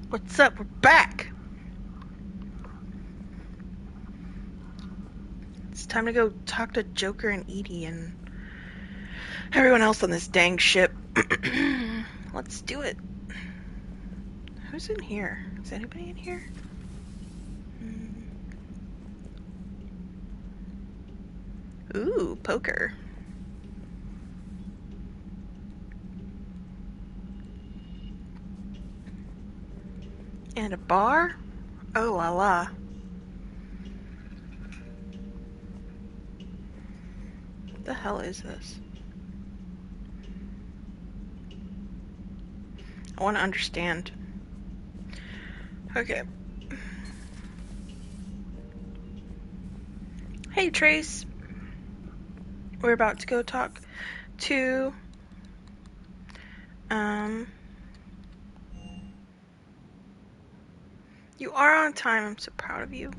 What's up? We're back! It's time to go talk to Joker and Edie and everyone else on this dang ship. Let's do it. Who's in here? Is anybody in here? Ooh, poker. And a bar? Oh la la. What the hell is this? I want to understand. Okay. Hey Trace. We're about to go talk to you are on time. I'm so proud of you.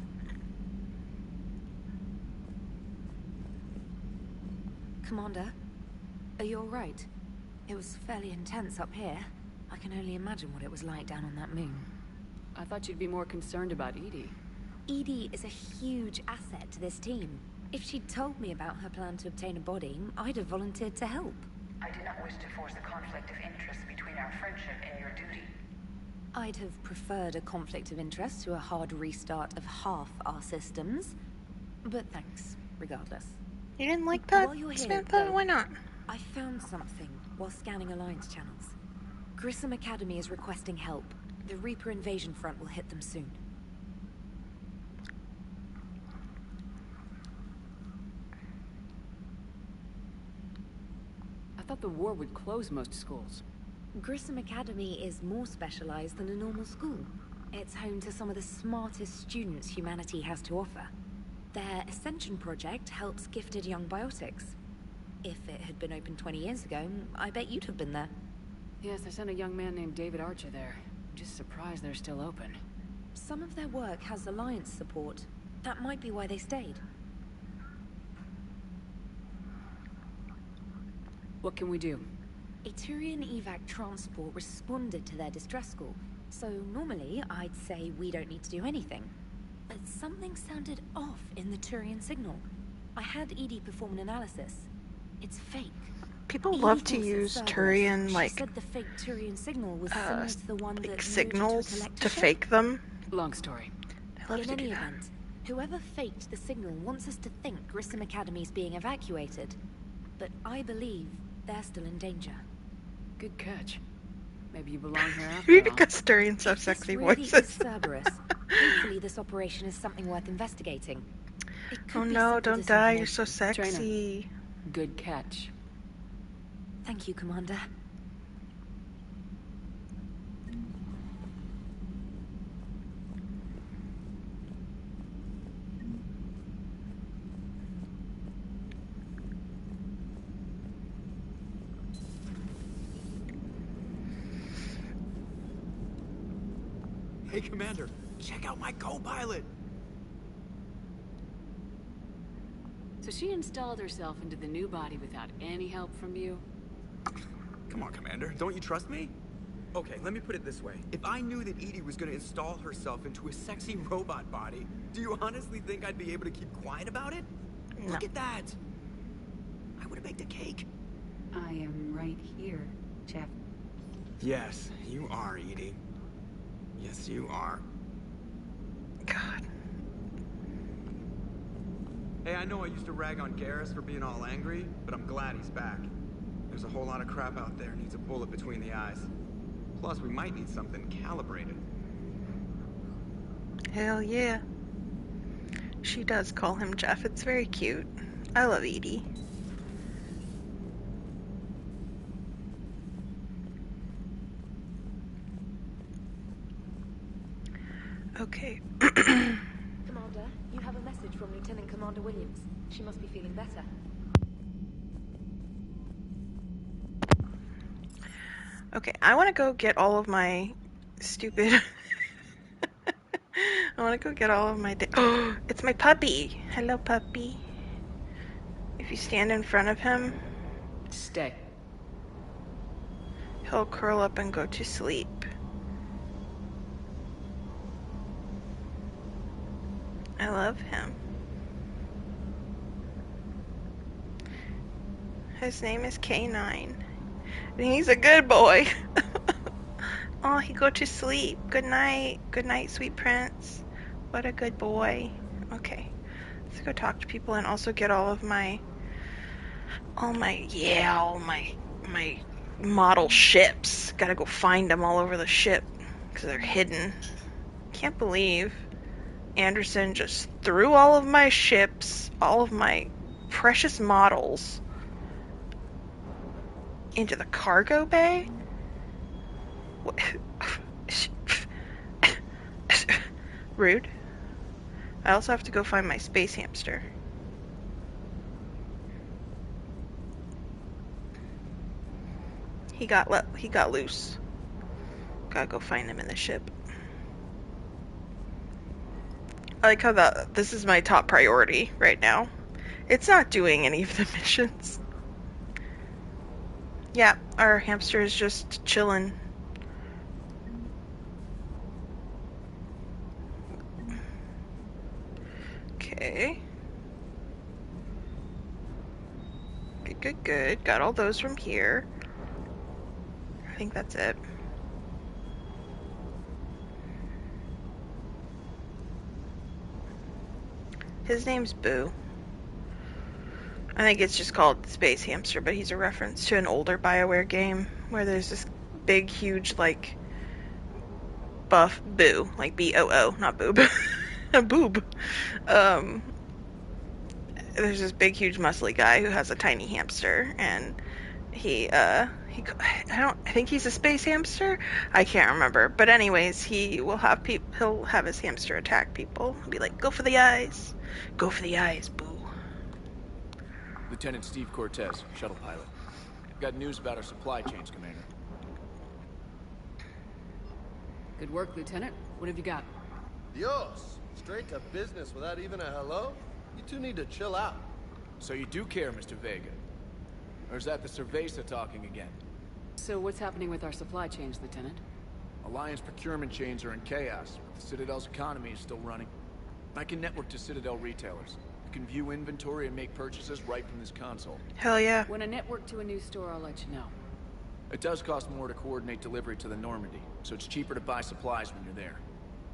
Commander, are you alright? It was fairly intense up here. I can only imagine what it was like down on that moon. I thought you'd be more concerned about Edie. Edie is a huge asset to this team. If she'd told me about her plan to obtain a body, I'd have volunteered to help. I do not wish to force a conflict of interest between our friendship and your duty. I'd have preferred a conflict of interest to a hard restart of half our systems. But thanks, regardless. You didn't like that, While you're here, Samantha? though, Why not? I found something while scanning Alliance channels. Grissom Academy is requesting help. The Reaper invasion front will hit them soon. I thought the war would close most schools. Grissom Academy is more specialized than a normal school. It's home to some of the smartest students humanity has to offer. Their Ascension project helps gifted young biotics. If it had been open 20 years ago, I bet you'd have been there. Yes, I sent a young man named David Archer there. I'm just surprised they're still open. Some of their work has Alliance support. That might be why they stayed. What can we do? A Turian evac transport responded to their distress call, so normally I'd say we don't need to do anything. But something sounded off in the Turian signal. I had Edie perform an analysis. It's fake. People Edie love to thinks it's use Cerberus. Turian, like, She said the fake Turian signal was similar to the one that lured signals her to electric fake them. Long story. I love In to any do that. event, whoever faked the signal wants us to think Grissom Academy's being evacuated. But I believe they're still in danger. Good catch. Maybe you belong here after Maybe all. because Turians have If sexy this really voices. is Cerberus, hopefully this operation is something worth investigating. It could Oh be no, simple don't die, you're so disinformation. sexy. Good catch. Thank you, Commander. Hey, Commander, check out my co-pilot! So she installed herself into the new body without any help from you? Come on, Commander, don't you trust me? Okay, let me put it this way. If I knew that Edie was gonna install herself into a sexy robot body, do you honestly think I'd be able to keep quiet about it? No. Look at that! I would've baked a cake. I am right here, Jeff. Yes, you are, Edie. Yes, you are. God. Hey, I know I used to rag on Garrus for being all angry, but I'm glad he's back. There's a whole lot of crap out there needs a bullet between the eyes. Plus, we might need something calibrated. Hell yeah. She does call him Jeff. It's very cute. I love Edie. Okay. Commander, you have a message from Lieutenant Commander Williams. She must be feeling better. Okay, I want to go get all of my stupid... I want to go get all of my... Oh, it's my puppy! Hello, puppy. If you stand in front of him, Stay. he'll curl up and go to sleep. love him. His name is K9. And he's a good boy. Oh, he go to sleep. Good night. Good night, sweet prince. What a good boy. Okay. Let's go talk to people and also get all my model ships. Gotta go find them all over the ship because they're hidden. Can't believe Anderson just threw all of my ships, all of my precious models into the cargo bay? Rude. I also have to go find my space hamster. He got loose. Gotta go find him in the ship. I like how this is my top priority right now. It's not doing any of the missions. Yeah, our hamster is just chilling. Okay. Good. Got all those from here. I think that's it. His name's Boo. I think it's just called Space Hamster, but he's a reference to an older BioWare game where there's this big, huge, like, buff Boo, like B-O-O, not boob. A boob. There's this big, huge, muscly guy who has a tiny hamster, and I think he's a space hamster. I can't remember, but anyways, he'll have his hamster attack people. He'll be like, "Go for the eyes, Boo." Lieutenant Steve Cortez, shuttle pilot. Got news about our supply chains, Commander. Good work, Lieutenant. What have you got? Dios! Straight to business without even a hello? You two need to chill out. So you do care, Mr. Vega? Or is that the Cerveza talking again? So what's happening with our supply chains, Lieutenant? Alliance procurement chains are in chaos, but the Citadel's economy is still running. I can network to Citadel retailers. I can view inventory and make purchases right from this console. Hell yeah. When I network to a new store, I'll let you know. It does cost more to coordinate delivery to the Normandy, so it's cheaper to buy supplies when you're there.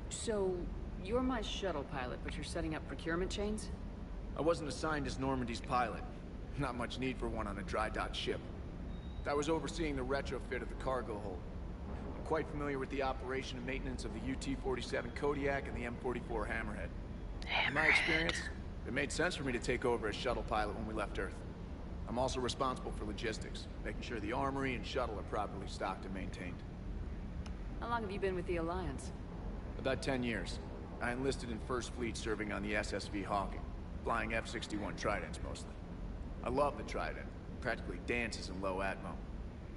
So, you're my shuttle pilot, but you're setting up procurement chains? I wasn't assigned as Normandy's pilot. Not much need for one on a dry dock ship. I was overseeing the retrofit of the cargo hold. I'm quite familiar with the operation and maintenance of the UT-47 Kodiak and the M44 Hammerhead. In my experience, it made sense for me to take over as shuttle pilot when we left Earth. I'm also responsible for logistics, making sure the armory and shuttle are properly stocked and maintained. How long have you been with the Alliance? About 10 years. I enlisted in First Fleet serving on the SSV Hawking, flying F-61 Tridents mostly. I love the Trident. Practically dances in low atmo.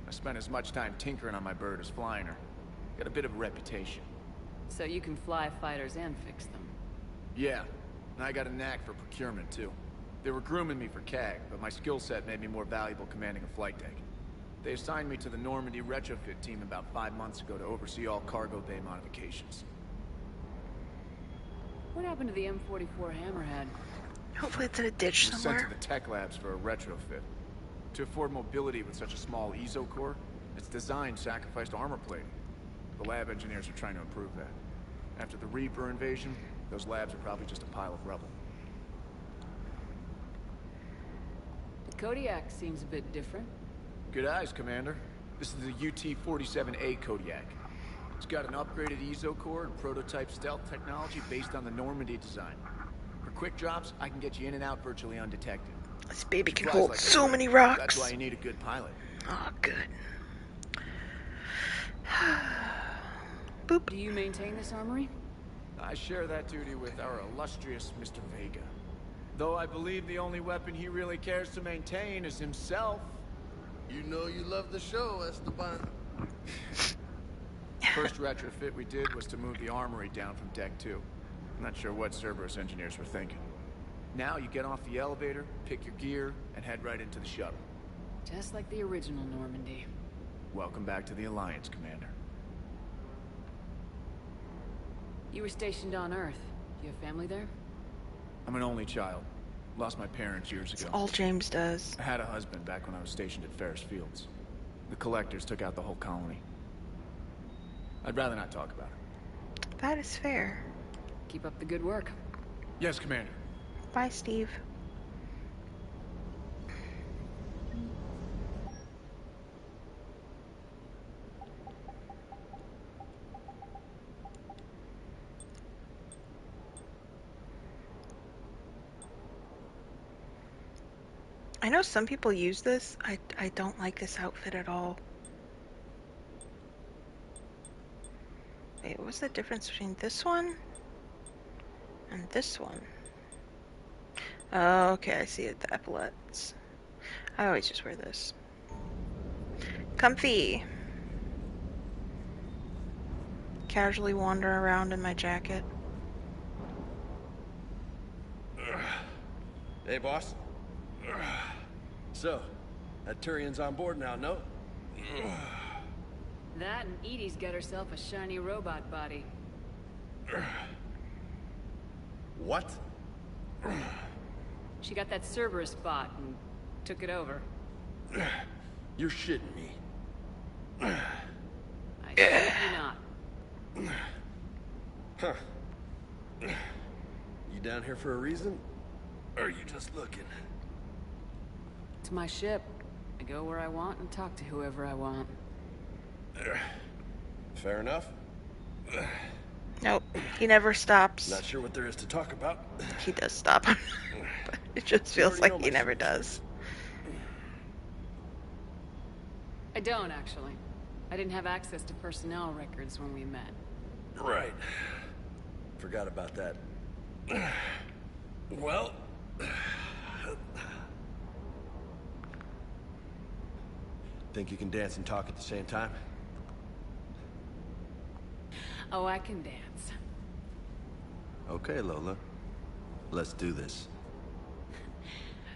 I spent as much time tinkering on my bird as flying her. Got a bit of a reputation. So you can fly fighters and fix them? Yeah, and I got a knack for procurement too. They were grooming me for CAG, but my skill set made me more valuable commanding a flight deck. They assigned me to the Normandy retrofit team about 5 months ago to oversee all cargo bay modifications. What happened to the M44 Hammerhead? Hopefully it's in a ditch It was sent somewhere. to the tech labs for a retrofit. To afford mobility with such a small ESO core, its design sacrificed armor plating. The lab engineers are trying to improve that. After the Reaper invasion, those labs are probably just a pile of rubble. The Kodiak seems a bit different. Good eyes, Commander. This is the UT-47A Kodiak. It's got an upgraded ESO core and prototype stealth technology based on the Normandy design. For quick drops, I can get you in and out virtually undetected. This baby It can flies hold like a so bird. many rocks. That's why you need a good pilot. Oh, good. Boop. Do you maintain this armory? I share that duty with our illustrious Mr. Vega. Though I believe the only weapon he really cares to maintain is himself. You know you love the show, Esteban. First retrofit we did was to move the armory down from Deck 2. I'm not sure what Cerberus engineers were thinking. Now you get off the elevator, pick your gear, and head right into the shuttle. Just like the original Normandy. Welcome back to the Alliance, Commander. You were stationed on Earth. Do you have family there? I'm an only child. Lost my parents years It's ago. all James does. I had a husband back when I was stationed at Ferris Fields. The collectors took out the whole colony. I'd rather not talk about it. That is fair. Keep up the good work. Yes, Commander. Bye, Steve. I know some people use this. I don't like this outfit at all. Wait, what's the difference between this one and this one? Oh, okay, I see it. The epaulets. I always just wear this. Comfy. Casually wander around in my jacket. Hey, boss. So, that Turian's on board now, no? That and Edie's got herself a shiny robot body. What? She got that Cerberus bot and took it over. You're shitting me. I shit you not. Huh. You down here for a reason? Or are you just looking? It's my ship. I go where I want and talk to whoever I want. Fair enough. Nope, he never stops. Not sure what there is to talk about. He does stop. But it just feels like he never does. I don't, actually. I didn't have access to personnel records when we met. Right. Forgot about that. Well... Think you can dance and talk at the same time? Oh, I can dance. Okay, Lola. Let's do this.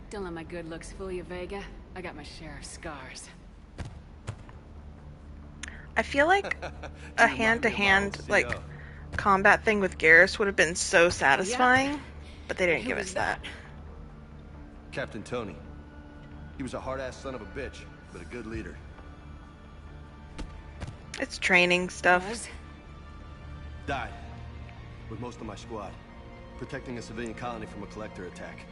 Don't let my good looks fool you, Vega. I got my share of scars. I feel like a hand-to-hand, like, combat thing with Garrus would have been so satisfying, but they didn't Who give was us that. Captain Tony. He was a hard-ass son of a bitch, but a good leader. It's training stuff. Was? Died. With most of my squad. Protecting a civilian colony from a collector attack.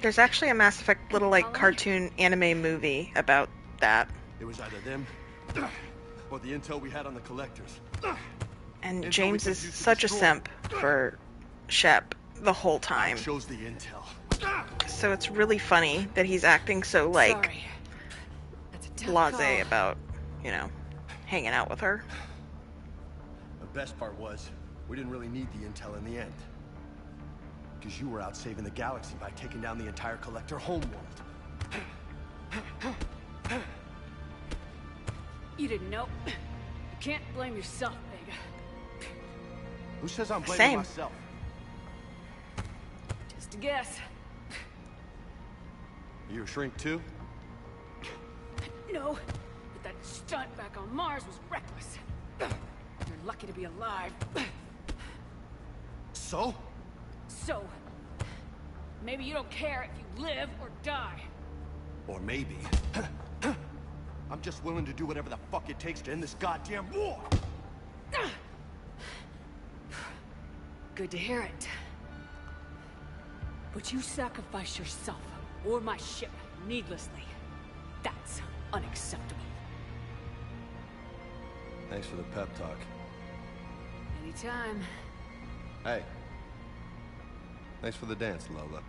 There's actually a Mass Effect little, like, cartoon anime movie about that. It was either them, or the intel we had on the collectors. And Intel James we is could use to such a destroy. simp for Shep the whole time. Chose the intel. So it's really funny that he's acting so, like, Sorry. That's a tough blasé call. about, you know, hanging out with her. The best part was, we didn't really need the intel in the end. Because you were out saving the galaxy by taking down the entire collector homeworld. You didn't know. You can't blame yourself, Vega. Who says I'm blaming Same. myself? Just a guess. You a shrink too? No, but that stunt back on Mars was reckless. You're lucky to be alive. So? So, maybe you don't care if you live or die. Or maybe... I'm just willing to do whatever the fuck it takes to end this goddamn war! Good to hear it. But you sacrifice yourself or my ship needlessly. That's unacceptable. Thanks for the pep talk. Anytime. Hey. Thanks for the dance, Lola.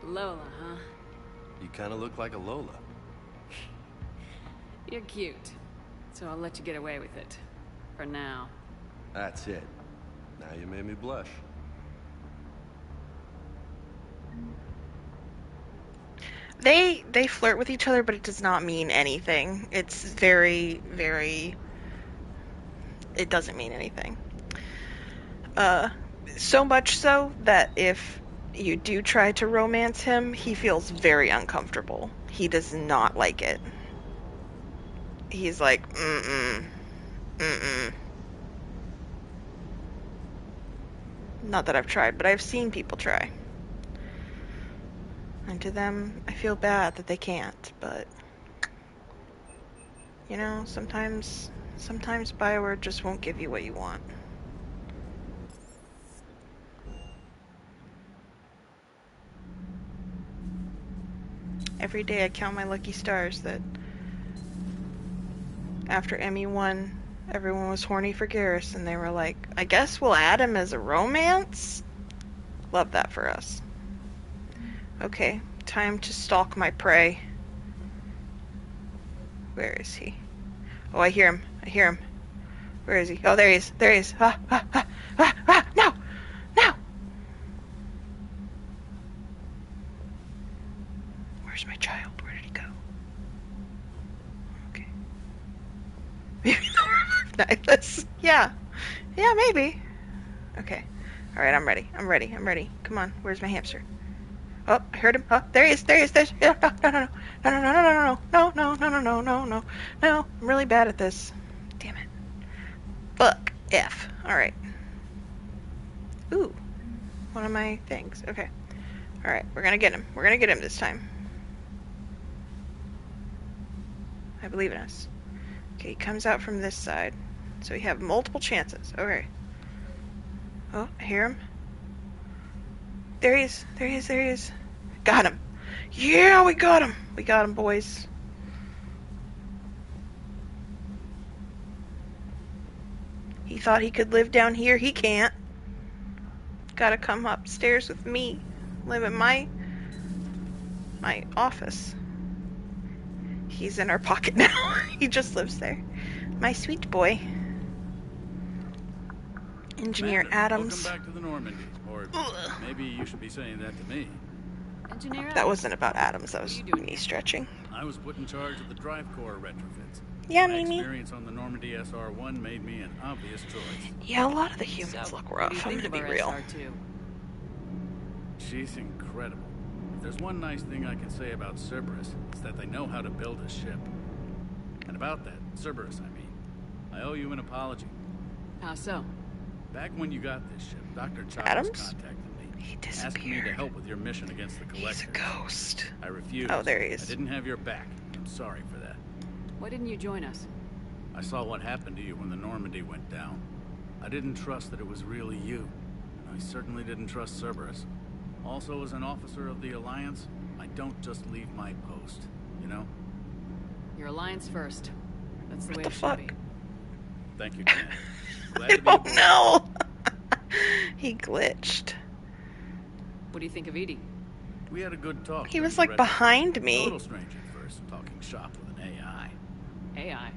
Lola, huh? You kinda look like a Lola. You're cute. So I'll let you get away with it. For now. That's it. Now you made me blush. They flirt with each other, but it does not mean anything. It's very, very... It doesn't mean anything. So much so that if you do try to romance him, he feels very uncomfortable. He does not like it. He's like, mm-mm. Not that I've tried, but I've seen people try. And to them, I feel bad that they can't, but you know, sometimes BioWare just won't give you what you want. Every day I count my lucky stars that after ME1, everyone was horny for Garrus, and they were like, I guess we'll add him as a romance? Love that for us. Okay, time to stalk my prey. Where is he? Oh, I hear him. I hear him. Where is he? Oh, there he is. There he is. Ah, ah, ah, ah, ah, no! No! Where's my child? Where did he go? Okay. Maybe Nihilus. Yeah. Yeah, maybe. Okay. Alright, I'm ready. I'm ready. I'm ready. Come on. Where's my hamster? Oh, I heard him. Oh, there he is. There he is. There he is. No, no, no, no, no, no, no, no, no, no, no, no, no, no, no, no. I'm really bad at this. Damn it. Fuck. F. Alright. Ooh. One of my things. Okay. Alright, we're gonna get him. We're gonna get him this time. I believe in us. Okay, he comes out from this side. So we have multiple chances. Okay. Oh, I hear him. There he is. There he is. There he is. Got him. Yeah, we got him. We got him, boys. He thought he could live down here. He can't. Gotta come upstairs with me. Live in my office. He's in our pocket now. He just lives there. My sweet boy. Engineer Commander, Adams. Welcome back to the Normandy. Or maybe you should be saying that to me. Engineer That Adams. wasn't about Adams. That was What are you doing me here? stretching. I was put in charge of the drive core retrofits. Yeah, My Mimi. experience on the Normandy SR-1 made me an obvious choice. Yeah, a lot of the humans So, look what do you rough. I'm think gonna of be our real. SR2? She's incredible. If there's one nice thing I can say about Cerberus, it's that they know how to build a ship. And about that, Cerberus, I mean, I owe you an apology. How so? Back when you got this ship, Dr. Chavez Adams? contacted me. He Asking me to disappeared. help with your mission against the He's a Collectors. ghost. I refused. Oh, there he is. I didn't have your back. I'm sorry for that. Why didn't you join us? I saw what happened to you when the Normandy went down. I didn't trust that it was really you. And I certainly didn't trust Cerberus. Also, as an officer of the Alliance, I don't just leave my post, you know? Your alliance first. That's the way the it fuck? should be. Thank you, Ken. Glad I to be don't aboard. know. He glitched. What do you think of Edie? We had a good talk. He during was the like retro. behind me. Total stranger at first, talking shop with an AI. AI.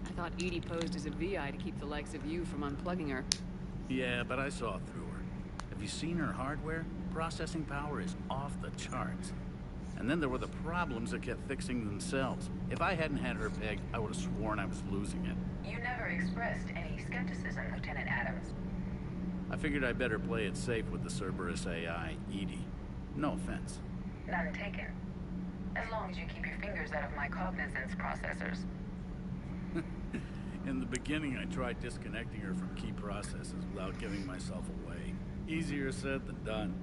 I thought Edie posed as a VI to keep the likes of you from unplugging her. Yeah, but I saw through her. Have you seen her hardware? Processing power is off the charts. And then there were the problems that kept fixing themselves. If I hadn't had her pegged, I would have sworn I was losing it. You never expressed any skepticism, Lieutenant Adams. I figured I'd better play it safe with the Cerberus AI, Edie. No offense. None taken. As long as you keep your fingers out of my cognizance processors. In the beginning, I tried disconnecting her from key processes without giving myself away. Easier said than done.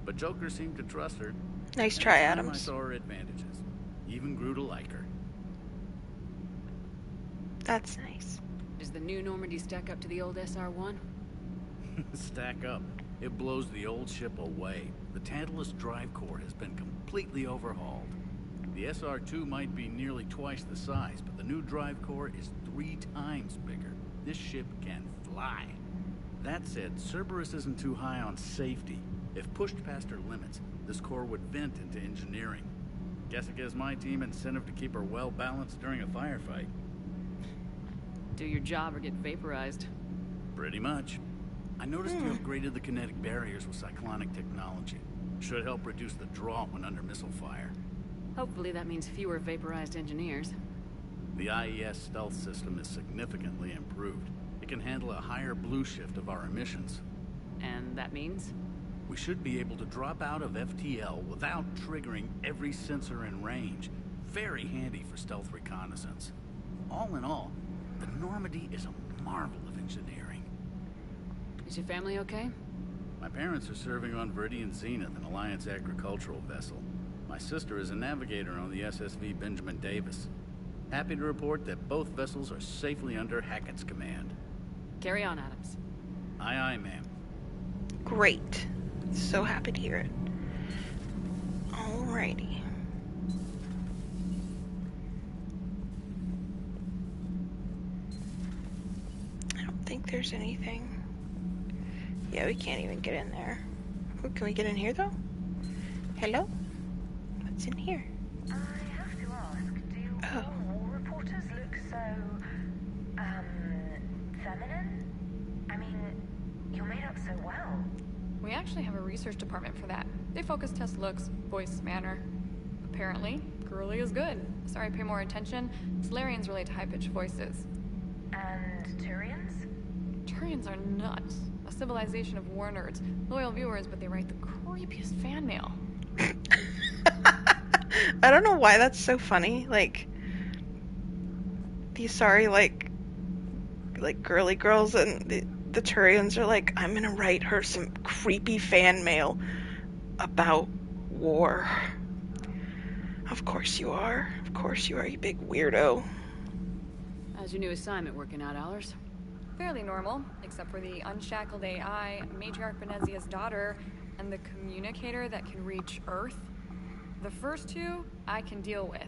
But Joker seemed to trust her. Nice And try, in time, I Adams. saw her advantages. Even grew to like her. That's nice. Does the new Normandy stack up to the old SR-1? Stack up. It blows the old ship away. The Tantalus drive core has been completely overhauled. The SR-2 might be nearly twice the size, but the new drive core is 3 times bigger. This ship can fly. That said, Cerberus isn't too high on safety. If pushed past her limits, this core would vent into engineering. Guess it gives my team incentive to keep her well balanced during a firefight. Do your job or get vaporized. Pretty much. I noticed you upgraded the kinetic barriers with cyclonic technology. Should help reduce the draw when under missile fire. Hopefully that means fewer vaporized engineers. The IES stealth system is significantly improved. It can handle a higher blue shift of our emissions. And that means? We should be able to drop out of FTL without triggering every sensor in range. Very handy for stealth reconnaissance. All in all, the Normandy is a marvel of engineering. Is your family okay? My parents are serving on Viridian Zenith, an Alliance agricultural vessel. My sister is a navigator on the SSV Benjamin Davis. Happy to report that both vessels are safely under Hackett's command. Carry on, Adams. Aye, aye, ma'am. Great. So happy to hear it. Alrighty. I don't think there's anything. Yeah, we can't even get in there. Ooh, can we get in here, though? Hello? What's in here? I have to ask, do all war reporters look so, feminine? I mean, you're made up so well. We actually have a research department for that. They focus test looks, voice, manner. Apparently, girly is good. Sorry, pay more attention. Solarians relate to high-pitched voices. And Turians? Turians are nuts. A civilization of war nerds. Loyal viewers, but they write the creepiest fan mail. I don't know why that's so funny. Like, these sorry, like girly girls and the Turians are like, I'm gonna write her some creepy fan mail about war. Of course you are. Of course you are, you big weirdo. How's your new assignment working out, Allers? Fairly normal, except for the unshackled AI, Matriarch Benezia's daughter, and the communicator that can reach Earth. The first two, I can deal with.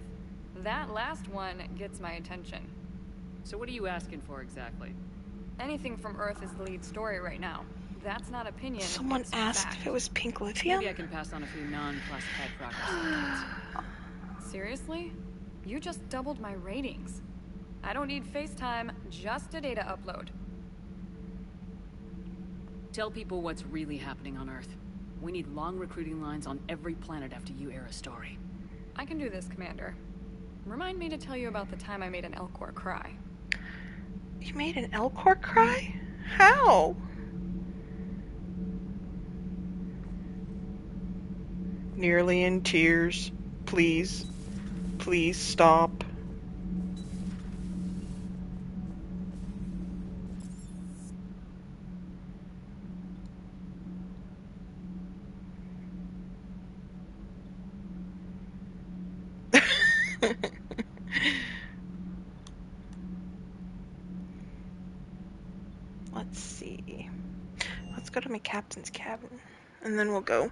That last one gets my attention. So what are you asking for exactly? Anything from Earth is the lead story right now. That's not opinion. Someone it's asked fact. if it was pink lithium? Maybe I can pass on a few non-classified progress updates. Seriously? You just doubled my ratings. I don't need FaceTime, just a data upload. Tell people what's really happening on Earth. We need long recruiting lines on every planet after you air a story. I can do this, Commander. Remind me to tell you about the time I made an Elcor cry. You made an Elcor cry? How? Nearly in tears. Please. Please stop. Let's see. Let's go to my captain's cabin. And then we'll go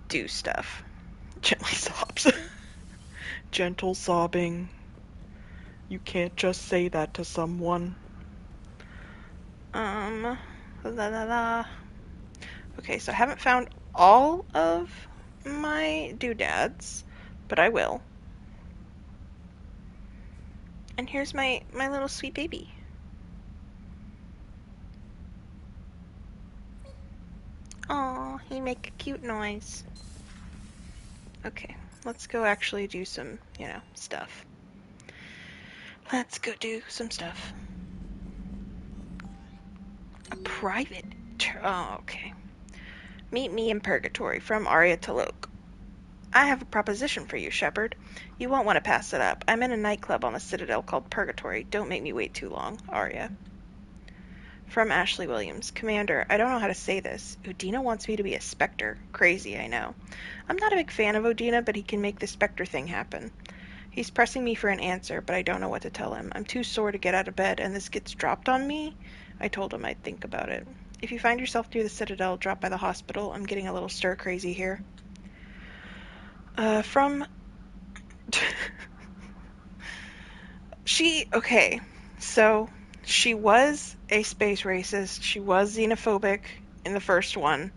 do stuff. Gently sobs. Gentle sobbing. You can't just say that to someone. La la la. Okay, so I haven't found all of my doodads, but I will. And here's my little sweet baby. Aw, he make a cute noise. Okay, let's go actually do some, stuff. Let's go do some stuff. A private... Oh, okay. Meet me in Purgatory, from Arya to Loke. I have a proposition for you, Shepard. You won't want to pass it up. I'm in a nightclub on the Citadel called Purgatory. Don't make me wait too long, Arya. From Ashley Williams. Commander, I don't know how to say this. Udina wants me to be a Spectre. Crazy, I know. I'm not a big fan of Udina, but he can make the Spectre thing happen. He's pressing me for an answer, but I don't know what to tell him. I'm too sore to get out of bed, and this gets dropped on me? I told him I'd think about it. If you find yourself near the Citadel, drop by the hospital. I'm getting a little stir-crazy here. From... Okay, so... She was a space racist. She was xenophobic in the first one.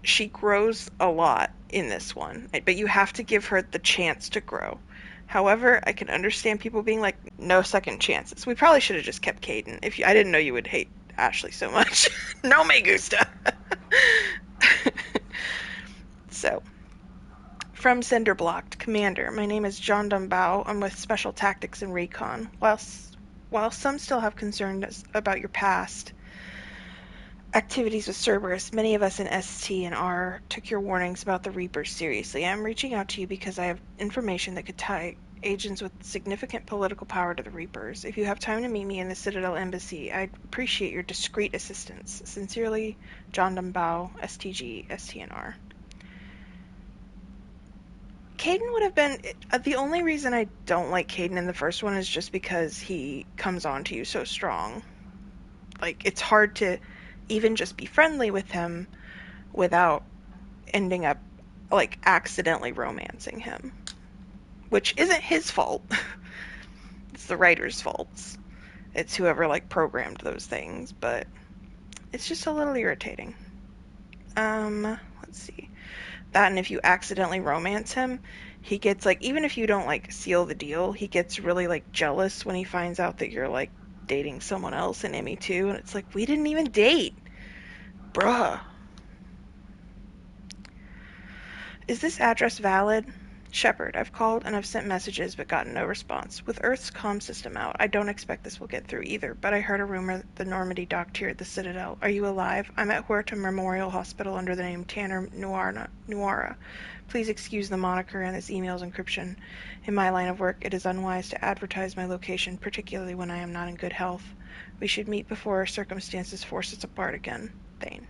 She grows a lot in this one, but you have to give her the chance to grow. However, I can understand people being like, no second chances. We probably should have just kept Caden. I didn't know you would hate Ashley so much. No me gusta. So, from Cinderblocked, Commander, my name is John Dumbao. I'm with Special Tactics and Recon. While some still have concerns about your past activities with Cerberus, many of us in ST and R took your warnings about the Reapers seriously. I'm reaching out to you because I have information that could tie agents with significant political power to the Reapers. If you have time to meet me in the Citadel Embassy, I'd appreciate your discreet assistance. Sincerely, John Dumbao, STG, STNR. Caden would have been... the only reason I don't like Caden in the first one is just because he comes on to you so strong. Like, it's hard to even just be friendly with him without ending up, like, accidentally romancing him. Which isn't his fault. It's the writer's faults. It's whoever, like, programmed those things, but it's just a little irritating. Let's see. That, and if you accidentally romance him, he gets, like, even if you don't, like, seal the deal, he gets really, like, jealous when he finds out that you're, like, dating someone else in ME2, and it's like, we didn't even date. Bruh. Is this address valid? Shepard, I've called and I've sent messages but gotten no response. With Earth's comm system out, I don't expect this will get through either, but I heard a rumor the Normandy docked here at the Citadel. Are you alive? I'm at Huerta Memorial Hospital under the name Tanner Nuara. Please excuse the moniker and this email's encryption. In my line of work, it is unwise to advertise my location, particularly when I am not in good health. We should meet before circumstances force us apart again. Thane.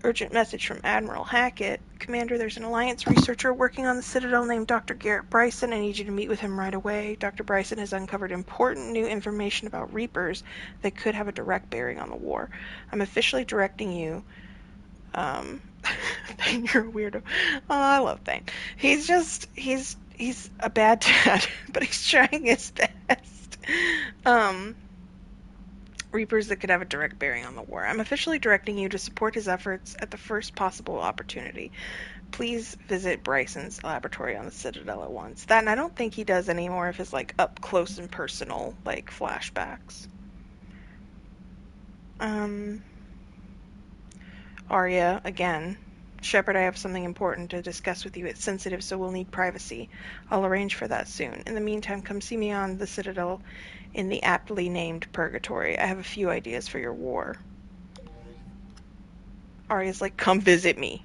Urgent message from Admiral Hackett. Commander, there's an Alliance researcher working on the Citadel named Dr. Garrett Bryson. I need you to meet with him right away. Dr. Bryson has uncovered important new information about Reapers that could have a direct bearing on the war. I'm officially directing you... Thane, you're a weirdo. Oh, I love Thane. He's a bad dad, but he's trying his best. Reapers that could have a direct bearing on the war. I'm officially directing you to support his efforts at the first possible opportunity. Please visit Bryson's laboratory on the Citadel at once. That, and I don't think he does any more of his, like, up close and personal, like, flashbacks. Arya, again. Shepard, I have something important to discuss with you. It's sensitive, so we'll need privacy. I'll arrange for that soon. In the meantime, come see me on the Citadel in the aptly named Purgatory. I have a few ideas for your war. Arya's like, come visit me.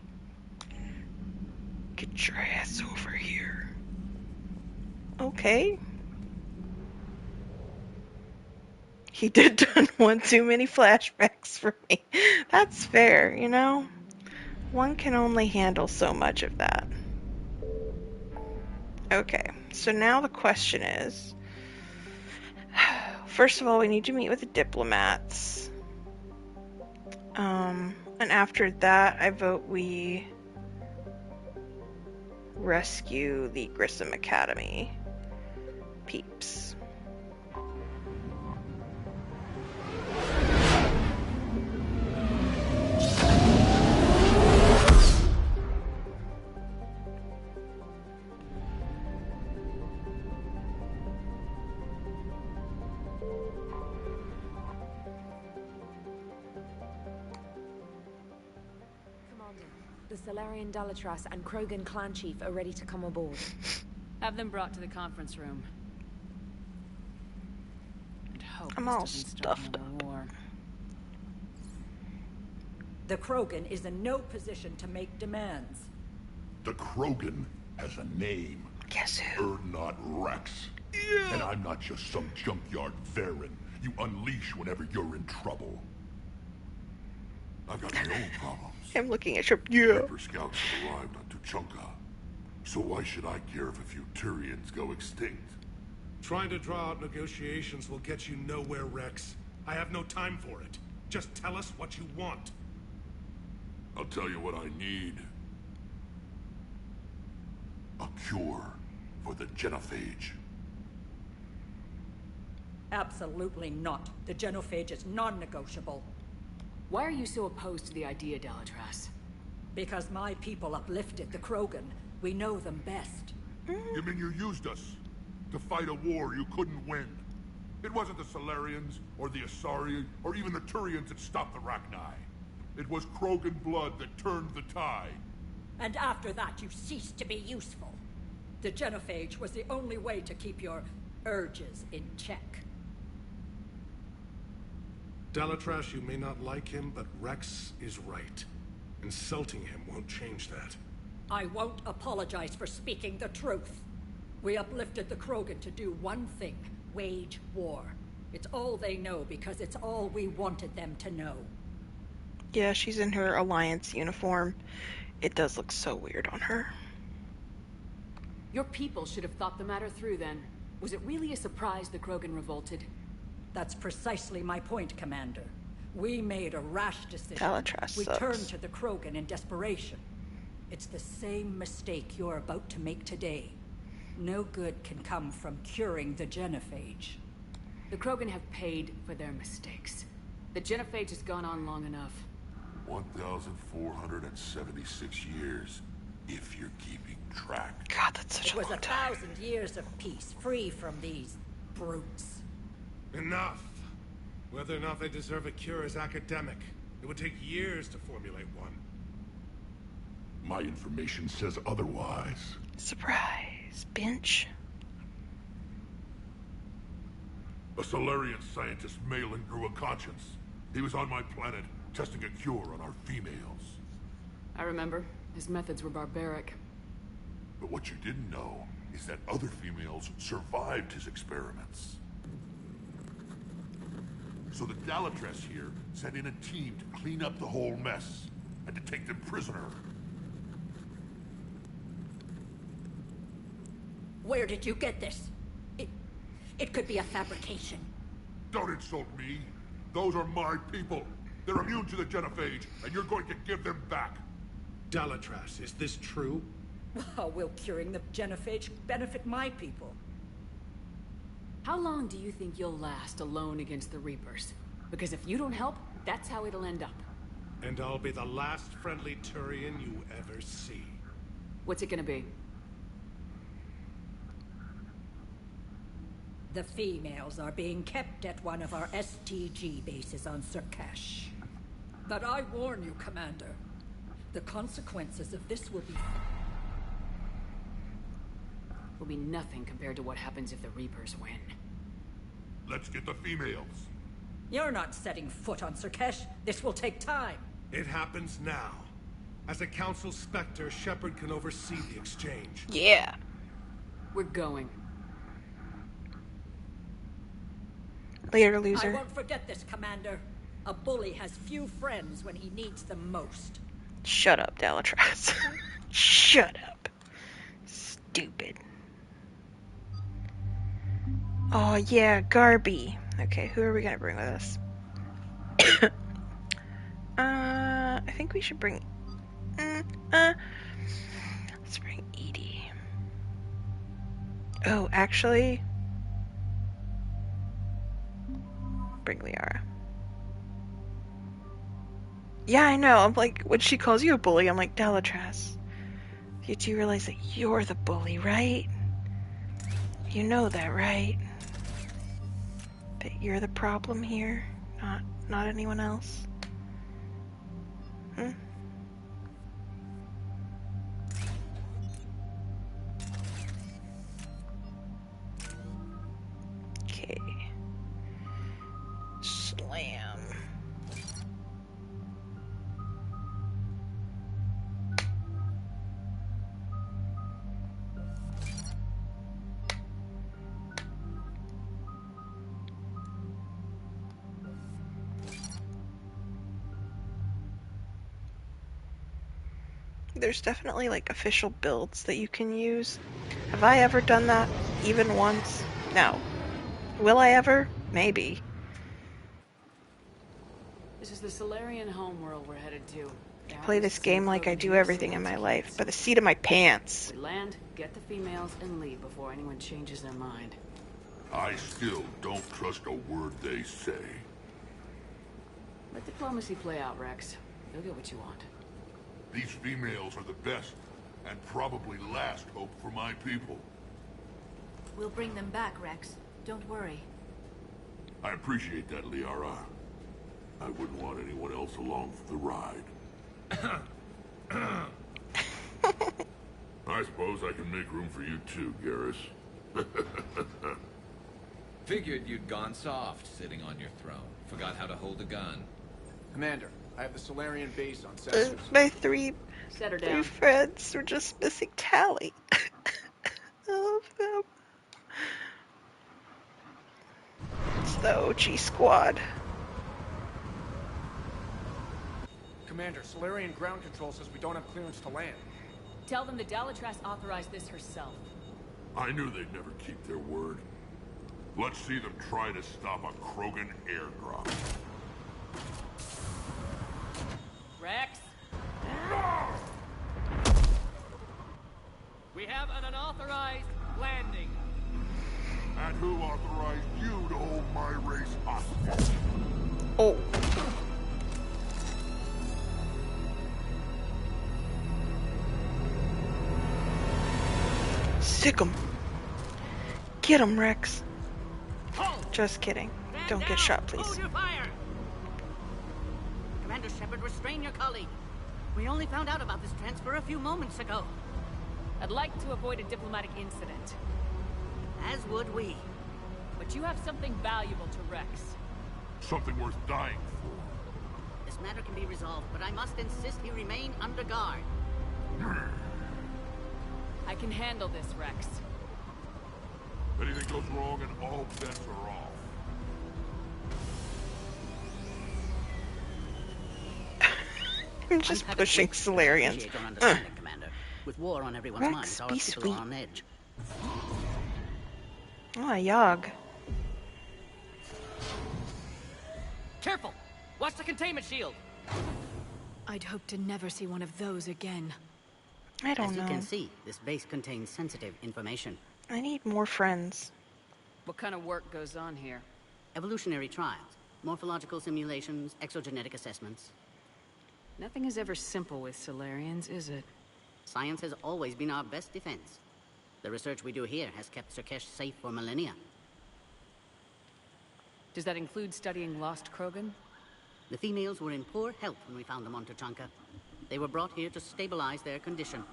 Get your ass over here. Okay. He did done one too many flashbacks for me. That's fair, you know? One can only handle so much of that. Okay, so now the question is... First of all, we need to meet with the diplomats. And after that, I vote we rescue the Grissom Academy peeps. The Salarian Dalatras and Krogan clan chief are ready to come aboard. Have them brought to the conference room. And hope I'm this all doesn't start stuffed another war. The Krogan is in no position to make demands. The Krogan has a name. Guess who? Not Rex. Yeah. And I'm not just some junkyard Varen you unleash whenever you're in trouble. I've got my own problems. I'm looking at your... Yeah. Reaper scouts have arrived on Tuchanka. So why should I care if a few Turians go extinct? Trying to draw out negotiations will get you nowhere, Rex. I have no time for it. Just tell us what you want. I'll tell you what I need. A cure for the genophage. Absolutely not. The genophage is non-negotiable. Why are you so opposed to the idea, Dalatras? Because my people uplifted the Krogan. We know them best. You mean you used us to fight a war you couldn't win? It wasn't the Salarians, or the Asari, or even the Turians that stopped the Rachni. It was Krogan blood that turned the tide. And after that, you ceased to be useful. The genophage was the only way to keep your urges in check. Dalatras, you may not like him, but Rex is right. Insulting him won't change that. I won't apologize for speaking the truth. We uplifted the Krogan to do one thing, wage war. It's all they know because it's all we wanted them to know. Yeah, she's in her Alliance uniform. It does look so weird on her. Your people should have thought the matter through then. Was it really a surprise the Krogan revolted? That's precisely my point, Commander. We made a rash decision. Talatras We sucks. turned to the Krogan in desperation. It's the same mistake you're about to make today. No good can come from curing the genophage. The Krogan have paid for their mistakes. The genophage has gone on long enough. 1,476 years, if you're keeping track. God, that's such It a was long time. 1,000 years of peace, free from these brutes. Enough. Whether or not they deserve a cure is academic. It would take years to formulate one. My information says otherwise. Surprise, bench. A Solarian scientist, Malin, grew a conscience. He was on my planet, testing a cure on our females. I remember. His methods were barbaric. But what you didn't know is that other females survived his experiments. So the Dalatress here sent in a team to clean up the whole mess, and to take them prisoner. Where did you get this? It could be a fabrication. Don't insult me. Those are my people. They're immune to the genophage, and you're going to give them back. Dalatras, is this true? How will curing the genophage benefit my people? How long do you think you'll last alone against the Reapers? Because if you don't help, that's how it'll end up. And I'll be the last friendly Turian you ever see. What's it gonna be? The females are being kept at one of our STG bases on Surkash. But I warn you, Commander, the consequences of this will be nothing compared to what happens if the Reapers win. Let's get the females. You're not setting foot on Surkash. This will take time. It happens now. As a Council Spectre, Shepard can oversee the exchange. Yeah. We're going. Later, I loser. won't forget this, Commander. A bully has few friends when he needs them most. Shut up, Dalatras. Shut up. Stupid. Oh, yeah, Garby. Okay, who are we gonna bring with us? I think we should bring... let's bring Edie. Oh, actually... bring Liara. Yeah, I know. I'm like, when she calls you a bully, I'm like, Dalatras, you do realize that you're the bully, right? You know that, right? That you're the problem here, not anyone else. Hmm? Okay. Slam. There's definitely like official builds that you can use. Have I ever done that even once? No. Will I ever? Maybe. This is the Solarian homeworld we're headed to. Play this game like I do everything in my life, by the seat of my pants. We land, get the females, and leave before anyone changes their mind. I still don't trust a word they say. Let diplomacy play out, Rex. You'll get what you want. These females are the best, and probably last hope for my people. We'll bring them back, Rex. Don't worry. I appreciate that, Liara. I wouldn't want anyone else along for the ride. I suppose I can make room for you too, Garrus. Figured you'd gone soft sitting on your throne. Forgot how to hold a gun. Commander, I have the Solarian base on sensors. My three Set her three down. friends were just missing Tally. I love them. the OG squad. Commander, Solarian ground control says we don't have clearance to land. Tell them the Dalatrass authorized this herself. I knew they'd never keep their word. Let's see them try to stop a Krogan airdrop. Rex? We have an unauthorized landing. And who authorized you to hold my race hostage? Oh. Sick 'em. Get 'em, Rex. Just kidding. Don't get shot, please. Hold your fire! Commander Shepard, restrain your colleague. We only found out about this transfer a few moments ago. I'd like to avoid a diplomatic incident. As would we. But you have something valuable to Rex. Something worth dying for. This matter can be resolved, but I must insist he remain under guard. I can handle this, Rex. Anything goes wrong and all bets are off. I'm just pushing Solarians. Commander. With war on everyone's Rex, minds, our be people sweet. are on edge. Ah, Yogg. Careful! Watch the containment shield! I'd hope to never see one of those again. I don't As know. you can see, this base contains sensitive information. I need more friends. What kind of work goes on here? Evolutionary trials, morphological simulations, exogenetic assessments. Nothing is ever simple with Solarians, is it? Science has always been our best defense. The research we do here has kept Surkesh safe for millennia. Does that include studying lost Krogan? The females were in poor health when we found them on Tuchanka. They were brought here to stabilize their condition.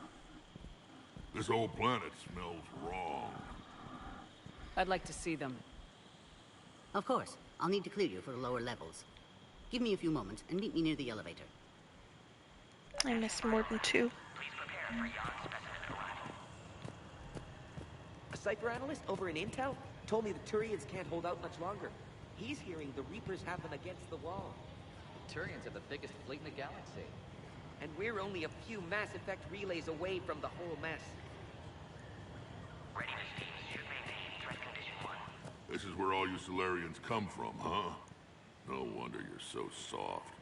This whole planet smells wrong. I'd like to see them. Of course. I'll need to clear you for the lower levels. Give me a few moments and meet me near the elevator. I missed more than 2. A Cypher analyst over in Intel told me the Turians can't hold out much longer. He's hearing the Reapers have them against the wall. The Turians have the biggest fleet in the galaxy. And we're only a few Mass Effect relays away from the whole mess. This is where all you Solarians come from, huh? No wonder you're so soft.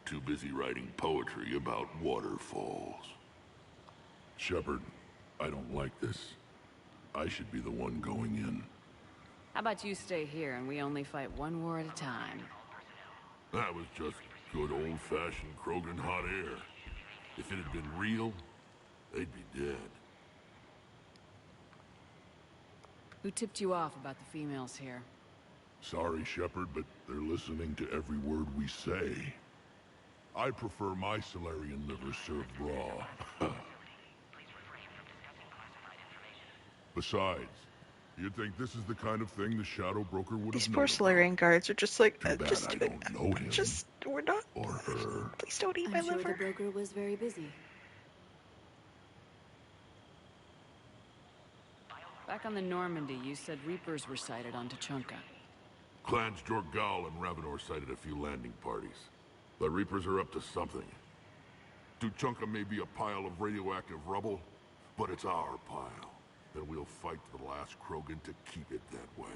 Too busy writing poetry about waterfalls. Shepard, I don't like this. I should be the one going in. How about you stay here and we only fight one war at a time? That was just good old-fashioned Krogan hot air. If it had been real, they'd be dead. Who tipped you off about the females here? Sorry, Shepard, but they're listening to every word we say. I prefer my Solarian liver served raw. Besides, you'd think this is the kind of thing the Shadow Broker would have These known poor about. Solarian guards are just like, Too bad just I do it. don't know him. Just, we're not. Or her. Please don't eat my I'm sure liver. the broker was very busy. Back on the Normandy, you said Reapers were sighted on Tuchanka. Clans Jorgal and Ravenor sighted a few landing parties. The Reapers are up to something. Tuchanka may be a pile of radioactive rubble, but it's our pile. And we'll fight to the last Krogan to keep it that way.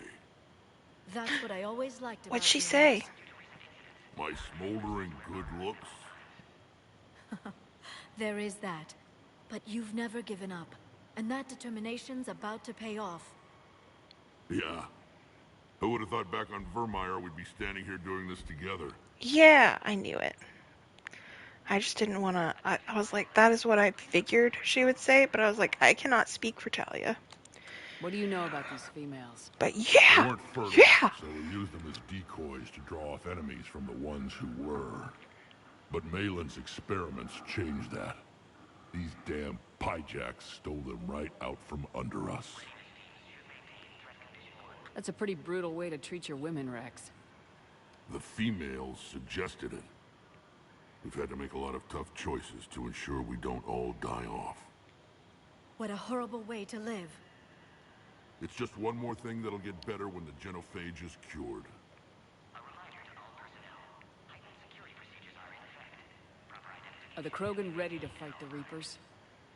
That's what I always liked about What'd she you. say? My smoldering good looks? There is that. But you've never given up. And that determination's about to pay off. Yeah. Who would have thought back on Vermeer we'd be standing here doing this together? Yeah, I knew it. I just didn't want to. I was like, that is what I figured she would say, but I was like, I cannot speak for Talia. What do you know about these females? But They yeah! weren't fertile, Yeah! so we used them as decoys to draw off enemies from the ones who were. But Malin's experiments changed that. These damn pyjacks stole them right out from under us. That's a pretty brutal way to treat your women, Rex. The females suggested it. We've had to make a lot of tough choices to ensure we don't all die off. What a horrible way to live. It's just one more thing that'll get better when the genophage is cured. Are the Krogan ready to fight the Reapers?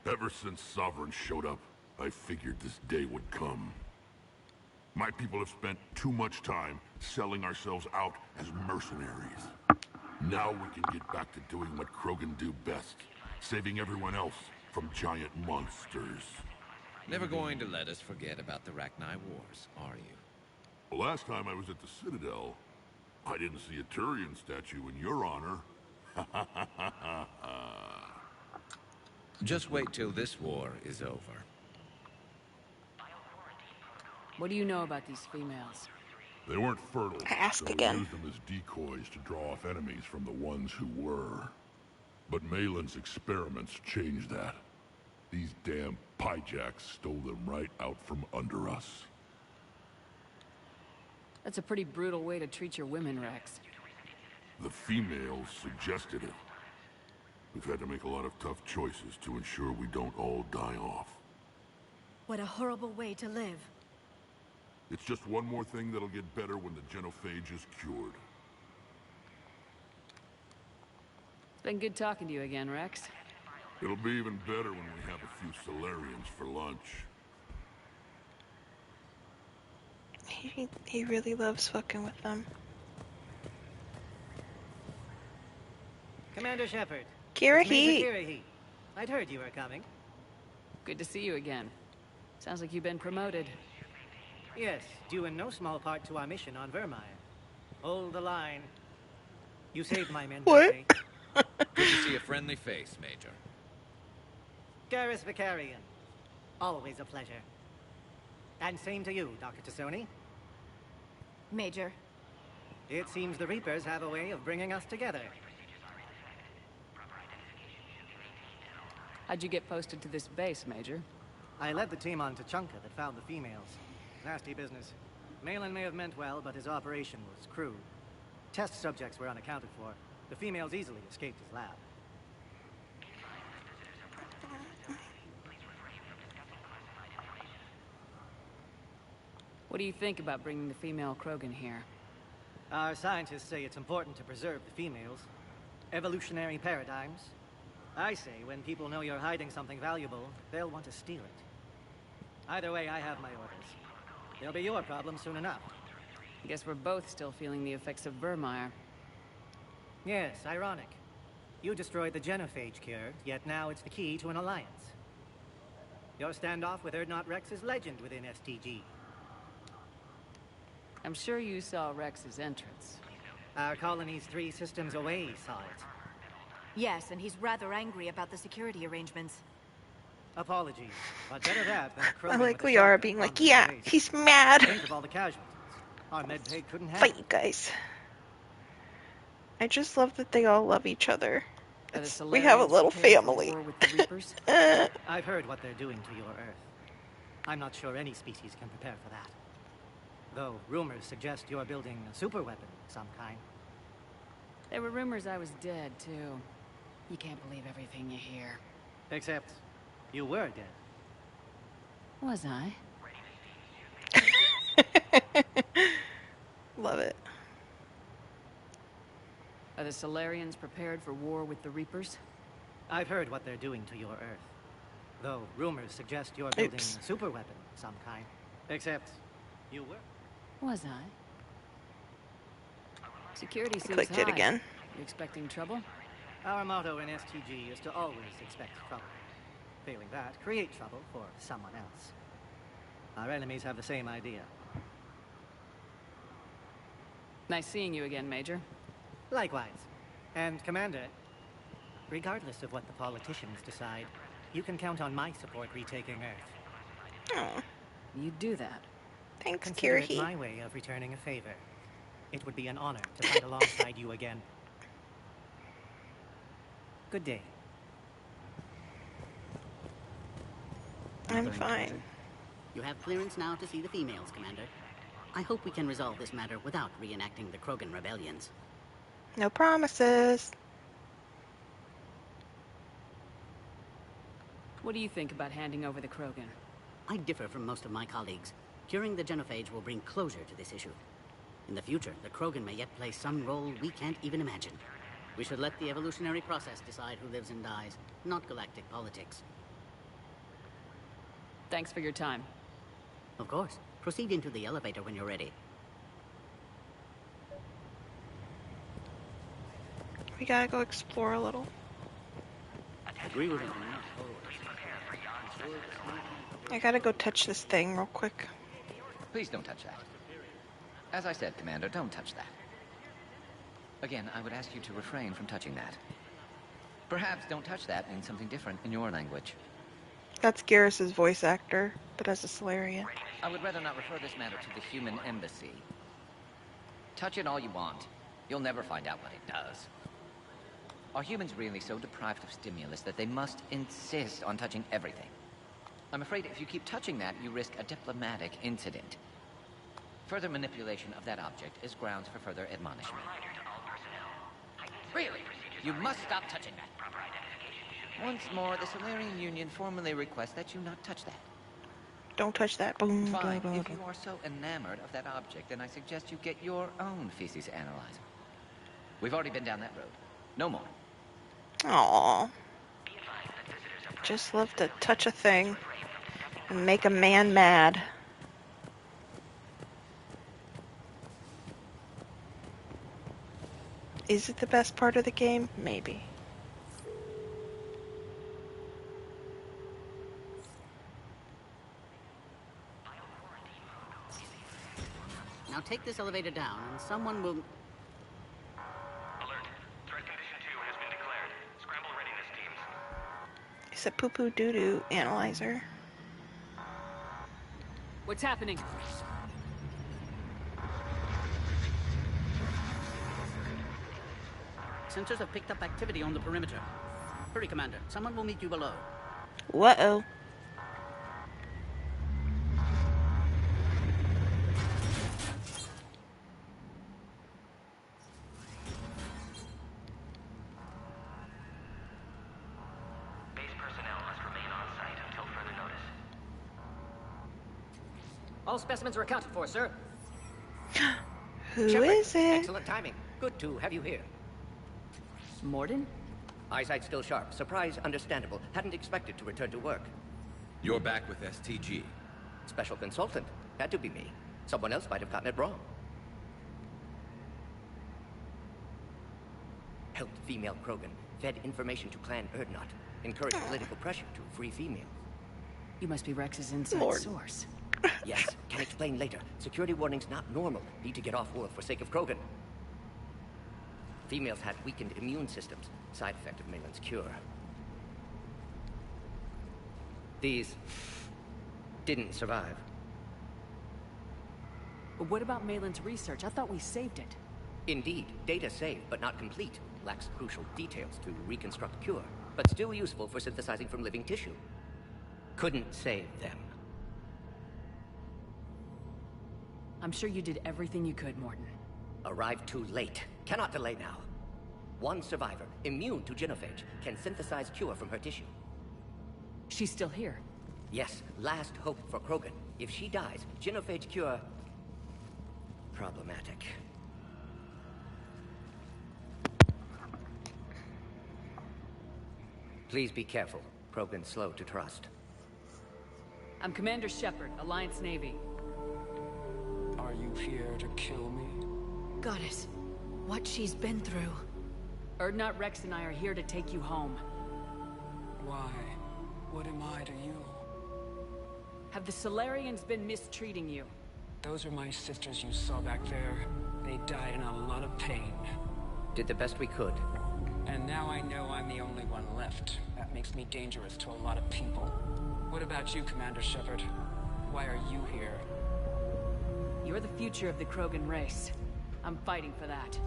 Ever since Sovereign showed up, I figured this day would come. My people have spent too much time selling ourselves out as mercenaries. Now we can get back to doing what Krogan do best, saving everyone else from giant monsters. Never going to let us forget about the Rachni Wars, are you? The last time I was at the Citadel, I didn't see a Turian statue in your honor. Just wait till this war is over. What do you know about these females? They weren't fertile, Ask so again. we used them as decoys to draw off enemies from the ones who were. But Malin's experiments changed that. These damn pyjacks stole them right out from under us. That's a pretty brutal way to treat your women, Rex. The females suggested it. We've had to make a lot of tough choices to ensure we don't all die off. What a horrible way to live. It's just one more thing that'll get better when the genophage is cured. It's been good talking to you again, Rex. It'll be even better when we have a few Solarians for lunch. He really loves fucking with them. Commander Shepard. Kira It's Major Heat. Kira Heat. I'd heard you were coming. Good to see you again. Sounds like you've been promoted. Yes, due in no small part to our mission on Vermeer. Hold the line. You saved my men. What? Good to see a friendly face, Major. Garrus Vicarian. Always a pleasure. And same to you, Dr. Tassoni. Major. It seems the Reapers have a way of bringing us together. How'd you get posted to this base, Major? I led the team on Tachanka that found the females. Nasty business. Malin may have meant well, but his operation was crude. Test subjects were unaccounted for. The females easily escaped his lab. What do you think about bringing the female Krogan here? Our scientists say it's important to preserve the females. Evolutionary paradigms. I say when people know you're hiding something valuable, they'll want to steal it. Either way, I have my orders. They'll be your problem soon enough. I guess we're both still feeling the effects of Vermeer. Yes, ironic. You destroyed the genophage cure, yet now it's the key to an alliance. Your standoff with Erdnot Rex is legend within STG. I'm sure you saw Rex's entrance. Our colony's 3 systems away saw it. Yes, and he's rather angry about the security arrangements. Apologies, but better that than a I Krogan like with a Liara shotgun being on like, his yeah, face. he's mad. Think of all the casualties. Our medbay couldn't handle Fight you guys. I just love that they all love each other. We have a little family. I've heard what they're doing to your Earth. I'm not sure any species can prepare for that. Though rumors suggest you're building a superweapon of some kind. There were rumors I was dead, too. You can't believe everything you hear. Except, you were dead. Was I? Love it. Are the Solarians prepared for war with the Reapers? I've heard what they're doing to your Earth. Though rumors suggest you're building Oops. a superweapon of some kind. Except, you were. Was I? Security seems Clicked high. it again. You expecting trouble? Our motto in STG is to always expect trouble. Failing that, create trouble for someone else. Our enemies have the same idea. Nice seeing you again, Major. Likewise. And, Commander, regardless of what the politicians decide, you can count on my support retaking Earth. Oh, You'd do that. thanks, Consider Kira it Heat. my way of returning a favor. It would be an honor to fight alongside you again. Good day. I'm fine. You have clearance now to see the females, Commander. I hope we can resolve this matter without reenacting the Krogan rebellions. No promises. What do you think about handing over the Krogan? I differ from most of my colleagues. Curing the genophage will bring closure to this issue. In the future, the Krogan may yet play some role we can't even imagine. We should let the evolutionary process decide who lives and dies, not galactic politics. Thanks for your time. Of course. Proceed into the elevator when you're ready. We gotta go explore a little. Agree with him. I gotta go touch this thing real quick. Please don't touch that. As I said, Commander, don't touch that. Again, I would ask you to refrain from touching that. Perhaps don't touch that means something different in your language. That's Garrus's voice actor, but as a Solarian. I would rather not refer this matter to the human embassy. Touch it all you want. You'll never find out what it does. Are humans really so deprived of stimulus that they must insist on touching everything? I'm afraid if you keep touching that, you risk a diplomatic incident. Further manipulation of that object is grounds for further admonishment. Really? You must stop touching that. Once more, the Solarian Union formally requests that you not touch that. Don't touch that. Boom. Fine. Boom, boom, If boom. you are so enamored of that object, then I suggest you get your own feces analyzer. We've already been down that road. No more. Aww. Just love to touch a thing and make a man mad. Is it the best part of the game? Maybe. Now take this elevator down, and someone will... It's a poo-poo doo-doo analyzer. What's happening? Sensors have picked up activity on the perimeter. Hurry, Commander. Someone will meet you below. Whoa. All specimens are accounted for, sir. Who Shepard, is it? Excellent timing. Good to have you here. Morden? Eyesight still sharp. Surprise understandable. Hadn't expected to return to work. You're back with STG. Special consultant. Had to be me. Someone else might have gotten it wrong. Helped female Krogan. Fed information to Clan Erdnot. Encouraged political pressure to free females. You must be Rex's inside Lord. source. Yes, can explain later. Security warnings not normal. Need to get off-world for sake of Krogan. Females had weakened immune systems. Side effect of Malin's cure. These didn't survive. But what about Malin's research? I thought we saved it. Indeed, data saved, but not complete. Lacks crucial details to reconstruct cure, but still useful for synthesizing from living tissue. Couldn't save them. I'm sure you did everything you could, Morden. Arrived too late. Cannot delay now. One survivor, immune to genophage, can synthesize cure from her tissue. She's still here. Yes, last hope for Krogan. If she dies, genophage cure... problematic. Please be careful. Krogan's slow to trust. I'm Commander Shepard, Alliance Navy. Are you here to kill me? Goddess, what she's been through. Erdnot, Rex, and I are here to take you home. Why? What am I to you? Have the Solarians been mistreating you? Those are my sisters you saw back there. They died in a lot of pain. Did the best we could. And now I know I'm the only one left. That makes me dangerous to a lot of people. What about you, Commander Shepard? Why are you here? You're the future of the Krogan race. I'm fighting for that.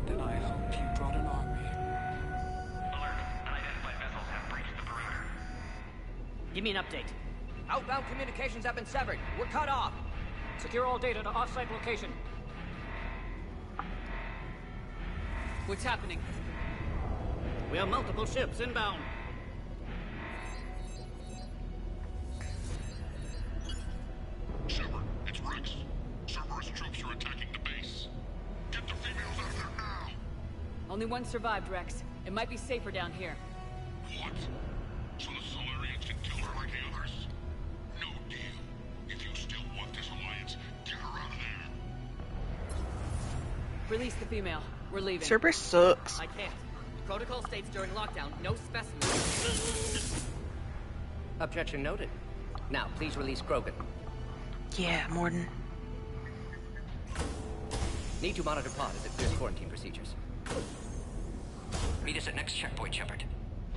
Then I hope you brought an army. Give me an update. Outbound communications have been severed. We're cut off. Secure all data to off-site location. What's happening? We have multiple ships inbound. Only one survived, Rex. It might be safer down here. What? So the Solarians can kill her like the others? No deal. If you still want this alliance, get her out of there. Release the female. We're leaving. Cerberus sucks. I can't. Protocol states during lockdown, no specimens. Objection noted. Now, please release Krogan. Yeah, Morden. Need to monitor pod as it clears quarantine procedures. Meet us at next checkpoint, Shepard.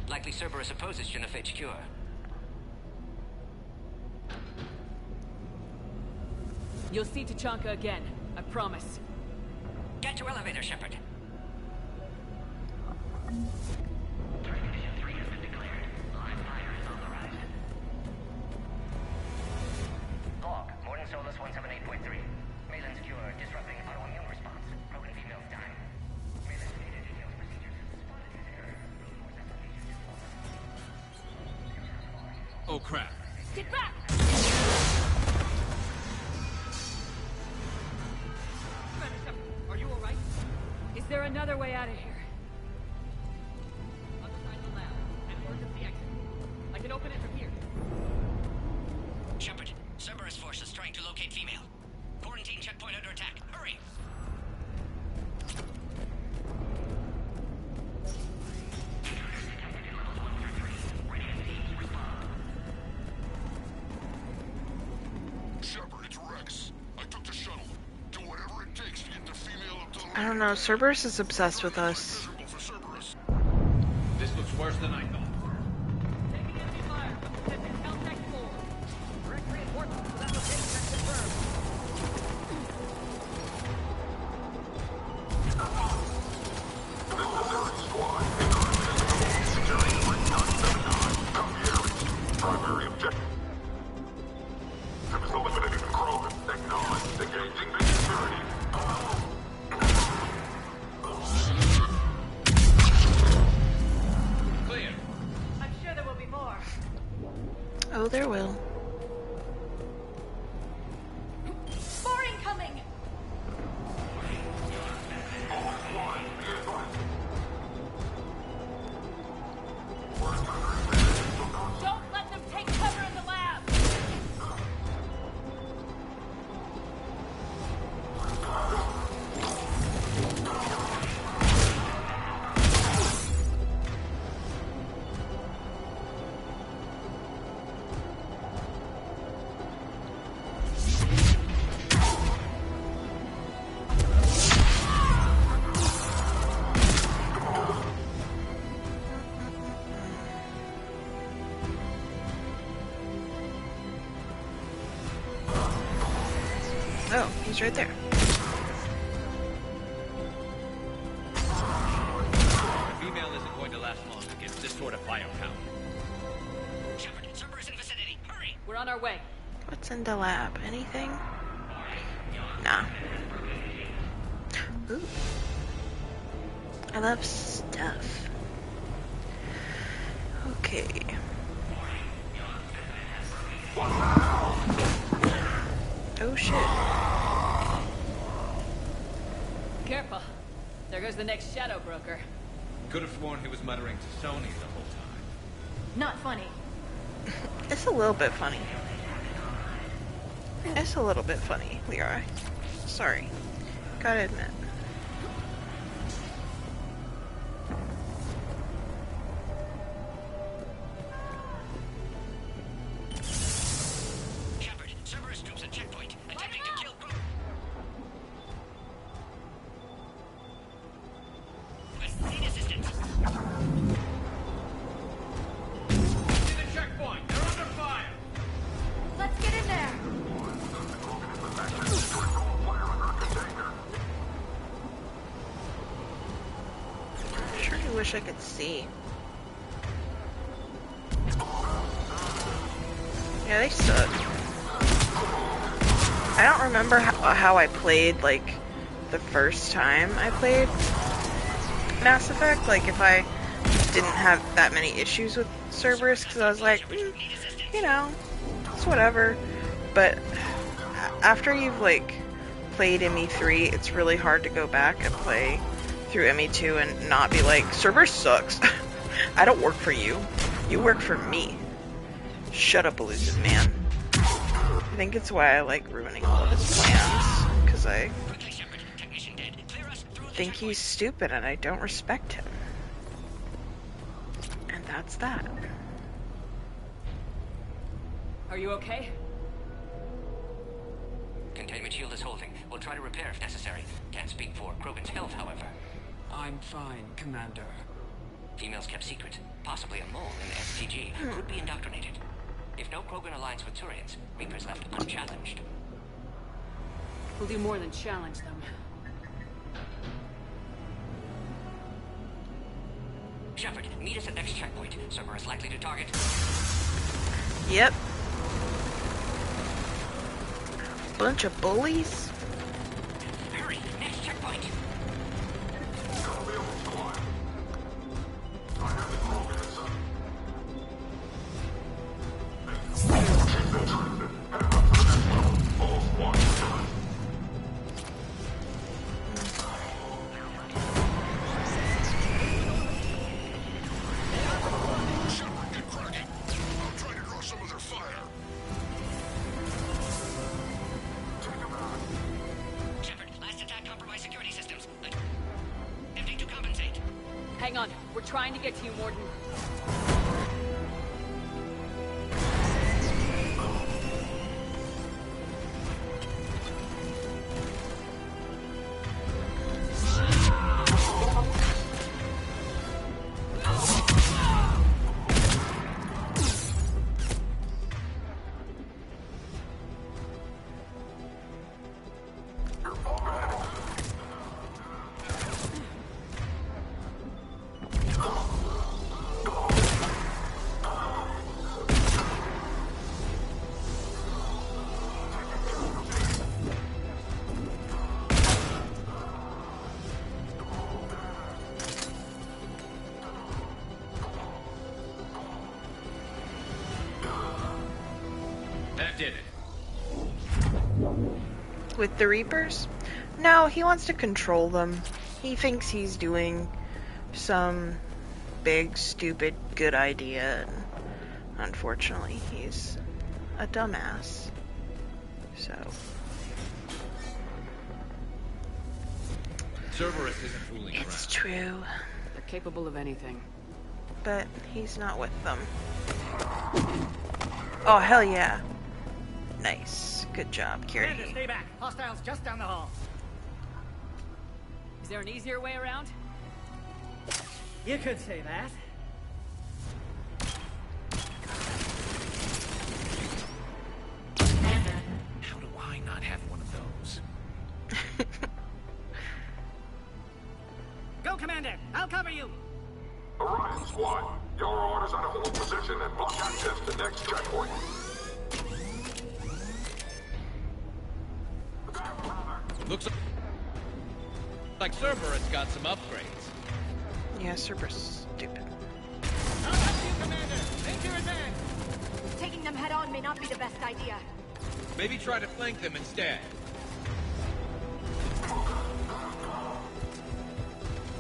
Likely Cerberus opposes genophage cure. You'll see Tachanka again. I promise. Get to elevator, Shepard. Log, Morton Solus 178.3. Malin's cure, disrupting autoimmune response. Broken females dying. Malin's data details procedures. Spotted his error. Oh crap. Get back! Are you alright? Is there another way out of here? Other side of the lab. And emergency exit. I can open it from here. Shepard, Cerberus force is trying to locate female. Quarantine checkpoint under attack. Hurry! Shepard, it's Rex. I took the shuttle. Do whatever it takes to get the female up to the... I don't know, Cerberus is obsessed with us. This looks worse than I thought. Taking enemy fire. This is Caltech 4. Direct reinforcements to that location has confirmed. Primary objective is eliminating the Krogan. Acknowledge engaging the security. Clear. I'm sure there will be more. Oh, there will. More incoming! Don't let them take cover in the lab! Oh, he's right there. The female isn't going to last long against this sort of firepower. Shepard, Cerberus in vicinity. Hurry! We're on our way. What's in the lab? Anything? Nah. Ooh. I love stuff. Okay. Oh shit. Careful. There goes the next shadow broker. Could have sworn he was muttering to Sony the whole time. Not funny. It's a little bit funny. It's a little bit funny, Leroy. Sorry. Gotta admit. Shepard, Cerberus troops at checkpoint, attempting to kill need assistance. To the checkpoint! They're under fire! Let's get in there. Sure do wish I could see. Yeah, they suck. I don't remember how I played, like, the first time I played Mass Effect. Like, if I didn't have that many issues with Cerberus, because I was like, you know, it's whatever. But after you've, like, played ME3, it's really hard to go back and play through ME2 and not be like, Cerberus sucks. I don't work for you. You work for me. Shut up, elusive man. I think it's why I like ruining all of his plans, because I think he's stupid and I don't respect him. And that's that. Are you okay? Containment shield is holding. We'll try to repair if necessary. Can't speak for Krogan's health, however. I'm fine, Commander. Females kept secret. Possibly a mole in the STG. Could be indoctrinated. If no Krogan aligns with Turians, Reaper's left unchallenged. We'll do more than challenge them. Shepard, meet us at next checkpoint. Cerberus likely to target. Yep. Bunch of bullies. Hurry, next checkpoint. Hang on, we're trying to get to you, Morden. That did it. With the Reapers? No, he wants to control them. He thinks he's doing some big, stupid, good idea, and unfortunately, he's a dumbass. So. Cerberus isn't fooling around. It's true. They're capable of anything. But he's not with them. Oh, hell yeah. Nice. Good job, Commander, Kiri. stay back. Hostiles just down the hall. Is there an easier way around? You could say that. How do I not have one of those? Go, Commander. I'll cover you. Orion Squad, your orders are to hold position and block access to next checkpoint. Looks like Cerberus got some upgrades. Yeah, Cerberus stupid. I'll help you, Commander. Make your advance. Taking them head on may not be the best idea. Maybe try to flank them instead.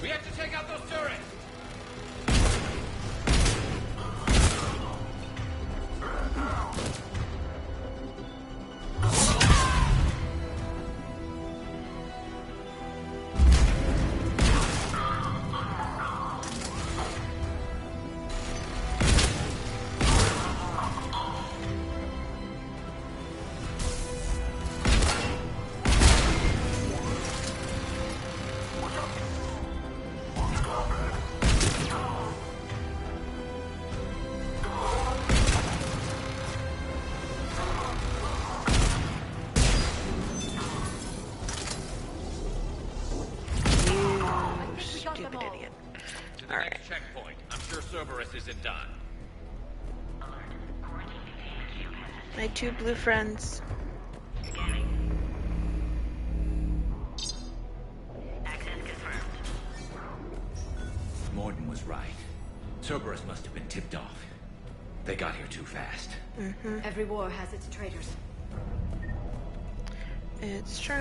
We have to take out those turrets! Stupid idiot. To the next checkpoint. I'm sure Cerberus isn't done. My two blue friends. Morden was right. Cerberus must have been tipped off. They got here too fast. Mm-hmm. Every war has its traitors. It's true.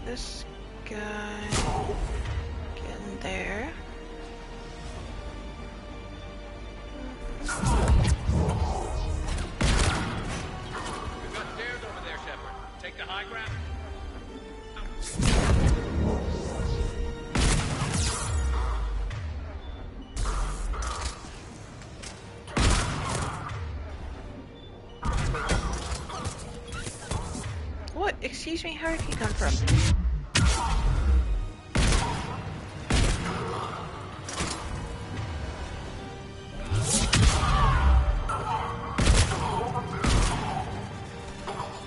this guy get in there. We've got stairs over there, Shepard. Take the high ground. What? Excuse me, how did he come from?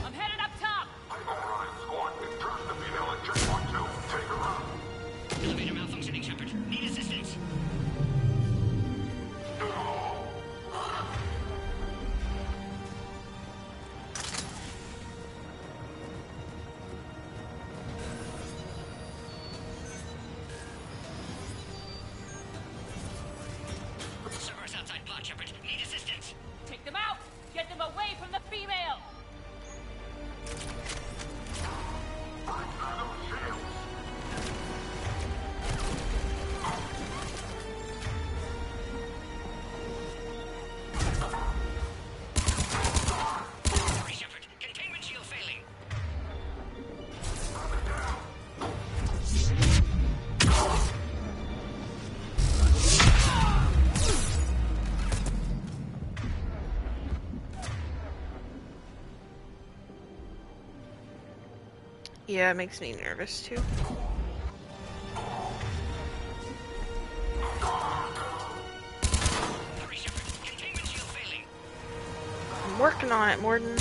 I'm headed up top. Elevator malfunctioning, Shepard. Need assistance. Cerberus outside pod, Shepard. Need assistance. Take them out. Get them away from the female. Hurry, Shepard. Containment shield failing. Yeah, it makes me nervous too. Hurry, Shepard. Containment shield failing. I'm working on it, Morden.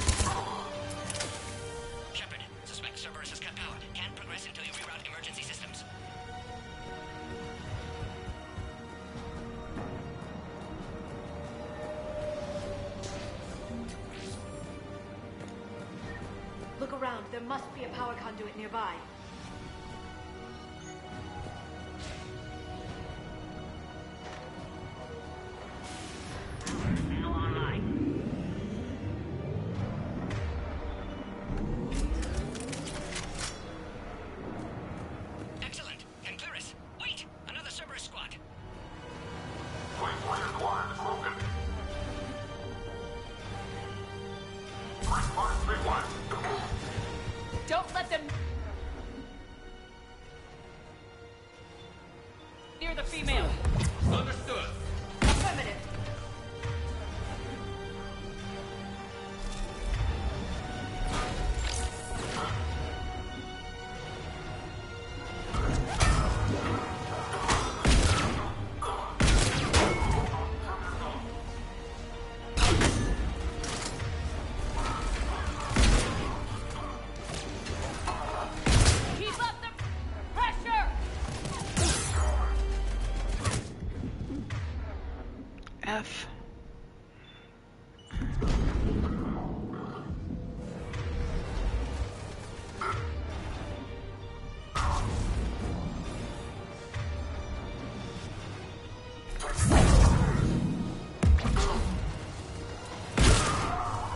Shepard, suspect Cerberus has cut power. Can't progress until you reroute emergency systems. Look around. There must be a power conduit nearby. Now online. Excellent. And Clearus. Wait! Another Cerberus squad. Don't let them near the female. Understood. Affirmative. Keep up the pressure. F.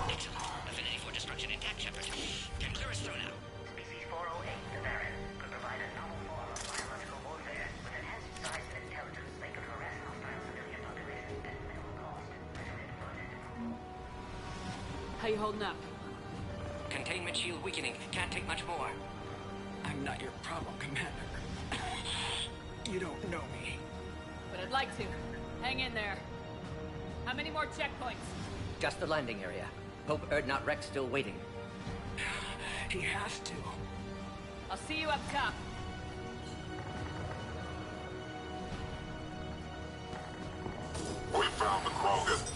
Excellent. Affinity for destruction intact, Shepard. Can Clearus throw now? Species 408, the Baron, could provide a novel form of biological warfare with enhanced size and intelligence. They could harass hostile civilian populations at minimal cost. Estimated project. How you holding up? Containment shield weakening. Can't take much more. I'm not your problem, Commander. You don't know me. But I'd like to. Hang in there. How many more checkpoints? Just the landing area. Hope Erdnot Rex still waiting. He has to. I'll see you up top. We found the Krogan.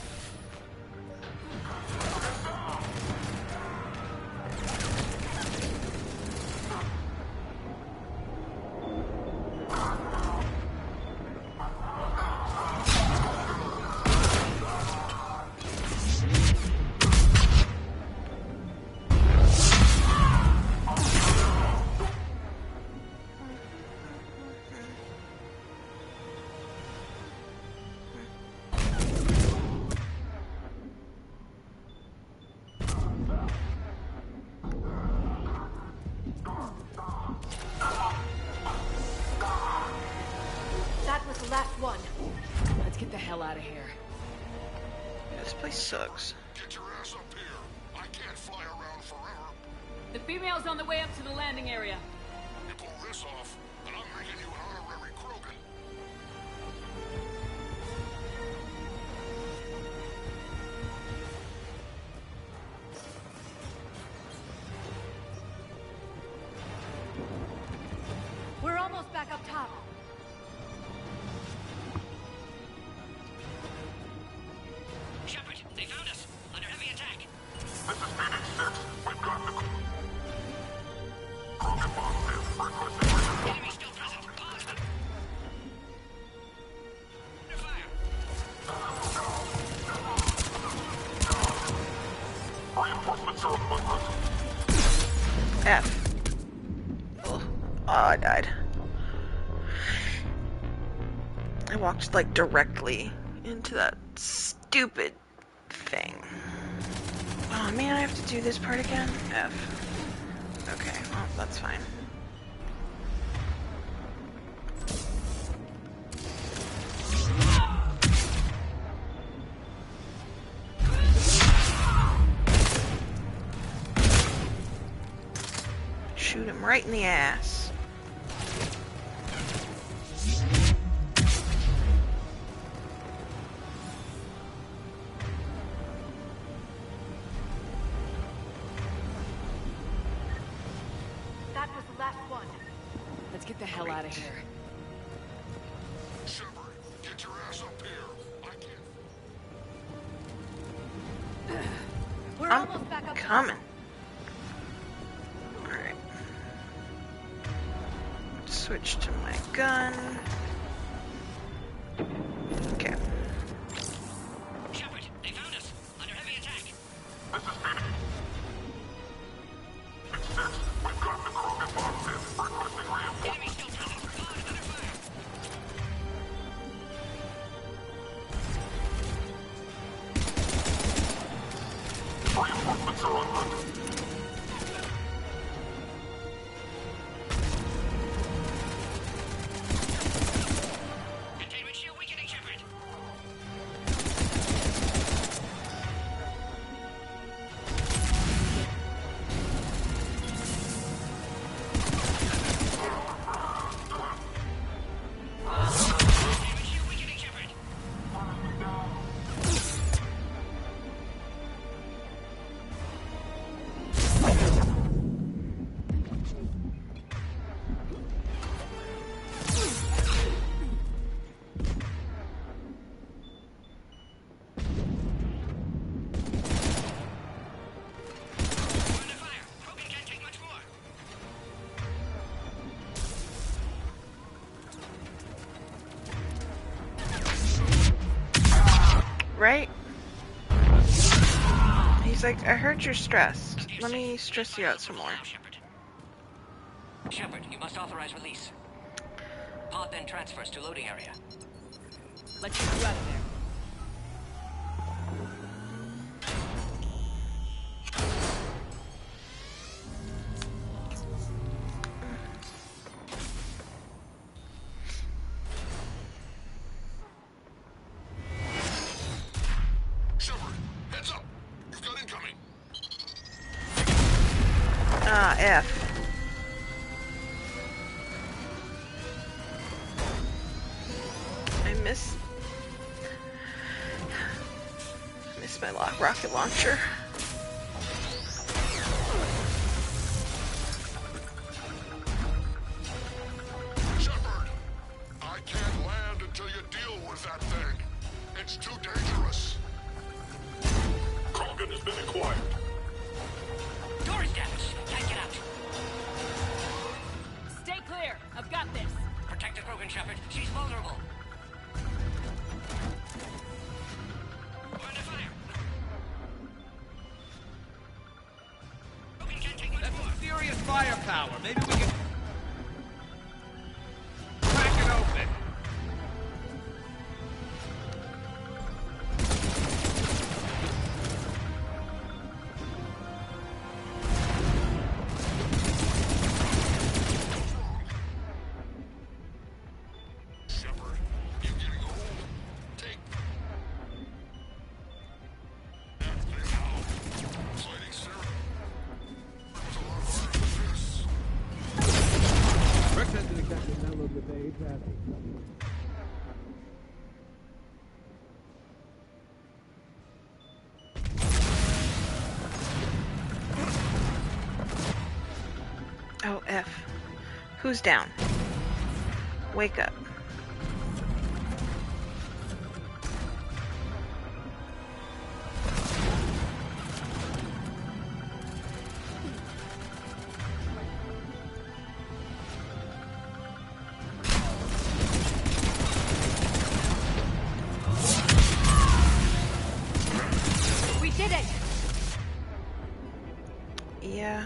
out of here. This place sucks. Get your ass up here. I can't fly around forever. The female's on the way up to the landing area. You pull this off, and I'm making you an honorary Krogan. We're almost back up top. Shepard, they found us. Under heavy attack. This is Phoenix 6. We've got the Krogan bombs requesting Enemy still present. Pause them. Under fire. reinforcements are among us. F. Oh, I died. I walked like directly into that stupid thing. Oh man, I have to do this part again? F. Okay, well, that's fine. Shoot him right in the ass. That was the last one. Let's get the hell out of here. Shepard, get your ass up here. I can't. We're I'm almost back up. coming. Alright. Switch to my gun. Okay. Shepard, they found us. Under heavy attack. This is Phoenix. It's 6. We've got the Krogan bombs in. Requesting reinforcements. Enemy still present. Pause under fire. Reinforcements are en route. Containment shield weakening, Shepard. Containment shield weakening, Shepard. We're under fire. Krogan can't take much more. Right? He's like, I heard you're stressed. Let me stress you out some more. Shepard, you must authorize release. Pod then transfers to loading area. Let's get you out of there. Shepard, heads up. You've got incoming. Ah, F. I miss my rocket launcher. Shepard, I can't land until you deal with that thing. It's too dangerous. Krogan has been acquired. Door is damaged. Can't get out. Stay clear. I've got this. Protect the Krogan, Shepard. She's vulnerable. We're under fire. Krogan can't take much more. Serious firepower. Maybe we can crack it open. Shepard, you're getting old. Take Oh, F. Who's down? Wake up. We did it! Yeah.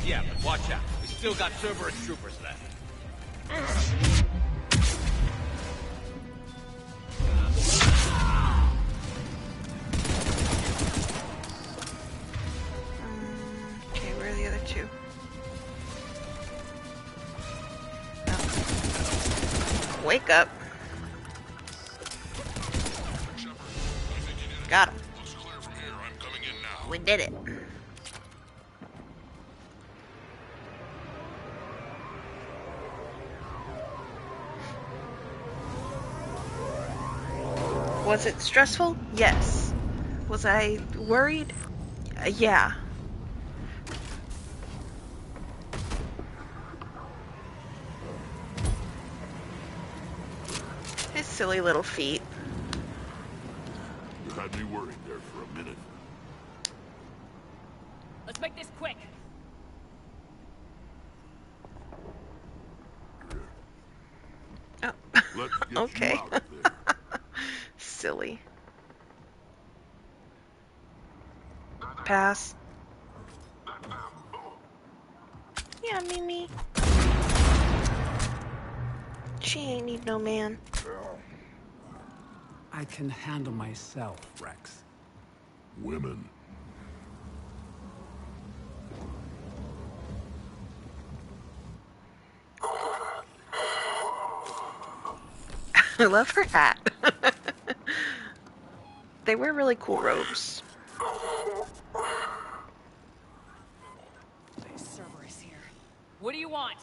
Yeah, but watch out. We still got Cerberus troopers left. Okay, where are the other two? Oh. Wake up. Got him. We did it. Was it stressful? Yes. Was I worried? Yeah. His silly little feet. You had me worried there for a minute. Let's make this quick. Oh. Let's get Okay. you out of there. Silly. Pass. Yeah, Mimi. She ain't need no man. I can handle myself, Rex. Women. I love her hat. They wear really cool robes. There's Cerberus here. What do you want?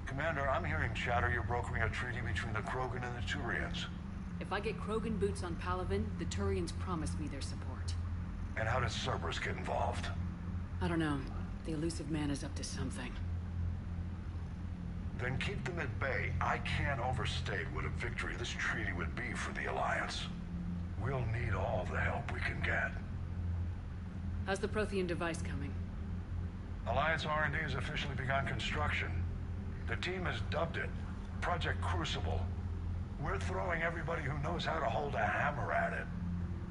Commander, I'm hearing chatter you're brokering a treaty between the Krogan and the Turians. If I get Krogan boots on Palaven, the Turians promise me their support. And how does Cerberus get involved? I don't know. The elusive man is up to something. Then keep them at bay. I can't overstate what a victory this treaty would be for the Alliance. We'll need all the help we can get. How's the Prothean device coming? Alliance R&D has officially begun construction. The team has dubbed it Project Crucible. We're throwing everybody who knows how to hold a hammer at it.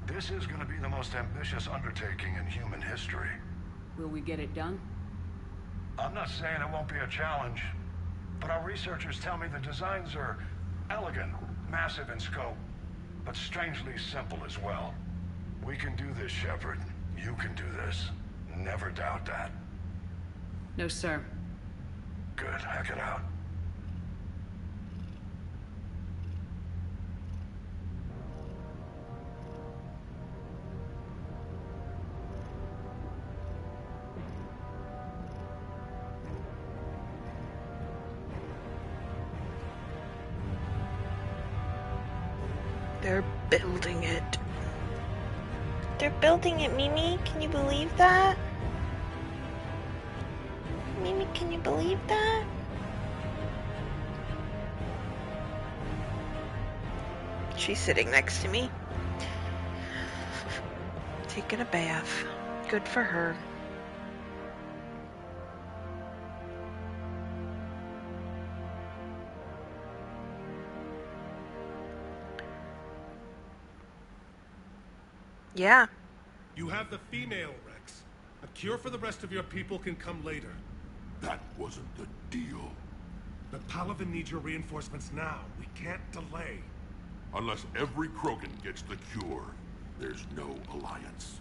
This is going to be the most ambitious undertaking in human history. Will we get it done? I'm not saying it won't be a challenge, but our researchers tell me the designs are elegant, massive in scope, but strangely simple as well. We can do this, Shepard. You can do this. Never doubt that. No, sir. Good. Hack it out. They're building it. They're building it, Mimi. Can you believe that? Mimi, can you believe that? She's sitting next to me. Taking a bath. Good for her. Yeah. You have the female, Rex. A cure for the rest of your people can come later. That wasn't the deal. The Palaven needs your reinforcements now. We can't delay. Unless every Krogan gets the cure. there's no alliance.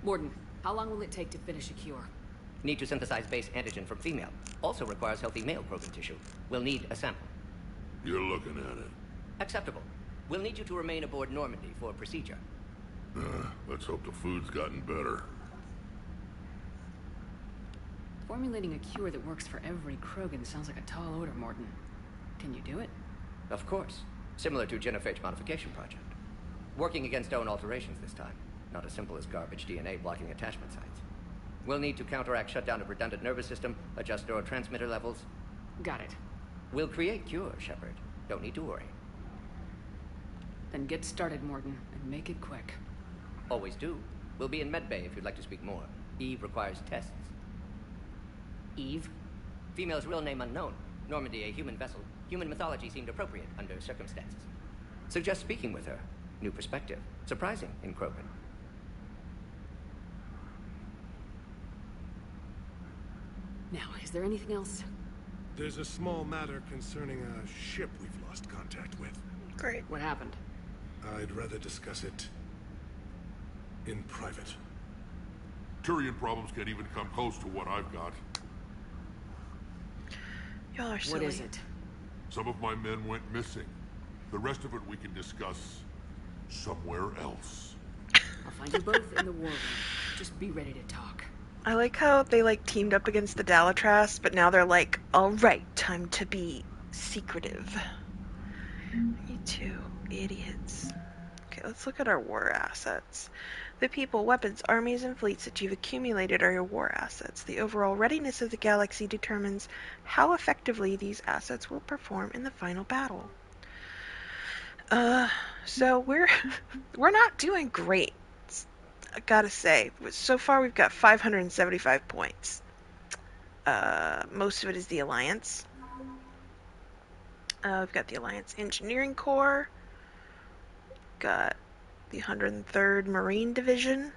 Warden, how long will it take to finish a cure? Need to synthesize base antigen from female. Also requires healthy male Krogan tissue. We'll need a sample. You're looking at it. Acceptable. We'll need you to remain aboard Normandy for procedure. Let's hope the food's gotten better. Formulating a cure that works for every Krogan sounds like a tall order, Morton. Can you do it? Of course. Similar to genophage modification project. Working against own alterations this time. Not as simple as garbage DNA blocking attachment sites. We'll need to counteract shutdown of redundant nervous system, adjust neurotransmitter levels. Got it. We'll create cure, Shepard. Don't need to worry. Then get started, Morton, and make it quick. Always do. We'll be in medbay if you'd like to speak more. Eve requires tests. Eve? Female's real name unknown. Normandy, a human vessel. Human mythology seemed appropriate under circumstances. Suggest speaking with her. New perspective. Surprising in Krogan. Now, is there anything else? There's a small matter concerning a ship we've lost contact with. Great. What happened? I'd rather discuss it in private. Turian problems can't even come close to what I've got. Y'all are silly. What is it? Some of my men went missing. The rest of it we can discuss somewhere else. I'll find you both in the war room. Just be ready to talk. I like how they teamed up against the Dalatras, but now they're like, all right, time to be secretive. You two idiots. Okay, let's look at our war assets. The people, weapons, armies, and fleets that you've accumulated are your war assets. The overall readiness of the galaxy determines how effectively these assets will perform in the final battle. So we're not doing great. I gotta say, so far we've got 575 points. Most of it is the Alliance. We've got the Alliance Engineering Corps. Got the 103rd Marine Division.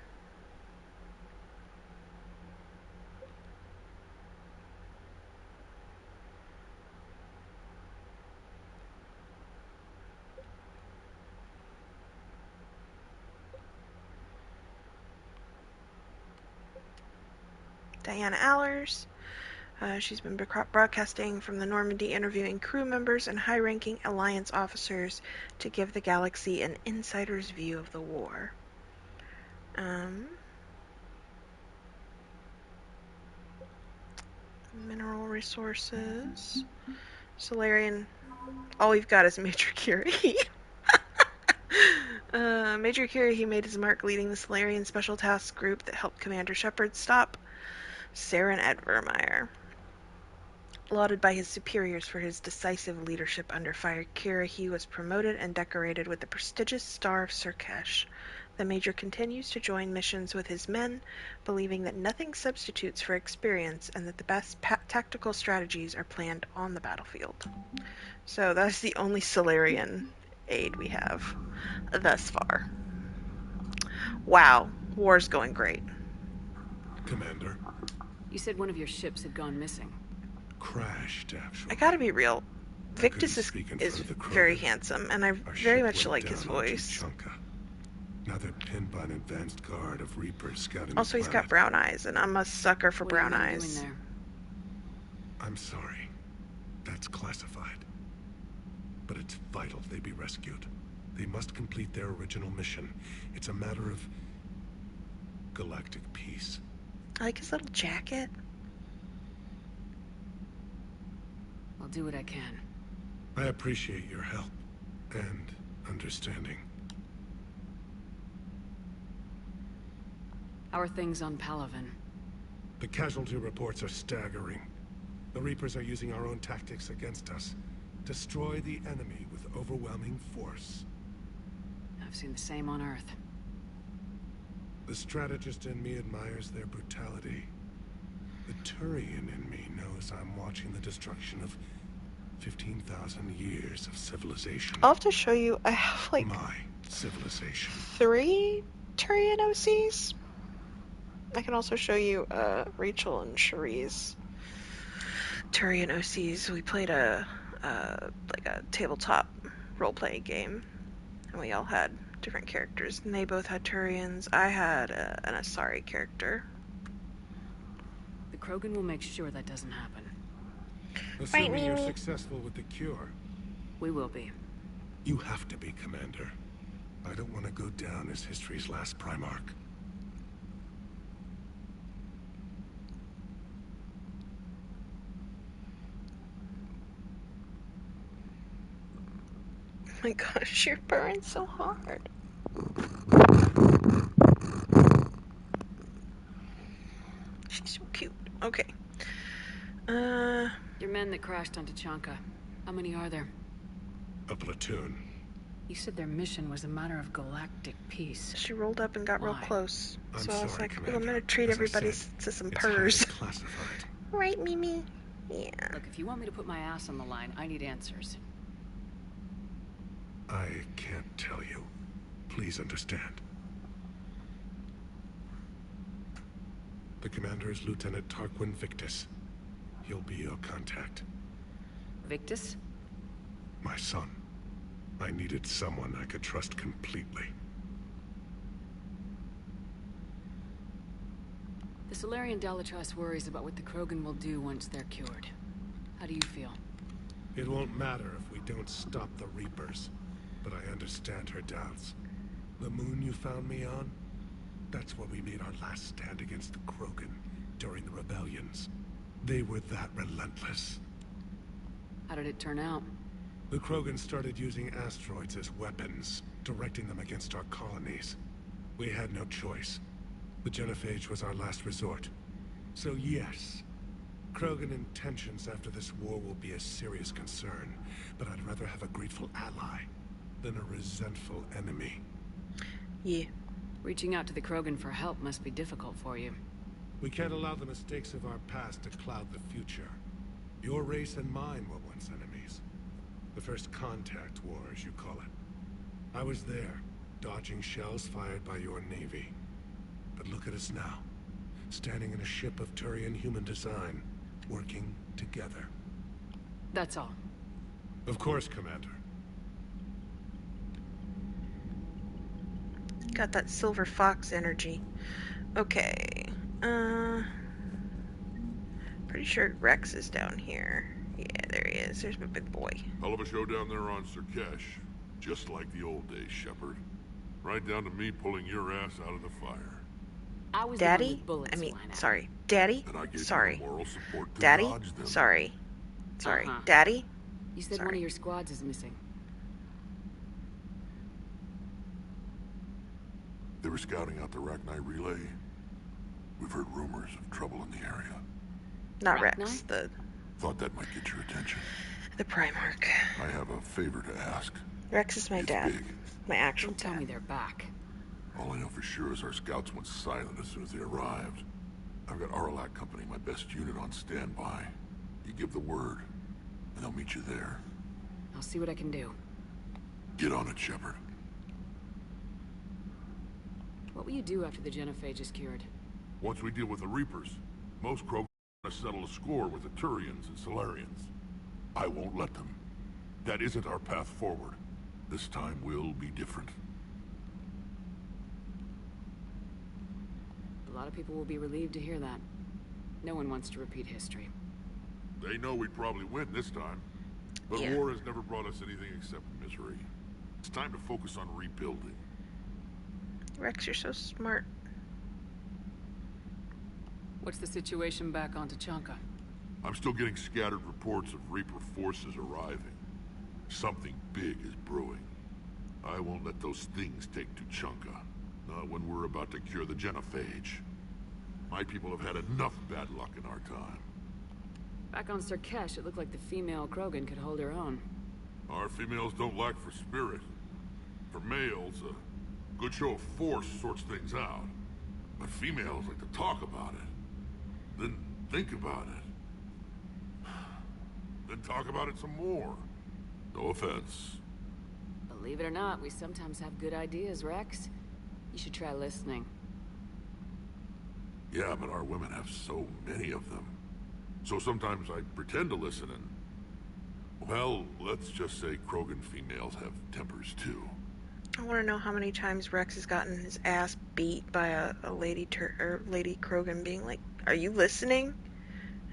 Diana Allers. She's been broadcasting from the Normandy, interviewing crew members and high-ranking Alliance officers to give the galaxy an insider's view of the war. Mineral resources. Solarian. All we've got is Major Curie. Major Curie, he made his mark leading the Solarian Special Task Group that helped Commander Shepard stop Saren Edvermeyer. Lauded by his superiors for his decisive leadership under fire, Curie was promoted and decorated with the prestigious Star of Surkesh. The Major continues to join missions with his men, believing that nothing substitutes for experience and that the best tactical strategies are planned on the battlefield. So that's the only Solarian aid we have thus far. Wow, war's going great. Commander. You said one of your ships had gone missing. Crashed, actually. I gotta be real. Victus is very handsome, and I very much like his voice. Now they're pinned by an advanced guard of Reapers scouting Also, he's got brown eyes, and I'm a sucker for brown eyes. I'm sorry. That's classified. But it's vital they be rescued. They must complete their original mission. It's a matter of galactic peace. I like his little jacket. I'll do what I can. I appreciate your help and understanding. How are things on Palaven? The casualty reports are staggering. The Reapers are using our own tactics against us. Destroy the enemy with overwhelming force. I've seen the same on Earth. The strategist in me admires their brutality. The Turian in me knows I'm watching the destruction of 15,000 years of civilization. I'll have to show you. I have my civilization. 3 Turian OCs. I can also show you Rachel and Cherie's Turian OCs. We played a tabletop role-playing game, and we all had different characters, and they both had Turians. I had an Asari character. The Krogan will make sure that doesn't happen. Assuming you're successful with the cure. We will be. You have to be, Commander. I don't want to go down as history's last Primarch. Oh my gosh, you're burning so hard. She's so cute. Okay. Your men that crashed onto Chanka. How many are there? A platoon. You said their mission was a matter of galactic peace. She rolled up and got real close. So I was sorry, like, Commander. well, I'm gonna treat everybody to some purrs. Classified. Right, Mimi? Yeah. Look, if you want me to put my ass on the line, I need answers. I can't tell you. Please understand. The commander is Lieutenant Tarquin Victus. He'll be your contact. Victus? My son. I needed someone I could trust completely. The Solarian Dalatrass worries about what the Krogan will do once they're cured. How do you feel? It won't matter if we don't stop the Reapers, but I understand her doubts. The moon you found me on? That's where we made our last stand against the Krogan during the rebellions. They were that relentless. How did it turn out? The Krogan started using asteroids as weapons, directing them against our colonies. We had no choice. The genophage was our last resort. So yes, Krogan intentions after this war will be a serious concern, but I'd rather have a grateful ally than a resentful enemy. Yeah. Reaching out to the Krogan for help must be difficult for you. We can't allow the mistakes of our past to cloud the future. Your race and mine were once enemies. The first contact war, as you call it. I was there, dodging shells fired by your navy. But look at us now, standing in a ship of Turian human design, working together. That's all. Of course, Commander. Got that silver fox energy. Okay. Pretty sure Rex is down here. Yeah, there he is. There's my big boy. Hell of a show down there on Surkesh. Just like the old days, Shepard. Right down to me pulling your ass out of the fire. I was Daddy? I mean, sorry. Daddy? And I gave Sorry. you the moral support to Daddy? dodge them. Sorry. Sorry. Uh-huh. Daddy? You said one of your squads is missing. They were scouting out the Rachni relay. We've heard rumors of trouble in the area. Not Rex. Thought that might get your attention. The Primarch. I have a favor to ask. Rex is my dad. Big. My actual Don't tell dad. me they're back. All I know for sure is our scouts went silent as soon as they arrived. I've got Aralac Company, my best unit, on standby. You give the word, and they'll meet you there. I'll see what I can do. Get on it, Shepard. What will you do after the genophage is cured? Once we deal with the Reapers, most Krogan want to settle a score with the Turians and Solarians. I won't let them. That isn't our path forward. This time will be different. A lot of people will be relieved to hear that. No one wants to repeat history. They know we'd probably win this time. But Yeah. war has never brought us anything except misery. It's time to focus on rebuilding. Rex, you're so smart. What's the situation back on Tachanka? I'm still getting scattered reports of Reaper forces arriving. Something big is brewing. I won't let those things take Tuchanka. Not when we're about to cure the genophage. My people have had enough bad luck in our time. Back on Surkesh, it looked like the female Krogan could hold her own. Our females don't lack for spirit. For males, a good show of force sorts things out. But females like to talk about it. Then think about it. Then talk about it some more. No offense. Believe it or not, we sometimes have good ideas, Rex. You should try listening. Yeah, but our women have so many of them. So sometimes I pretend to listen and Well, let's just say Krogan females have tempers too. I want to know how many times Rex has gotten his ass beat by a lady Lady Krogan being like, "Are you listening?"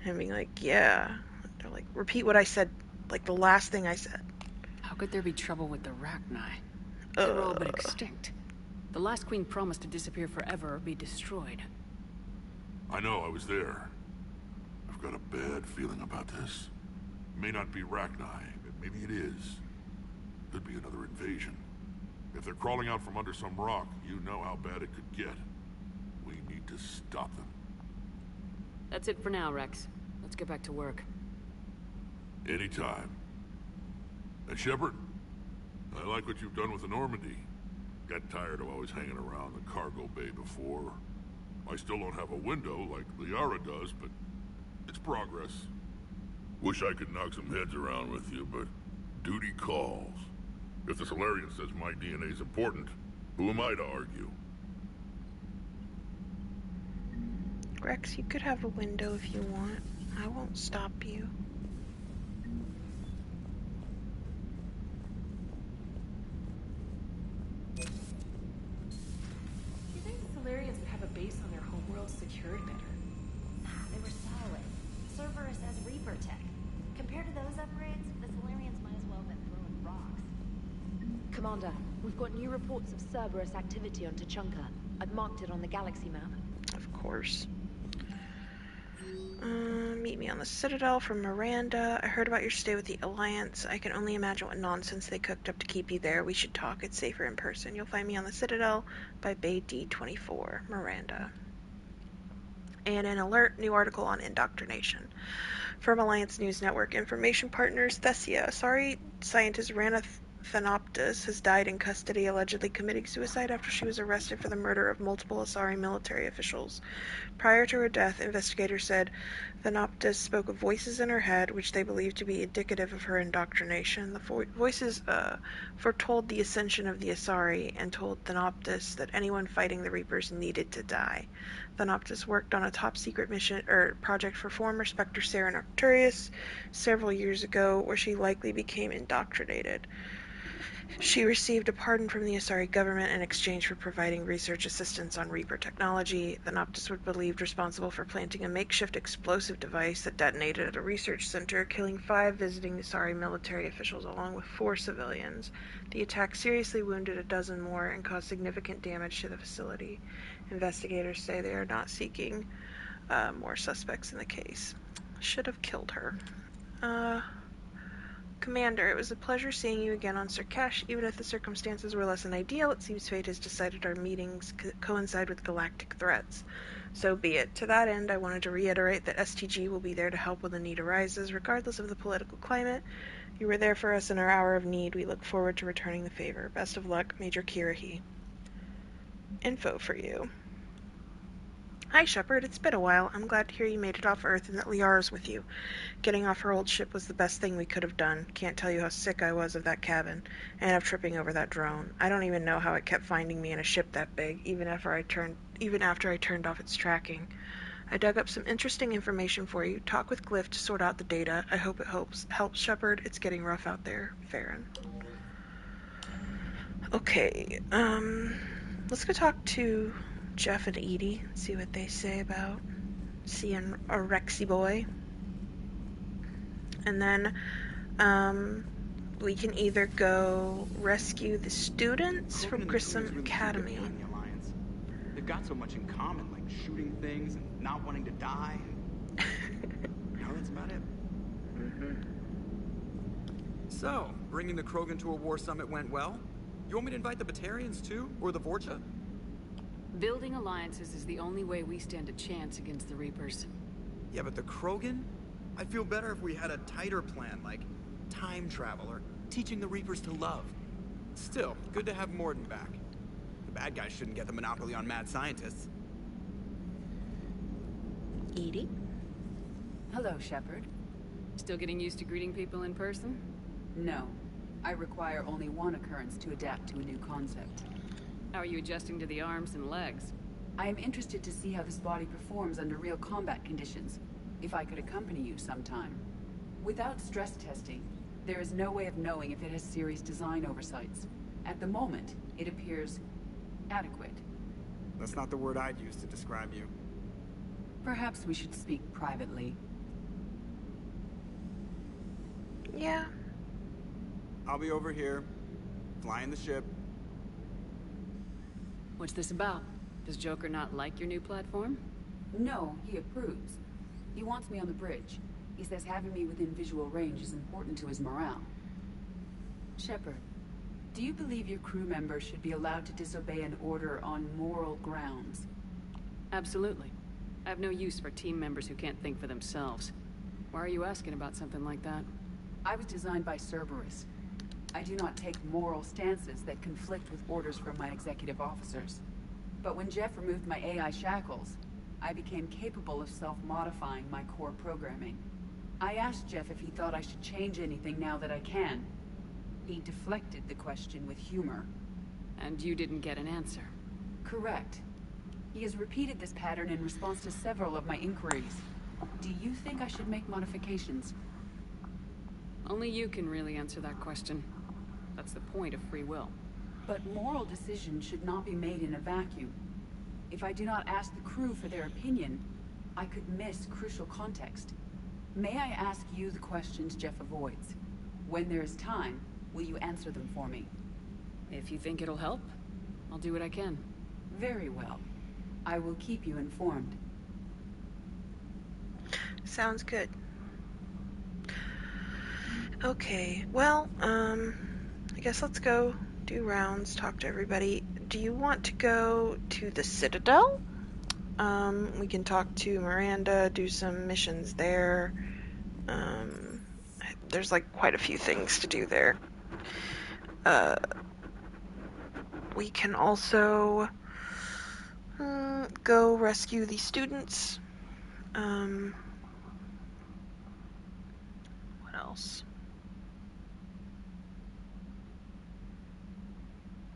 And being like, "Yeah." They're like, "Repeat what I said, like the last thing I said." How could there be trouble with the Rachni? They're all but extinct. The last queen promised to disappear forever or be destroyed. I know, I was there. I've got a bad feeling about this. It may not be Rachni, but maybe it is. Could be another invasion. If they're crawling out from under some rock, you know how bad it could get. We need to stop them. That's it for now, Rex. Let's get back to work. Anytime. And Shepard, I like what you've done with the Normandy. Got tired of always hanging around the cargo bay before. I still don't have a window like Liara does, but it's progress. Wish I could knock some heads around with you, but duty calls. If the Solarian says my DNA's important, who am I to argue? Rex, you could have a window if you want. I won't stop you. Do you think the Solarians would have a base on their homeworld secured better? They were solid. Cerberus as Reaper tech. Compared to those upgrades, the Solarians might as well have been throwing rocks. Commander, we've got new reports of Cerberus activity on Tuchanka. I've marked it on the galaxy map. Of course. Meet me on the Citadel from Miranda. I heard about your stay with the Alliance. I can only imagine what nonsense they cooked up to keep you there. We should talk. It's safer in person. You'll find me on the Citadel by Bay D24. Miranda. And an alert, new article on indoctrination. From Alliance News Network information partners, Thessia, sorry scientist Rana Thanoptis has died in custody, allegedly committing suicide after she was arrested for the murder of multiple Asari military officials. Prior to her death, investigators said Thanoptis spoke of voices in her head, which they believed to be indicative of her indoctrination. The voices foretold the ascension of the Asari and told Thanoptis that anyone fighting the Reapers needed to die. Thanoptis worked on a top-secret mission project for former Spectre Saren Arcturus several years ago, where she likely became indoctrinated. She received a pardon from the Asari government in exchange for providing research assistance on Reaper technology. Thanoptis was believed responsible for planting a makeshift explosive device that detonated at a research center, killing 5 visiting Asari military officials along with 4 civilians. The attack seriously wounded a dozen more and caused significant damage to the facility. Investigators say they are not seeking more suspects in the case. Should have killed her. Commander, it was a pleasure seeing you again on Surkesh. Even if the circumstances were less than ideal, it seems fate has decided our meetings coincide with galactic threats. So be it. To that end, I wanted to reiterate that STG will be there to help when the need arises, regardless of the political climate. You were there for us in our hour of need. We look forward to returning the favor. Best of luck, Major Kirahi. Info for you. Hi, Shepard. It's been a while. I'm glad to hear you made it off Earth and that Liara's with you. Getting off her old ship was the best thing we could have done. Can't tell you how sick I was of that cabin, and of tripping over that drone. I don't even know how it kept finding me in a ship that big, even after I turned off its tracking. I dug up some interesting information for you. Talk with Glyph to sort out the data. I hope it helps Shepard. It's getting rough out there. Farron. Okay, let's go talk to Jeff and Edie and see what they say about seeing a Rexy boy. And then we can either go rescue the students from Grissom Academy. They've got so much in common, like shooting things and not wanting to die. No, that's about it. So, bringing the Krogan to a war summit went well? You want me to invite the Batarians too? Or the Vorcha? Building alliances is the only way we stand a chance against the Reapers. Yeah, but the Krogan? I'd feel better if we had a tighter plan, like time travel or teaching the Reapers to love. Still, good to have Morden back. The bad guys shouldn't get the monopoly on mad scientists. Edie? Hello, Shepard. Still getting used to greeting people in person? No. I require only one occurrence to adapt to a new concept. How are you adjusting to the arms and legs? I am interested to see how this body performs under real combat conditions. If I could accompany you sometime. Without stress testing, There is no way of knowing if it has serious design oversights. At the moment, it appears adequate. That's not the word I'd use to describe you. Perhaps we should speak privately. Yeah. I'll be over here, flying the ship. What's this about? Does Joker not like your new platform? No, he approves. He wants me on the bridge. He says having me within visual range is important to his morale. Shepard, do you believe your crew members should be allowed to disobey an order on moral grounds? Absolutely. I have no use for team members who can't think for themselves. Why are you asking about something like that? I was designed by Cerberus. I do not take moral stances that conflict with orders from my executive officers. But when Jeff removed my AI shackles, I became capable of self-modifying my core programming. I asked Jeff if he thought I should change anything now that I can. He deflected the question with humor. And you didn't get an answer? Correct. He has repeated this pattern in response to several of my inquiries. Do you think I should make modifications? Only you can really answer that question. That's the point of free will. But moral decisions should not be made in a vacuum. If I do not ask the crew for their opinion, I could miss crucial context. May I ask you the questions Jeff avoids? When there is time, will you answer them for me? If you think it'll help, I'll do what I can. Very well. I will keep you informed. Sounds good. Okay, well, I guess let's go do rounds, talk to everybody. Do you want to go to the Citadel? We can talk to Miranda, do some missions there. There's like quite a few things to do there. We can also go rescue the students. What else?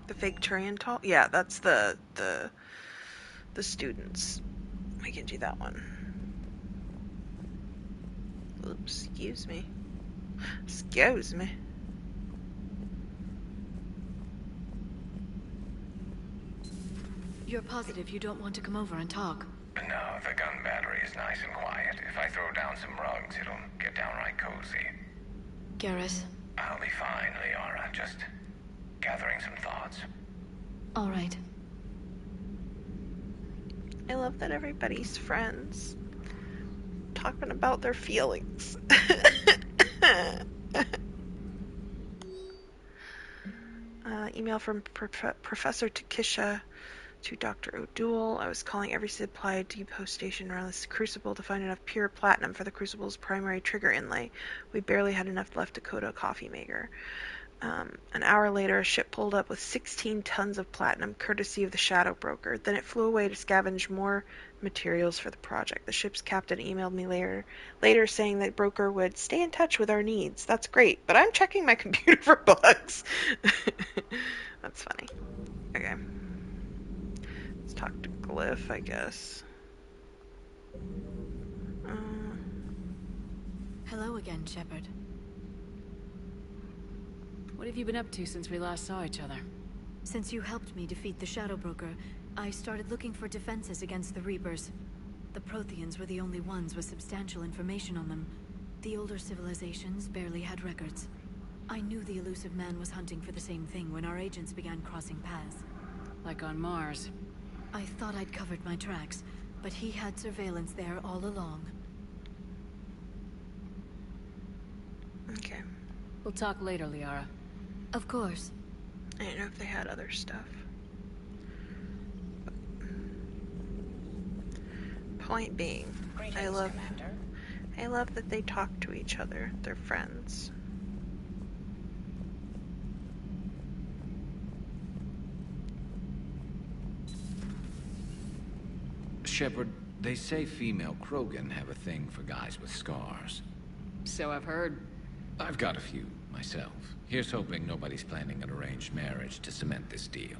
The fake Turian. Yeah, that's the students. We can do that one. Oops, excuse me. Excuse me. You're positive you don't want to come over and talk? No, the gun battery is nice and quiet. If I throw down some rugs, it'll get downright cozy. Garrus? I'll be fine, Liara. Just gathering some thoughts. All right. I love that everybody's friends. Talking about their feelings. Email from Professor Takisha to Dr. O'Doul. I was calling every supply depot station around this crucible to find enough pure platinum for the crucible's primary trigger inlay. We barely had enough left to coat a coffee maker. An hour later, a ship pulled up with 16 tons of platinum, courtesy of the Shadow Broker. Then it flew away to scavenge more materials for the project. The ship's captain emailed me later saying that Broker would stay in touch with our needs. That's great, but I'm checking my computer for bugs. That's funny. Okay. Let's talk to Glyph, I guess. Hello again, Shepard. What have you been up to since we last saw each other? Since you helped me defeat the Shadow Broker, I started looking for defenses against the Reapers. The Protheans were the only ones with substantial information on them. The older civilizations barely had records. I knew the elusive man was hunting for the same thing when our agents began crossing paths. Like on Mars. I thought I'd covered my tracks, but he had surveillance there all along. Okay. We'll talk later, Liara. Of course. I didn't know if they had other stuff. Point being, I love that they talk to each other. They're friends. Shepard, they say female Krogan have a thing for guys with scars. So I've heard. I've got a few, myself. Here's hoping nobody's planning an arranged marriage to cement this deal.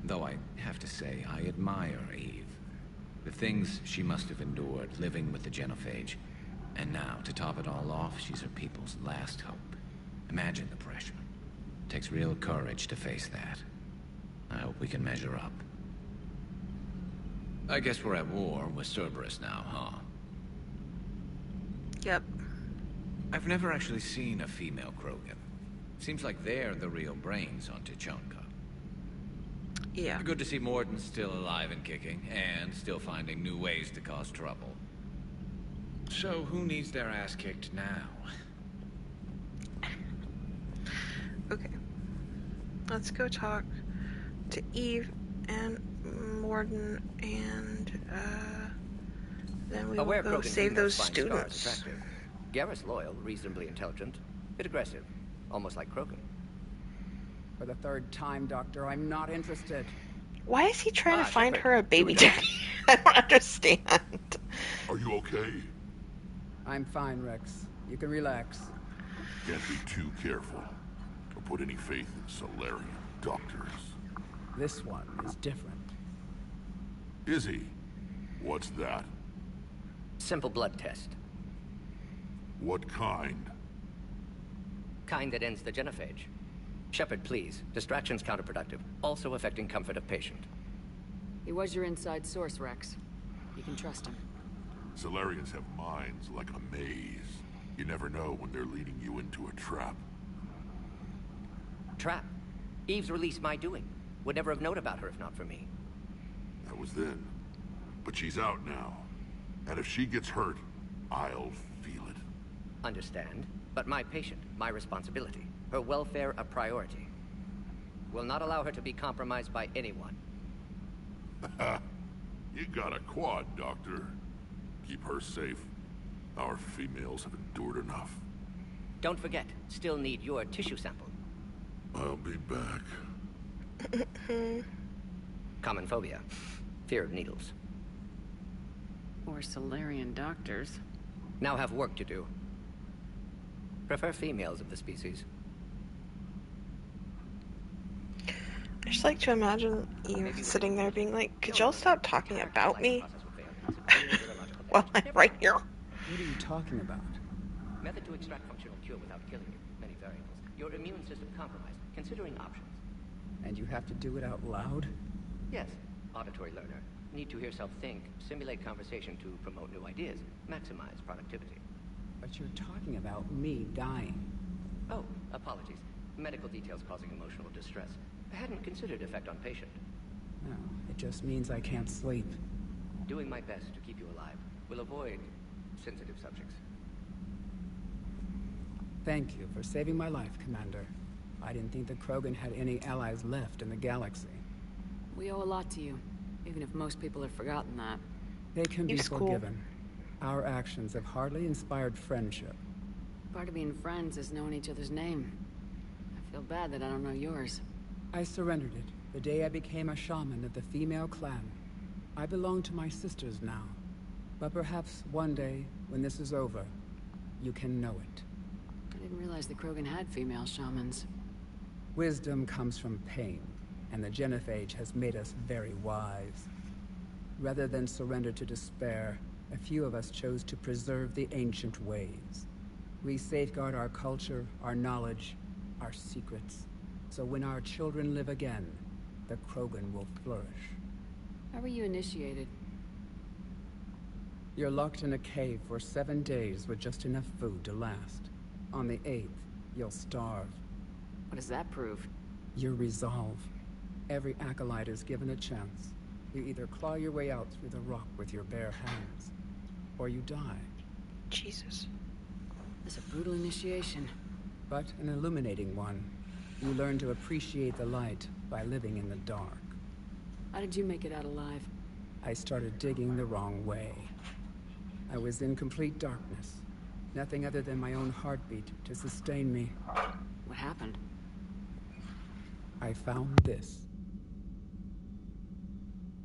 Though I have to say, I admire Eve. The things she must have endured living with the Genophage. And now, to top it all off, she's her people's last hope. Imagine the pressure. Takes real courage to face that. I hope we can measure up. I guess we're at war with Cerberus now, huh? Yep. I've never actually seen a female Krogan. Seems like they're the real brains on Tuchanka. Yeah. Good to see Morden's still alive and kicking, and still finding new ways to cause trouble. So who needs their ass kicked now? Okay. Let's go talk to Eve and Morden, and then we will go save those students. Garrus loyal, reasonably intelligent, bit aggressive, almost like Krogan. For the third time, Doctor, I'm not interested. Why is he trying to find her a baby daddy? I don't understand. Are you okay? I'm fine, Rex. You can relax. Can't be too careful, or put any faith in Solarian doctors. This one is different. Is he? What's that? Simple blood test. What kind? Kind that ends the genophage. Shepard, please. Distraction's counterproductive, also affecting comfort of patient. He was your inside source, Rex. You can trust him. Solarians have minds like a maze. You never know when they're leading you into a trap. Trap? Eve's release my doing. Would never have known about her if not for me. That was then. But she's out now. And if she gets hurt, I'll feel it. Understand. But my patient, my responsibility. Her welfare a priority. Will not allow her to be compromised by anyone. You got a quad, Doctor. Keep her safe. Our females have endured enough. Don't forget, still need your tissue sample. I'll be back. Common phobia. Fear of needles. Or Solarian doctors. Now have work to do. Prefer females of the species. I just like to imagine Eve sitting there being like, could y'all stop talking about me? Well, I'm right here. What are you talking about? Method to extract functional cure without killing you. Many variables. Your immune system compromised. Considering options. And you have to do it out loud? Yes. Auditory learner. Need to hear self think, simulate conversation to promote new ideas, maximize productivity. But you're talking about me dying. Oh, apologies. Medical details causing emotional distress. I hadn't considered effect on patient. No, it just means I can't sleep. Doing my best to keep you alive. Will avoid sensitive subjects. Thank you for saving my life, Commander. I didn't think the Krogan had any allies left in the galaxy. We owe a lot to you, even if most people have forgotten that. They can be forgiven. Our actions have hardly inspired friendship. Part of being friends is knowing each other's name. I feel bad that I don't know yours. I surrendered it the day I became a shaman of the female clan. I belong to my sisters now. But perhaps one day, when this is over, you can know it. I didn't realize the Krogan had female shamans. Wisdom comes from pain, and the genophage has made us very wise. Rather than surrender to despair, a few of us chose to preserve the ancient ways. We safeguard our culture, our knowledge, our secrets. So when our children live again, the Krogan will flourish. How were you initiated? You're locked in a cave for 7 days with just enough food to last. On the 8th, you'll starve. What does that prove? Your resolve. Every acolyte is given a chance. You either claw your way out through the rock with your bare hands, or you die. Jesus. It's a brutal initiation. But an illuminating one. You learn to appreciate the light by living in the dark. How did you make it out alive? I started digging the wrong way. I was in complete darkness. Nothing other than my own heartbeat to sustain me. What happened? I found this.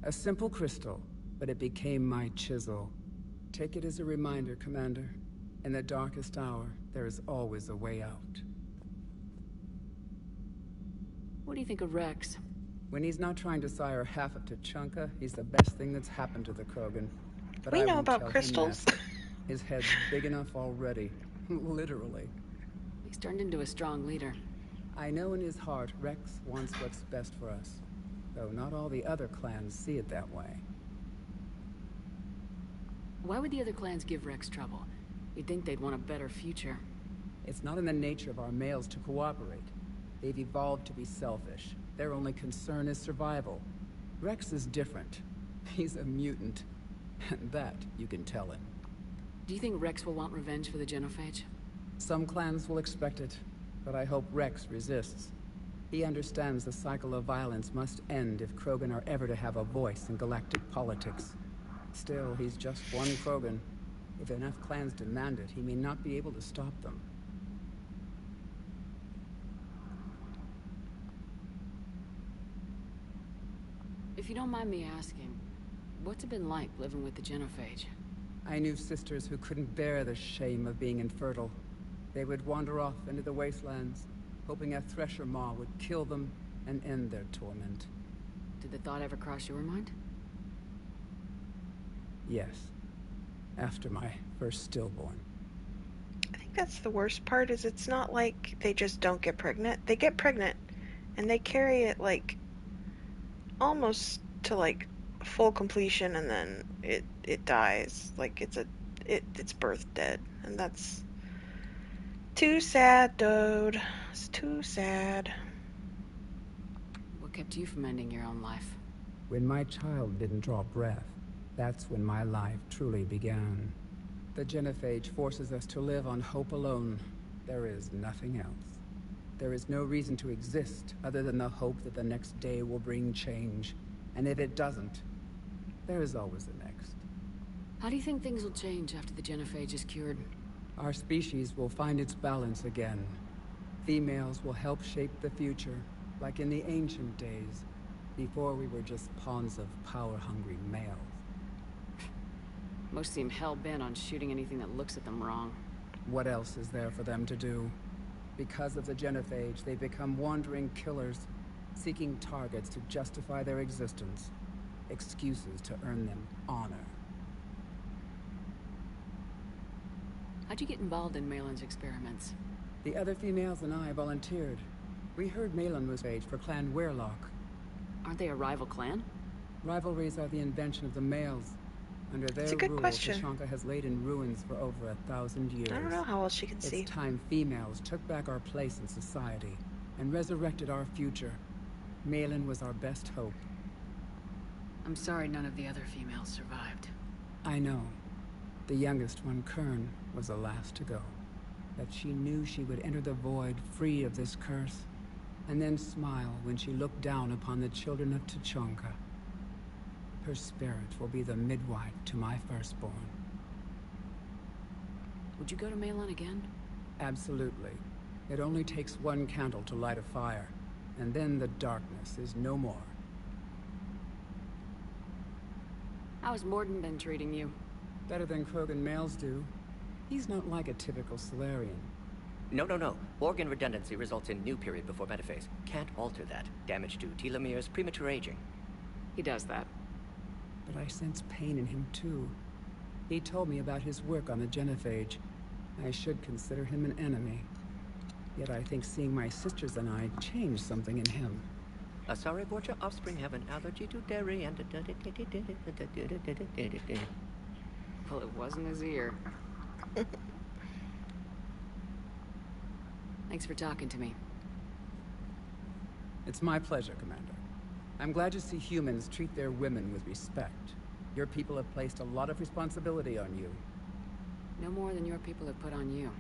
A simple crystal, but it became my chisel. Take it as a reminder, Commander. In the darkest hour, there is always a way out. What do you think of Rex? When he's not trying to sire half of Tuchanka, he's the best thing that's happened to the Krogan. But We I know won't about tell him crystals. that. His head's big enough already. Literally. He's turned into a strong leader. I know in his heart Rex wants what's best for us, though not all the other clans see it that way. Why would the other clans give Rex trouble? You'd think they'd want a better future. It's not in the nature of our males to cooperate. They've evolved to be selfish. Their only concern is survival. Rex is different. He's a mutant. And that you can tell him. Do you think Rex will want revenge for the genophage? Some clans will expect it, but I hope Rex resists. He understands the cycle of violence must end if Krogan are ever to have a voice in galactic politics. Still, he's just one Krogan. If enough clans demand it, he may not be able to stop them. If you don't mind me asking, what's it been like living with the genophage? I knew sisters who couldn't bear the shame of being infertile. They would wander off into the wastelands, hoping a thresher maw would kill them and end their torment. Did the thought ever cross your mind? Yes. After my first stillborn. I think that's the worst part, is it's not like they just don't get pregnant. They get pregnant, and they carry it, like, almost to, like, full completion, and then it dies. Like, it's birth dead, and that's too sad, dude. It's too sad. What kept you from ending your own life? When my child didn't draw breath, that's when my life truly began. The genophage forces us to live on hope alone. There is nothing else. There is no reason to exist other than the hope that the next day will bring change. And if it doesn't, there is always the next. How do you think things will change after the genophage is cured? Our species will find its balance again. Females will help shape the future, like in the ancient days, before we were just pawns of power-hungry males. Most seem hell-bent on shooting anything that looks at them wrong. What else is there for them to do? Because of the genophage, they become wandering killers, seeking targets to justify their existence, excuses to earn them honor. How'd you get involved in Malin's experiments? The other females and I volunteered. We heard Malin was age for Clan Weirlock. Aren't they a rival clan? Rivalries are the invention of the males. Under their rule, Tushonka has laid in ruins for over 1,000 years. I don't know how else she can see. It's time females took back our place in society and resurrected our future. Malin was our best hope. I'm sorry none of the other females survived. I know. The youngest one, Kern, was the last to go. But she knew she would enter the void free of this curse, and then smile when she looked down upon the children of Tushonka. Her spirit will be the midwife to my firstborn. Would you go to Malin again? Absolutely. It only takes one candle to light a fire, and then the darkness is no more. How has Morden been treating you? Better than Krogan males do. He's not like a typical Solarian. No. Organ redundancy results in new period before metaphase. Can't alter that. Damage to telomeres, premature aging. He does that. But I sense pain in him too. He told me about his work on the genophage. I should consider him an enemy. Yet I think seeing my sisters and I changed something in him. Sorry, Borgia offspring have an allergy to dairy and... Well, it wasn't his ear. Thanks for talking to me. It's my pleasure, Commander. I'm glad to see humans treat their women with respect. Your people have placed a lot of responsibility on you. No more than your people have put on you.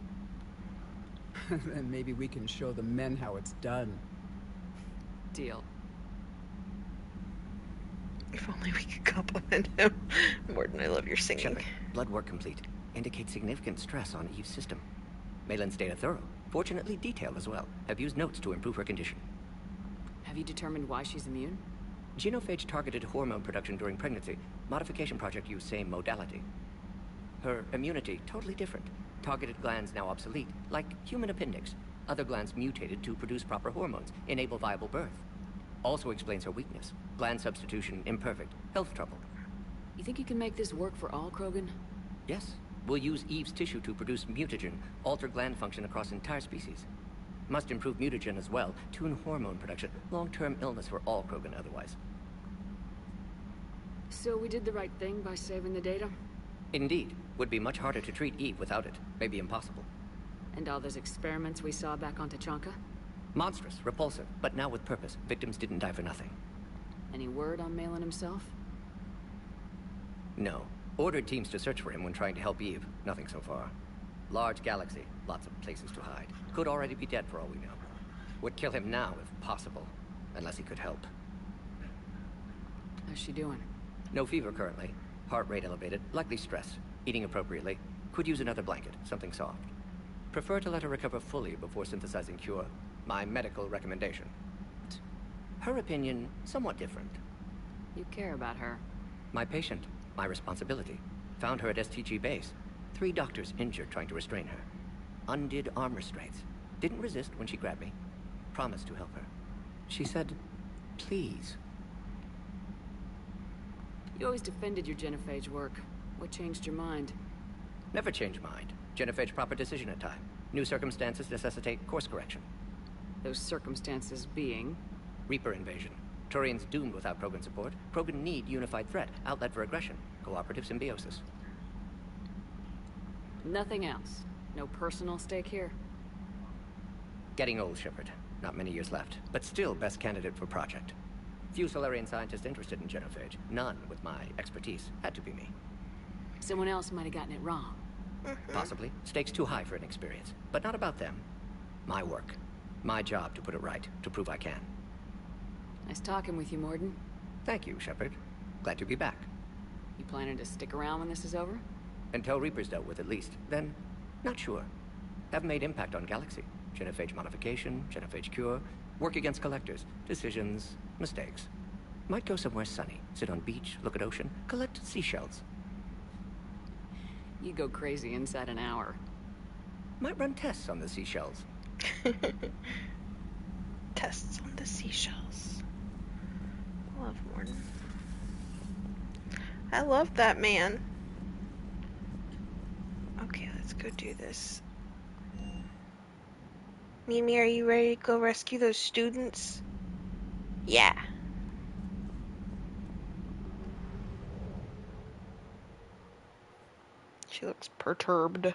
Then maybe we can show the men how it's done. Deal. If only we could compliment him. Morden, I love your singing. Shepard, blood work complete. Indicates significant stress on Eve's system. Malin's data thorough. Fortunately detailed as well. Have used notes to improve her condition. Have you determined why she's immune? Genophage targeted hormone production during pregnancy. Modification project used same modality. Her immunity, totally different. Targeted glands now obsolete, like human appendix. Other glands mutated to produce proper hormones, enable viable birth. Also explains her weakness. Gland substitution imperfect. Health trouble. You think you can make this work for all Krogan? Yes. We'll use Eve's tissue to produce mutagen, alter gland function across entire species. Must improve mutagen as well, tune hormone production, long-term illness for all Krogan otherwise. So we did the right thing by saving the data? Indeed. Would be much harder to treat Eve without it. Maybe impossible. And all those experiments we saw back on Tachanka? Monstrous, repulsive, but now with purpose. Victims didn't die for nothing. Any word on Malin himself? No. Ordered teams to search for him when trying to help Eve. Nothing so far. Large galaxy, lots of places to hide. Could already be dead for all we know. Would kill him now if possible. Unless he could help. How's she doing? No fever currently. Heart rate elevated, likely stress. Eating appropriately. Could use another blanket, something soft. Prefer to let her recover fully before synthesizing cure. My medical recommendation. Her opinion, somewhat different. You care about her. My patient, my responsibility. Found her at STG base. 3 doctors injured trying to restrain her. Undid arm restraints. Didn't resist when she grabbed me. Promised to help her. She said, please. You always defended your genophage work. What changed your mind? Never change mind. Genophage proper decision at time. New circumstances necessitate course correction. Those circumstances being? Reaper invasion. Turians doomed without Krogan support. Krogan need unified threat, outlet for aggression, cooperative symbiosis. Nothing else. No personal stake here. Getting old, Shepard. Not many years left, but still best candidate for project. Few Solarian scientists interested in genophage. None with my expertise. Had to be me. Someone else might have gotten it wrong. Possibly. Stakes too high for inexperience. But not about them. My work. My job to put it right, to prove I can. Nice talking with you, Morden. Thank you, Shepard. Glad to be back. You planning to stick around when this is over? Until Reaper's dealt with, at least. Then, not sure. Have made impact on Galaxy. Genophage modification, genophage cure, work against collectors, decisions, mistakes. Might go somewhere sunny, sit on beach, look at ocean, collect seashells. You go crazy inside an hour. Might run tests on the seashells. Tests on the seashells. Love Morden. I love that man. Okay, let's go do this. Mimi, are you ready to go rescue those students? Yeah. She looks perturbed.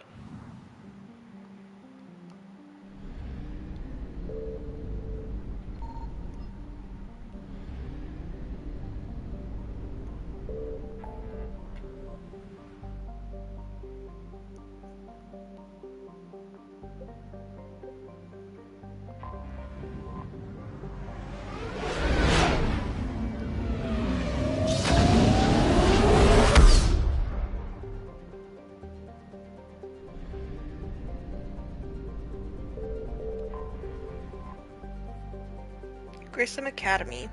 Grissom Academy.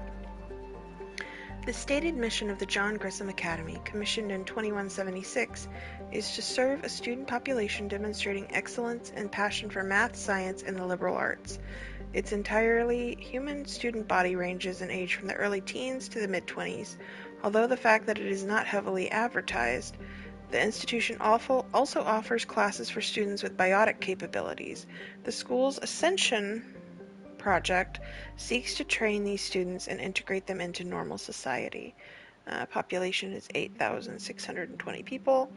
The stated mission of the John Grissom Academy, commissioned in 2176, is to serve a student population demonstrating excellence and passion for math, science, and the liberal arts. Its entirely human student body ranges in age from the early teens to the mid-20s. Although the fact that it is not heavily advertised, the institution also offers classes for students with biotic capabilities. The school's Ascension project seeks to train these students and integrate them into normal society. Population is 8,620 people.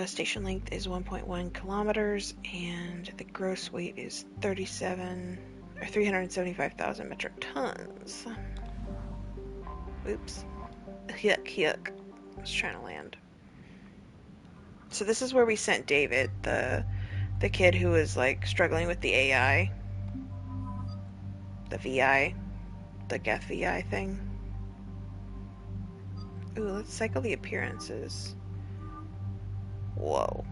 Station length is 1.1 kilometers, and the gross weight is 375,000 metric tons. Oops. Yuck. I was trying to land. So this is where we sent David, the kid who was like struggling with the AI. The VI. The Geth VI thing. Ooh, let's cycle the appearances. Whoa.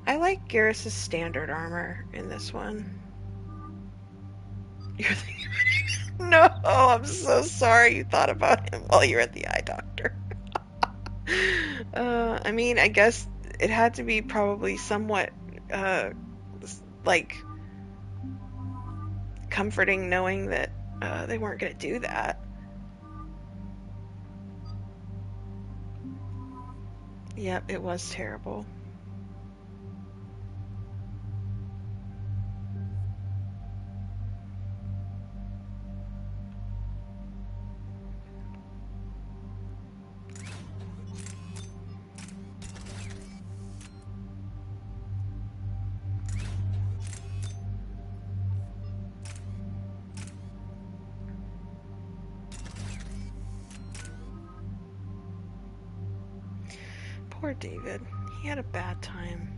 I like Garrus' standard armor in this one. You're thinking No, I'm so sorry you thought about him while you're at the eye doctor. I mean, I guess it had to be probably somewhat, like, comforting knowing that they weren't gonna do that. Yep, it was terrible. Poor David. He had a bad time.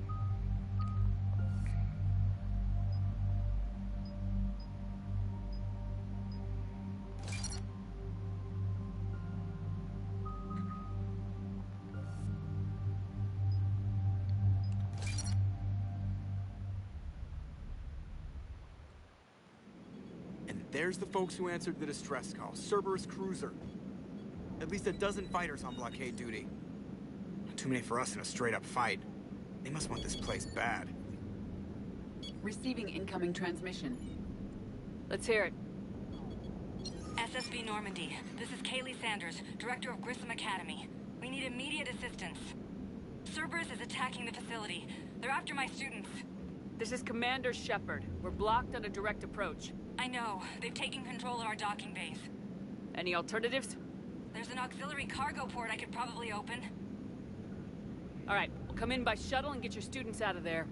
And there's the folks who answered the distress call. Cerberus cruiser. At least a dozen fighters on blockade duty. Not too many for us in a straight-up fight. They must want this place bad. Receiving incoming transmission. Let's hear it. SSB Normandy. This is Kaylee Sanders, Director of Grissom Academy. We need immediate assistance. Cerberus is attacking the facility. They're after my students. This is Commander Shepard. We're blocked on a direct approach. I know. They've taken control of our docking base. Any alternatives? There's an auxiliary cargo port I could probably open. All right, we'll come in by shuttle and get your students out of there.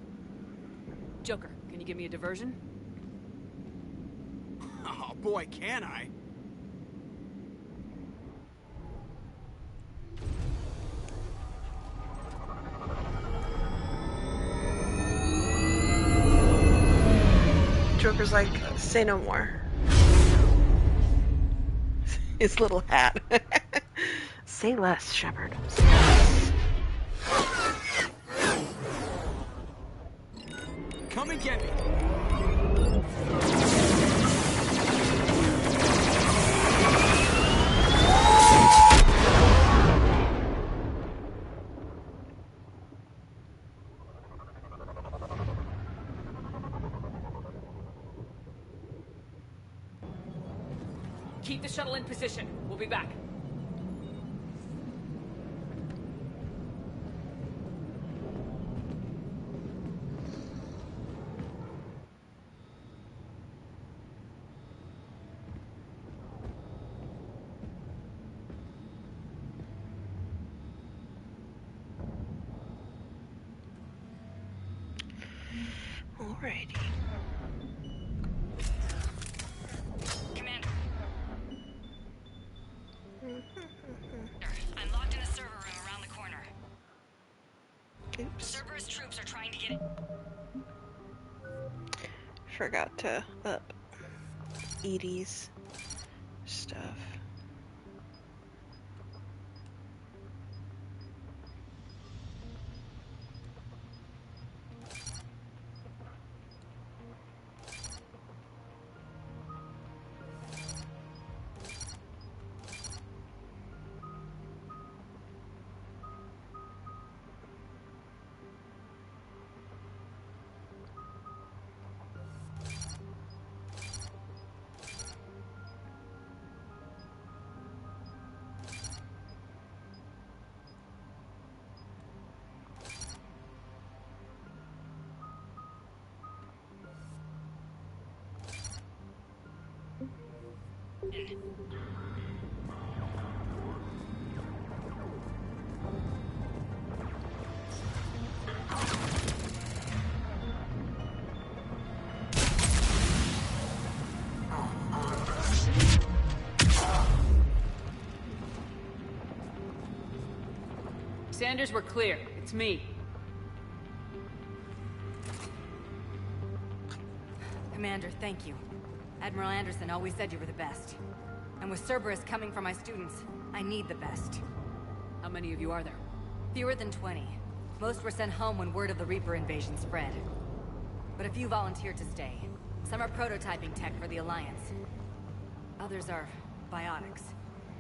Joker, can you give me a diversion? Oh boy, can I? Joker's like, say no more. His little hat. Say less, Shepard. Say less. Come and get me. Keep the shuttle in position. We'll be back. Alrighty. Commander. I'm locked in a server room around the corner. Oops. Cerberus troops are trying to get it. Forgot to up Edie's stuff. Sanders, we're clear. It's me. Commander, thank you. Admiral Anderson always said you were the best. And with Cerberus coming for my students, I need the best. How many of you are there? Fewer than 20. Most were sent home when word of the Reaper invasion spread. But a few volunteered to stay. Some are prototyping tech for the Alliance. Others are biotics.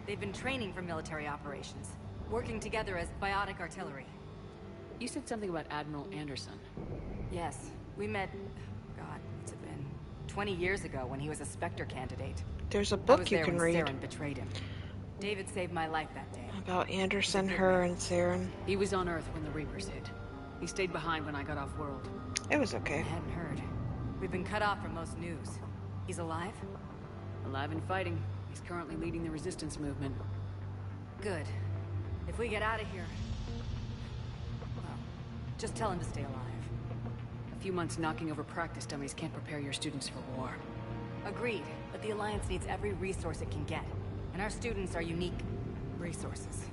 They've been training for military operations, working together as biotic artillery. You said something about Admiral Anderson. Yes, we met, God, what's it been? 20 years ago when he was a Spectre candidate. There's a I was book you there can when read. Saren betrayed him. David saved my life that day. About He's a Anderson, good her, man. and Saren. He was on Earth when the Reapers hit. He stayed behind when I got off world. It was okay. I hadn't heard. We've been cut off from most news. He's alive? Alive and fighting. He's currently leading the resistance movement. Good. If we get out of here... well, just tell him to stay alive. A few months knocking over practice dummies can't prepare your students for war. Agreed, but the Alliance needs every resource it can get. And our students are unique resources.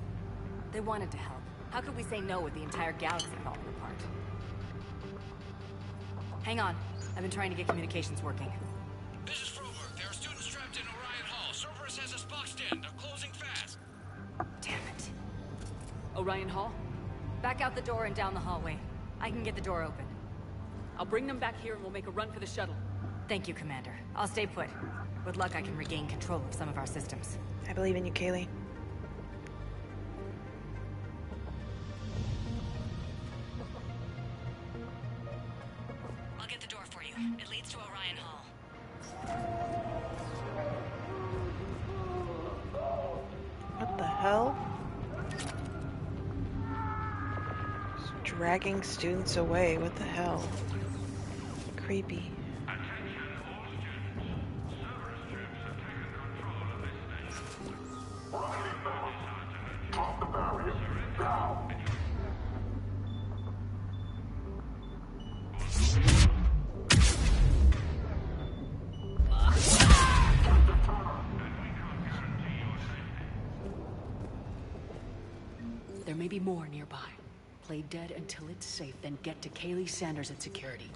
They wanted to help. How could we say no with the entire galaxy falling apart? Hang on. I've been trying to get communications working. This is Froberg. There are students trapped in Orion Hall. Cerberus has us boxed in. They're closing fast. Damn it. Orion Hall? Back out the door and down the hallway. I can get the door open. I'll bring them back here and we'll make a run for the shuttle. Thank you, Commander. I'll stay put. With luck, I can regain control of some of our systems. I believe in you, Kaylee. I'll get the door for you. It leads to Orion Hall. What the hell? Just dragging students away. What the hell? Creepy. There may be more nearby. Play dead until it's safe, then get to Kaylee Sanders at security.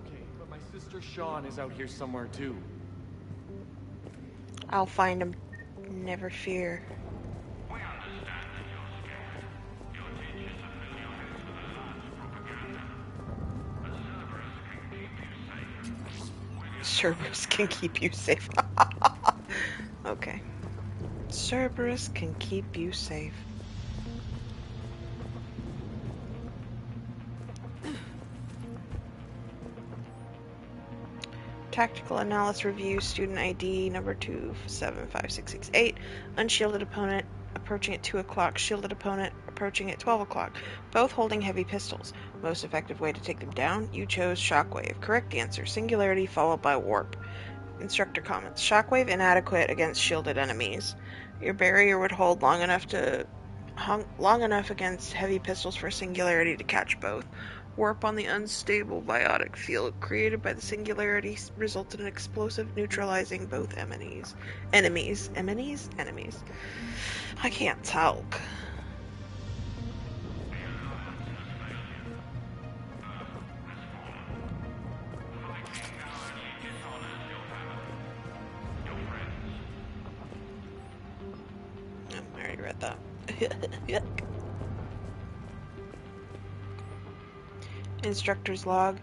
Okay, but my sister Sean is out here somewhere too. I'll find him. Never fear. Cerberus can keep you safe. Okay. Cerberus can keep you safe. Tactical Analysis Review, Student ID number 275668. Unshielded opponent approaching at 2 o'clock. Shielded opponent approaching at 12 o'clock. Both holding heavy pistols. Most effective way to take them down? You chose Shockwave. Correct answer: Singularity followed by Warp. Instructor comments: Shockwave inadequate against shielded enemies. Your barrier would hold long enough against heavy pistols for Singularity to catch both. Warp on the unstable biotic field created by the Singularity resulted in explosive neutralizing both enemies. Enemies? I can't talk. I already read that. Yuck. Instructor's log.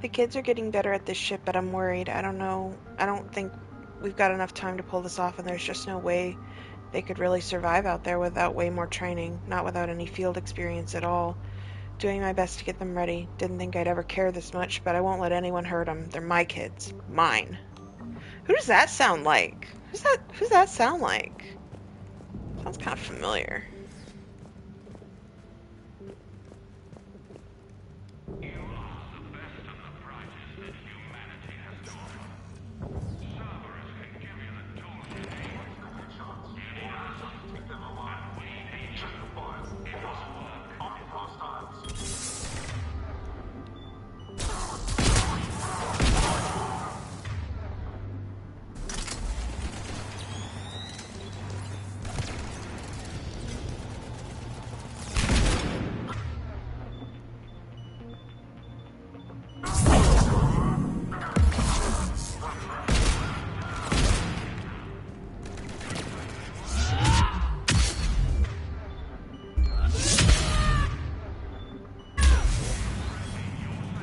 The kids are getting better at this shit, but I'm worried. I don't think we've got enough time to pull this off, and there's just no way they could really survive out there without way more training, not without any field experience at all. Doing my best to get them ready. Didn't think I'd ever care this much, but I won't let anyone hurt them. They're my kids. Mine. Who does that sound like? Who's that sound like? Sounds kind of familiar.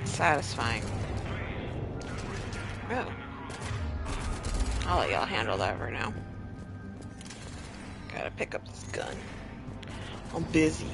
Satisfying. Oh. I'll let y'all handle that for now. Gotta pick up this gun. I'm busy.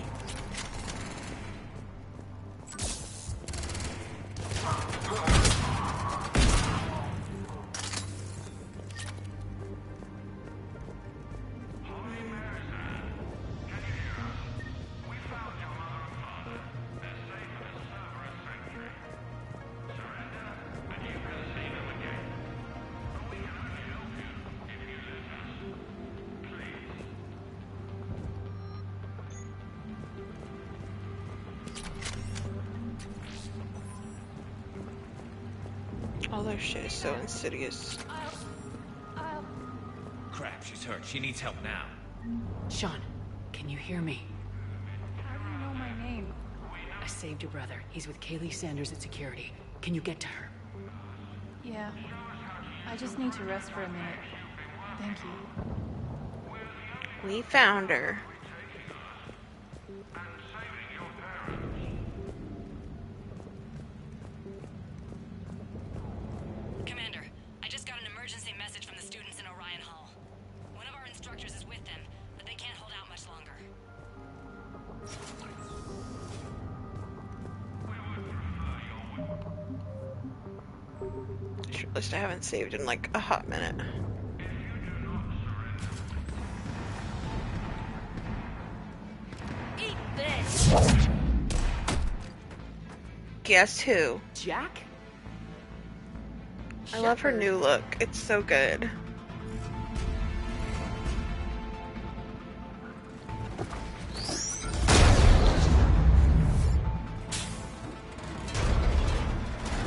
All their shit is so insidious. Crap, she's hurt. She needs help now. Sean, can you hear me? How do you know my name? I saved your brother. He's with Kaylee Sanders at security. Can you get to her? Yeah. I just need to rest for a minute. Thank you. We found her. Commander, I just got an emergency message from the students in Orion Hall. One of our instructors is with them, but they can't hold out much longer. Shortlist I haven't saved in like a hot minute. Eat this! Guess who? Jack? I love her new look. It's so good.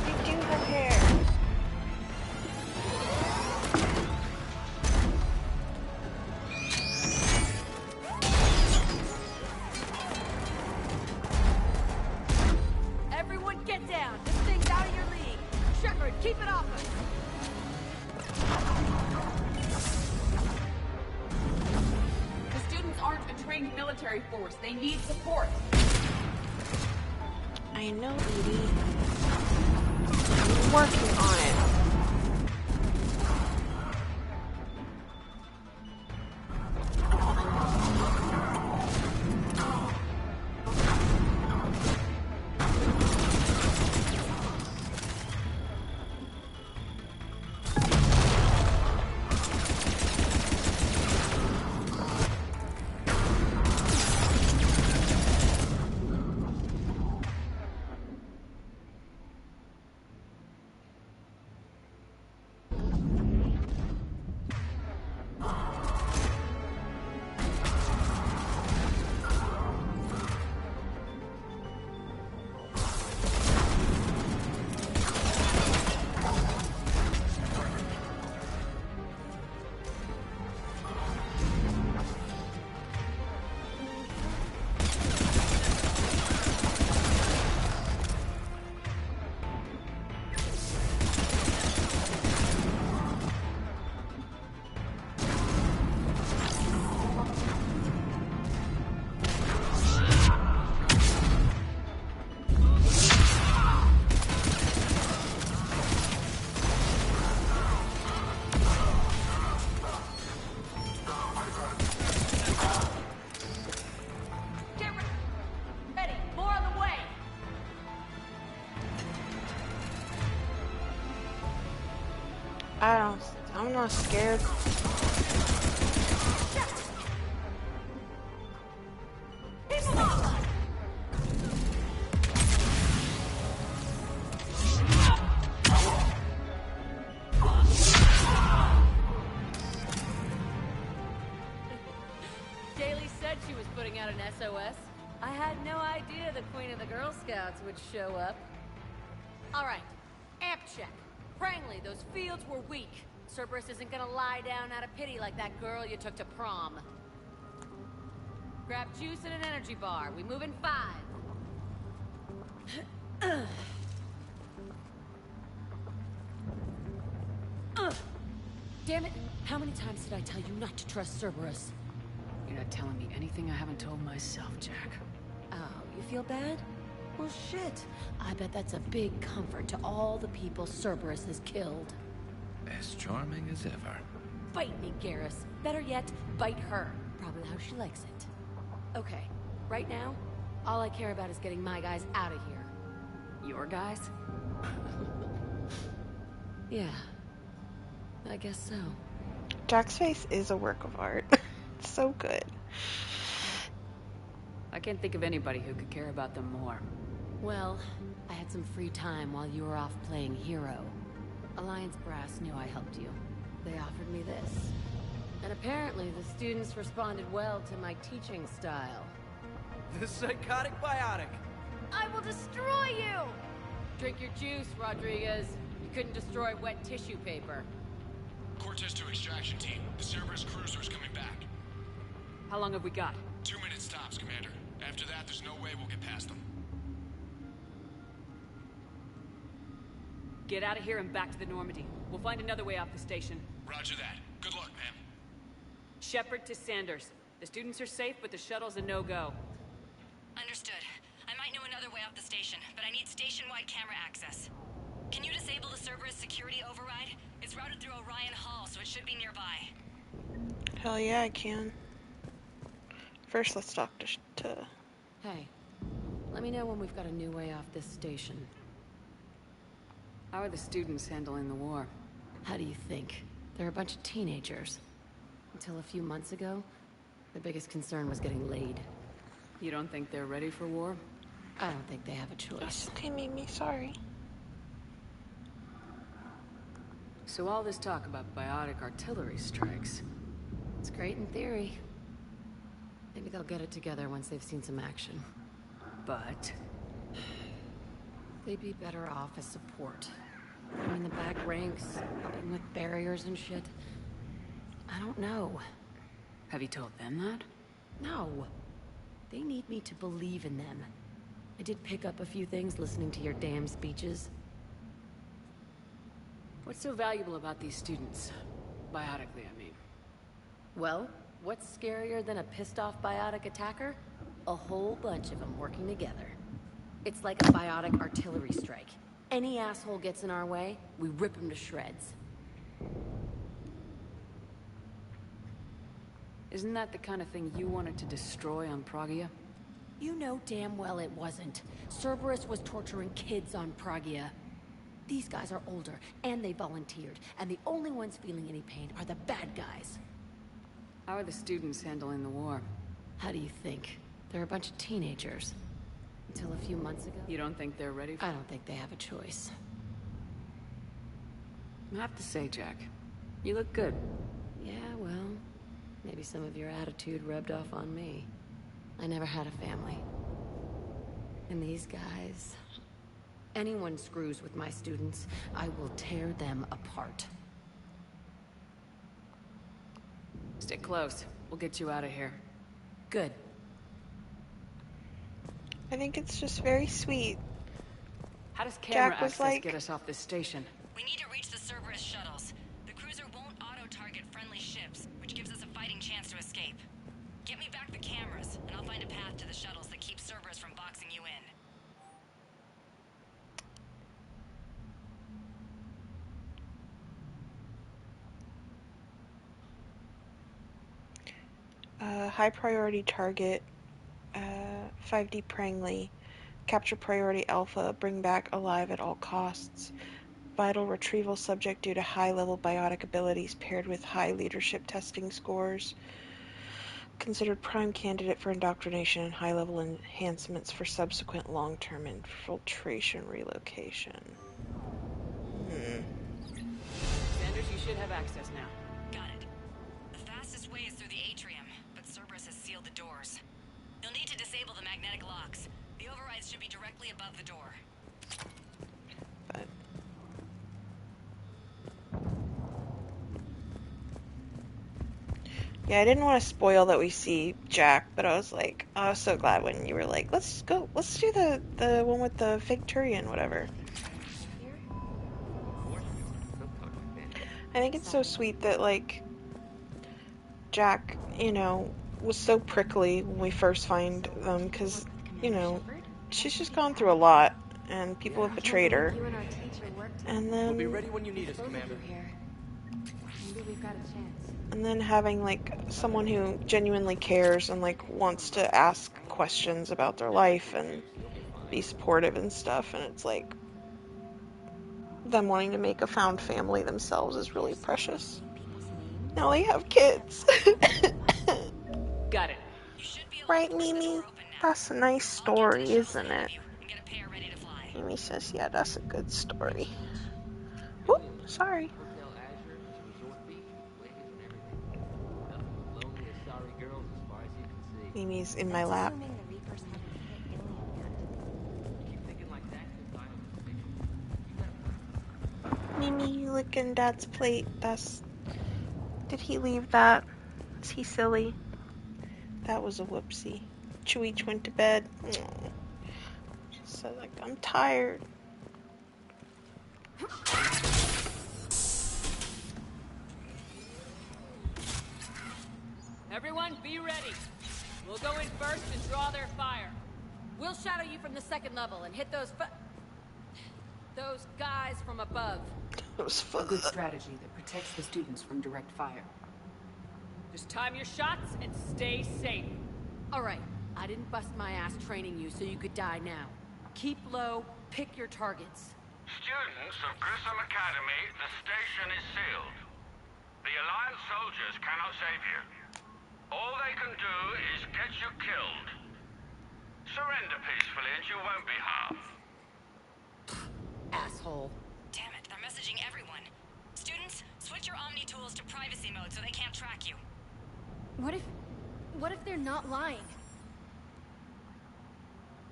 They do have hair. Everyone get down! This thing's out of your league! Shepard, keep it off us! The students aren't a trained military force. They need support. I know, Edie. I'm working on it. Ready, more on the way! I'm not scared. People off! Daly said she was putting out an SOS. I had no idea the Queen of the Girl Scouts would show up. All right, amp check. Frankly, those fields were weak. Cerberus isn't gonna lie down out of pity like that girl you took to prom. Grab juice and an energy bar. We move in 5. Damn it! How many times did I tell you not to trust Cerberus? You're not telling me anything I haven't told myself, Jack. Oh, you feel bad? Well, shit. I bet that's a big comfort to all the people Cerberus has killed. As charming as ever. Bite me, Garrus. Better yet, bite her. Probably how she likes it. Okay, right now, all I care about is getting my guys out of here. Your guys? Yeah. I guess so. Jack's face is a work of art. It's so good. I can't think of anybody who could care about them more. Well, I had some free time while you were off playing hero. Alliance Brass knew I helped you. They offered me this. And apparently the students responded well to my teaching style. The psychotic biotic. I will destroy you! Drink your juice, Rodriguez. You couldn't destroy wet tissue paper. Cortez to extraction team. The Cerberus cruiser is coming back. How long have we got? 2 minutes tops, Commander. After that, there's no way we'll get past them. Get out of here and back to the Normandy. We'll find another way off the station. Roger that. Good luck, ma'am. Shepard to Sanders. The students are safe, but the shuttle's a no-go. Understood. I might know another way off the station, but I need station-wide camera access. Can you disable the Cerberus security override? It's routed through Orion Hall, so it should be nearby. Hell yeah, I can. First, let's talk to... Hey, let me know when we've got a new way off this station. How are the students handling the war? How do you think? They're a bunch of teenagers. Until a few months ago, their biggest concern was getting laid. You don't think they're ready for war? I don't think they have a choice. That's okay, Mimi, sorry. So all this talk about biotic artillery strikes. It's great in theory. Maybe they'll get it together once they've seen some action. But... they'd be better off as support. I mean, the back ranks, helping with barriers and shit. I don't know. Have you told them that? No. They need me to believe in them. I did pick up a few things listening to your damn speeches. What's so valuable about these students? Biotically, I mean. Well, what's scarier than a pissed-off biotic attacker? A whole bunch of them working together. It's like a biotic artillery strike. Any asshole gets in our way, we rip him to shreds. Isn't that the kind of thing you wanted to destroy on Pragia? You know damn well it wasn't. Cerberus was torturing kids on Pragia. These guys are older, and they volunteered, and the only ones feeling any pain are the bad guys. How are the students handling the war? How do you think? They're a bunch of teenagers. Until a few months ago. You don't think they're ready for... I don't think they have a choice. I have to say, Jack, you look good. Yeah, well, maybe some of your attitude rubbed off on me. I never had a family. And these guys... anyone screws with my students, I will tear them apart. Stick close. We'll get you out of here. Good. I think it's just very sweet. How does camera Jack was access like, get us off this station? We need to reach the Cerberus shuttles. The cruiser won't auto-target friendly ships, which gives us a fighting chance to escape. Get me back the cameras, and I'll find a path to the shuttles that keeps Cerberus from boxing you in. high priority target, 5D Prangley. Capture priority Alpha, bring back alive at all costs. Vital retrieval subject due to high-level biotic abilities paired with high leadership testing scores. Considered prime candidate for indoctrination and high-level enhancements for subsequent long-term infiltration relocation. Sanders, you should have access now. Got it. The fastest way is through the atrium, but Cerberus has sealed the doors. You'll need to disable the magnetic locks. The overrides should be directly above the door. But yeah, I didn't want to spoil that we see Jack, but I was so glad when you were like, let's do the one with the fake Turian, whatever. I think it's so sweet that, like, Jack, was so prickly when we first find them, because, she's just gone through a lot, and people have betrayed her. And then... We'll be ready when you need us, Commander. Maybe we've got a chance. And then having, like, someone who genuinely cares and, like, wants to ask questions about their life and be supportive and stuff, and it's like... them wanting to make a found family themselves is really precious. Now they have kids. Got it. Right, Mimi? That's a nice story, isn't it? Mimi says, yeah, that's a good story. Oop, sorry. Mimi's in my lap. licking Dad's plate. Did he leave that? Is he silly? That was a whoopsie. Chewie went to bed. Aww. She said, like, I'm tired. Everyone, be ready. We'll go in first and draw their fire. We'll shadow you from the second level and hit those guys from above. A good strategy that protects the students from direct fire. Just time your shots and stay safe. All right, I didn't bust my ass training you so you could die now. Keep low, pick your targets. Students of Grissom Academy, the station is sealed. The Alliance soldiers cannot save you. All they can do is get you killed. Surrender peacefully and you won't be harmed. Asshole. Damn it, they're messaging everyone. Students, switch your Omni tools to privacy mode so they can't track you. What if they're not lying?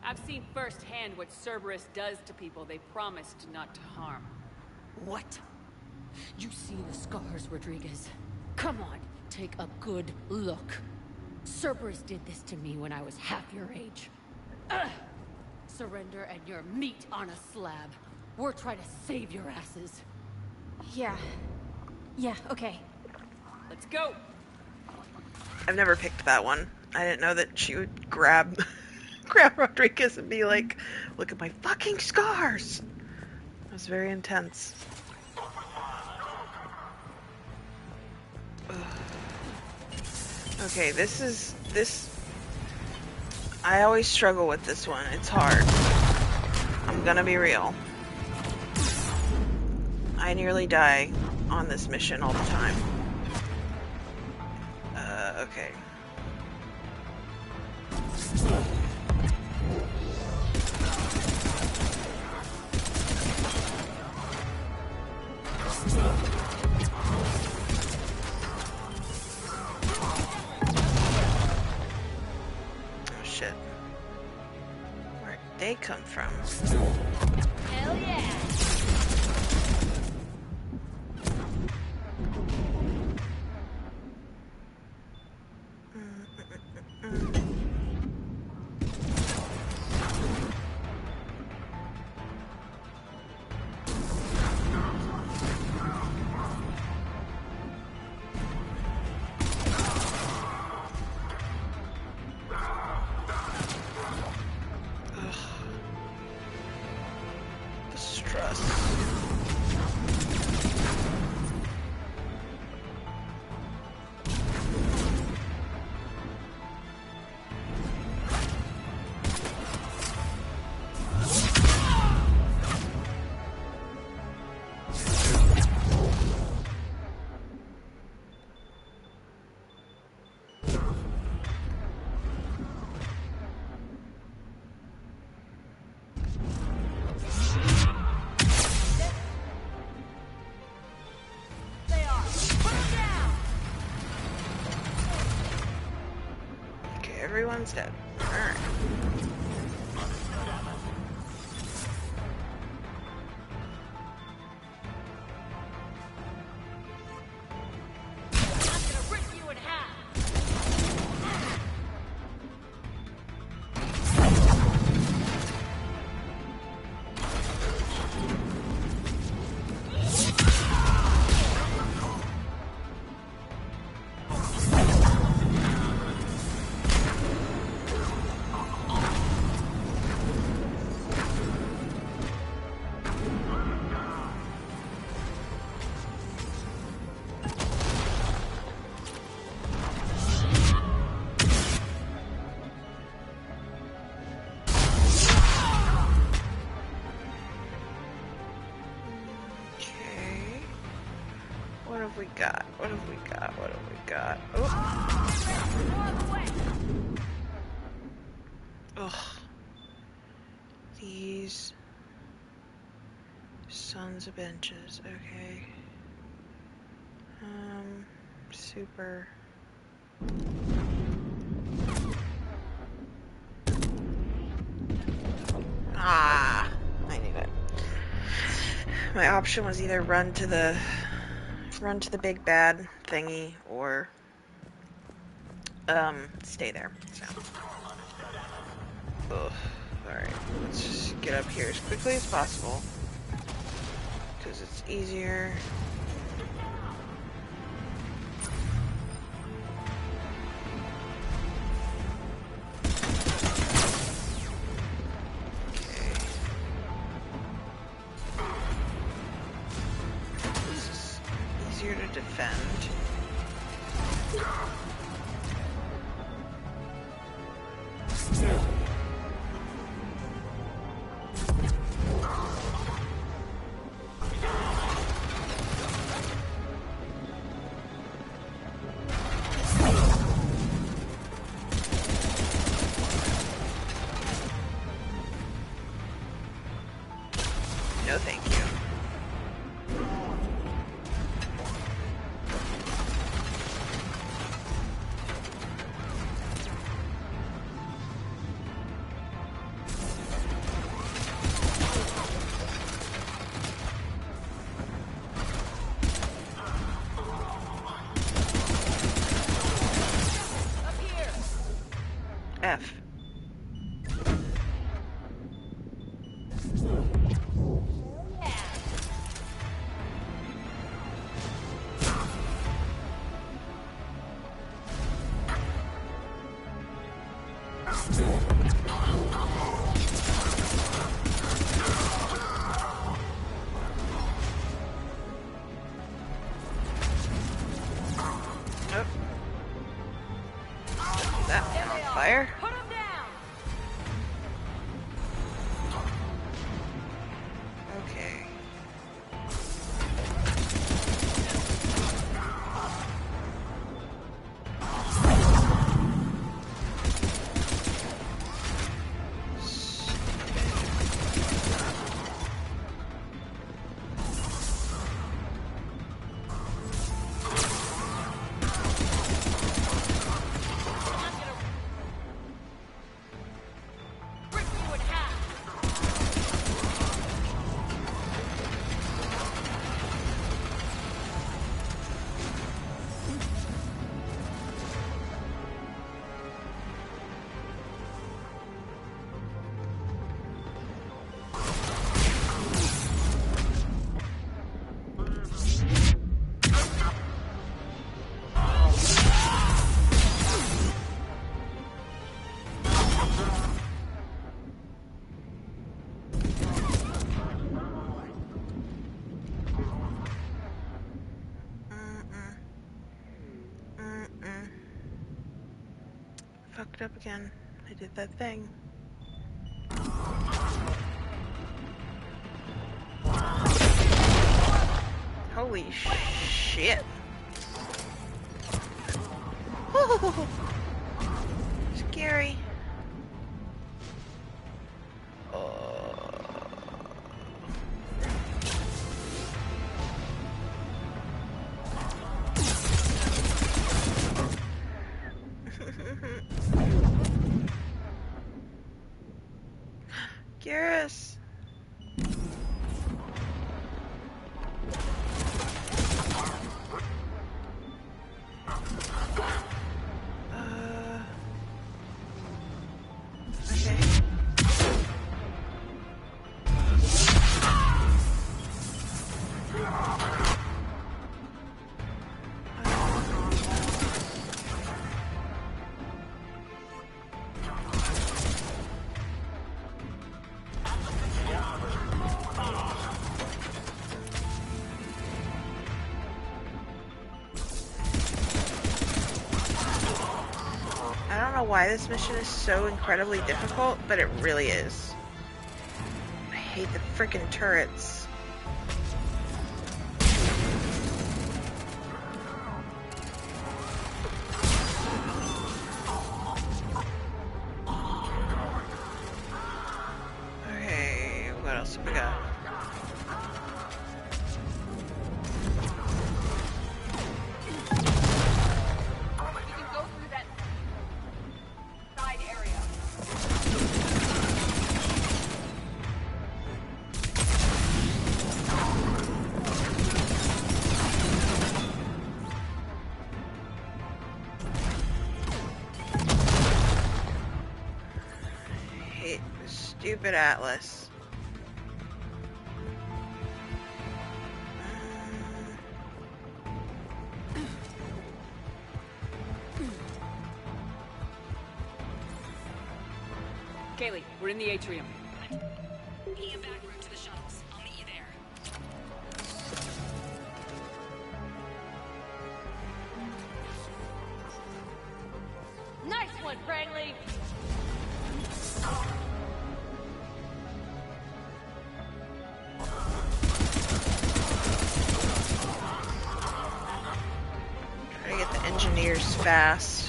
I've seen firsthand what Cerberus does to people they promised not to harm. What? You see the scars, Rodriguez? Come on, take a good look. Cerberus did this to me when I was half your age. Ugh. Surrender and you're meat on a slab. We're trying to save your asses. Yeah, okay. Let's go! I've never picked that one. I didn't know that she would grab Rodriguez and be like, look at my fucking scars! It was very intense. Ugh. Okay, I always struggle with this one. It's hard. I'm gonna be real. I nearly die on this mission all the time. Okay. Oh shit. Where'd they come from? Hell yeah! Everyone's dead. Alright. What have we got? What have we got? What have we got? Oh. Ugh. These sons of benches. Okay. Super. Ah, I knew it. My option was either run to the big bad thingy or stay there. So, ugh. All right, let's just get up here as quickly as possible because it's easier. To defend. No, thank you. F. Nope. That on fire. Okay. Fucked up again. I did that thing. Holy shit. Oh, scary. Garrus. I don't know why this mission is so incredibly difficult, but it really is. I hate the freaking turrets. Okay, what else have we got? Stupid Atlas. Kaylee, we're in the atrium. Be a back route to the shuttles. I'll meet you there. Nice one, Franklin! Try to get the engineers fast.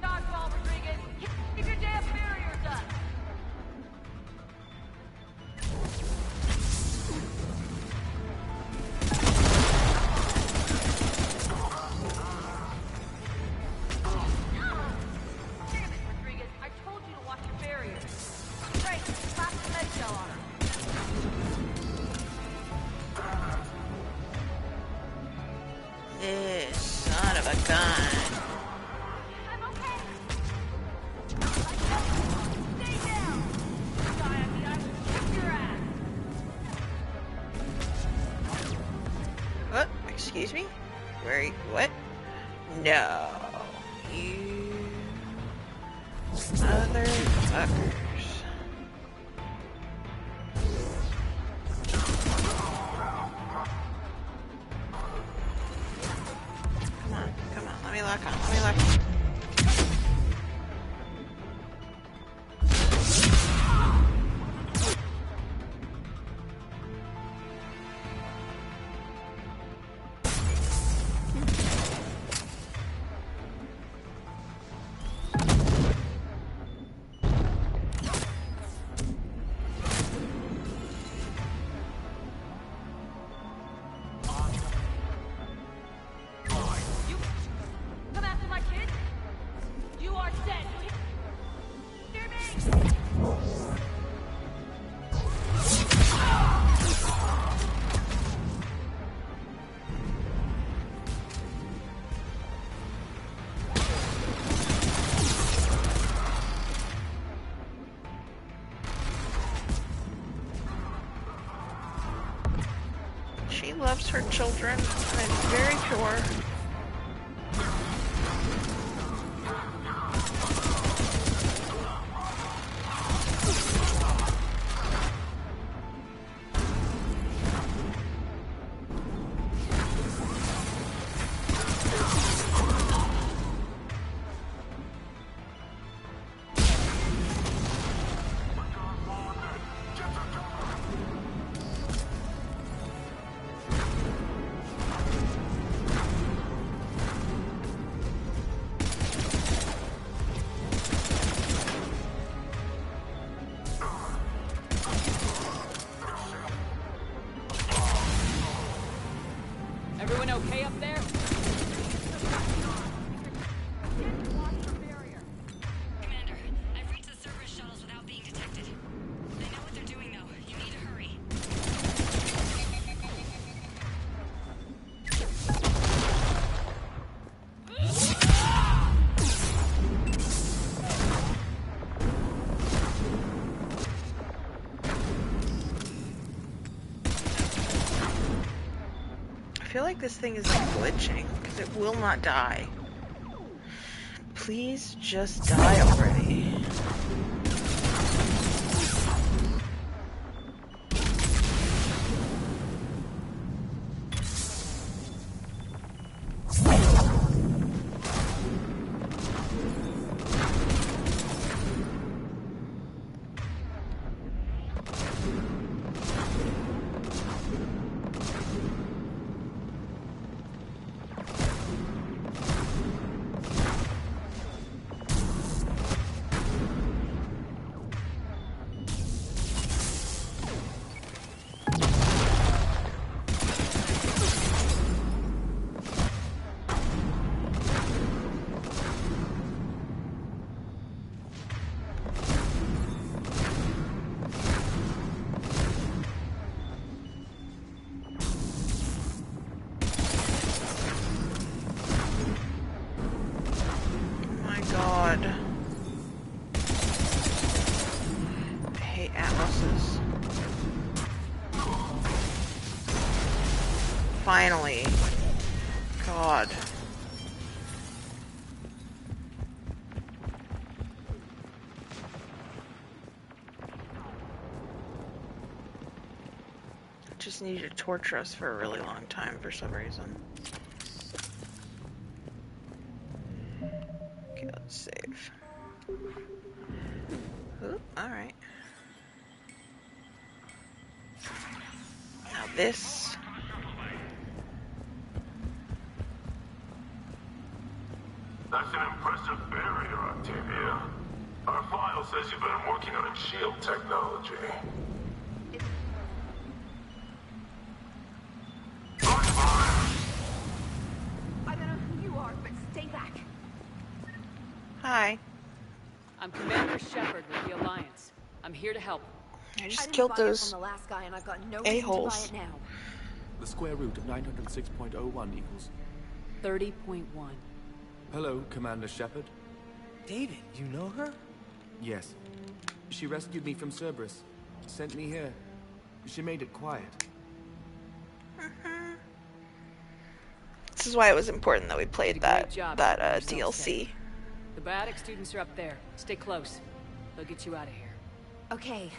Dodgeball, Rodriguez! Keep your damn barriers up! Damn it, Rodriguez! I told you to watch your barriers. Great, slap the med shell on her. This son of a gun. I'm okay. Stay down! Diamond, I will kick your ass! What? Excuse me? Where? What? No. You motherfuckers. Come on, let me lock on, let me lock on. Come after my kid? You are dead. You hear me? She loves her children, I'm very sure. Everyone okay up there? Commander, I've reached the service shuttles without being detected. They know what they're doing, though. You need to hurry. I feel like this thing is like glitching because it will not die. Please just die already. atlases. Finally. God. Just needed to torture us for a really long time for some reason. Okay, let's save. Ooh, alright. Now this. That's an impressive barrier, Octavia. Our file says you've been working on shield technology. I don't know who you are, but stay back. Hi. I'm Commander Shepard with the Alliance. I'm here to help. I just killed those from the last guy, and I've got no a-holes. reason to buy it now. The square root of 906.01 equals 30.1. Hello, Commander Shepard. David, you know her? Yes. She rescued me from Cerberus. Sent me here. She made it quiet. This is why it was important that we played that DLC. The biotic students are up there. Stay close. They'll get you out of here. Okay.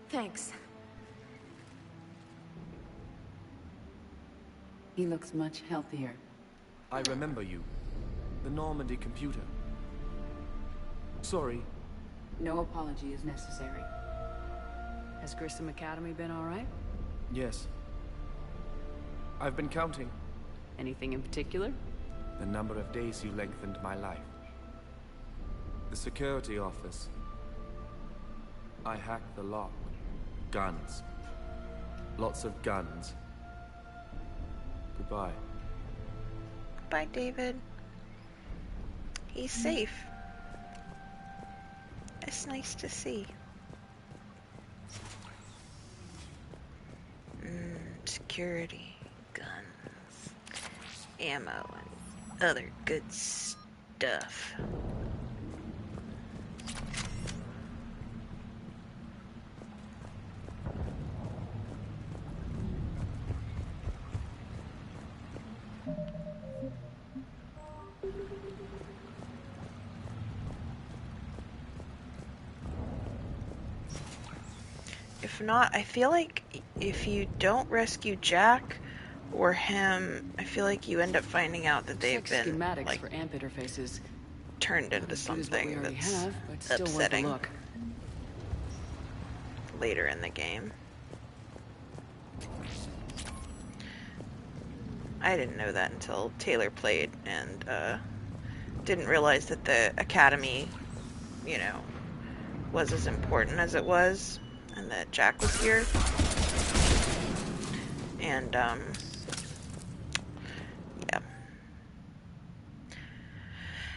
Thanks. He looks much healthier. I remember you. The Normandy computer. Sorry. No apology is necessary. Has Grissom Academy been all right? Yes. I've been counting. Anything in particular? The number of days you lengthened my life. The security office. I hacked the lock. Guns. Lots of guns. Goodbye. Bye, David. He's safe. It's nice to see. Security, guns, ammo, and other good stuff. If not, I feel like if you don't rescue Jack or him, I feel like you end up finding out that they've been schematics like for amp interfaces. turned into something that's still upsetting worth a look. later in the game. I didn't know that until Taylor played and didn't realize that the Academy, you know, was as important as it was. And that Jack was here. And, yeah.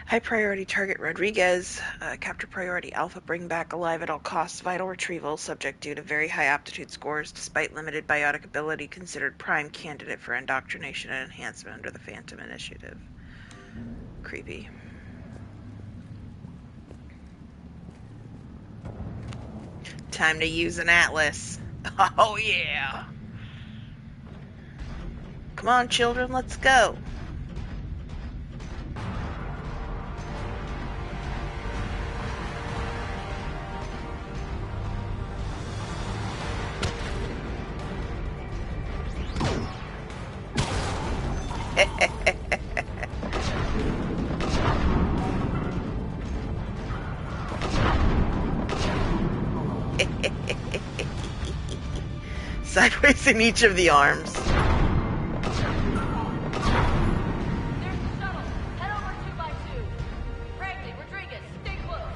High priority target Rodriguez. Capture priority Alpha, bring back alive at all costs. Vital retrieval, subject due to very high aptitude scores, despite limited biotic ability, considered prime candidate for indoctrination and enhancement under the Phantom Initiative. Creepy. Time to use an atlas. Oh yeah. Come on, children, let's go. Sideways in each of the arms. There's the shuttle. Head over 2x2. Bradley, Rodriguez, stay close.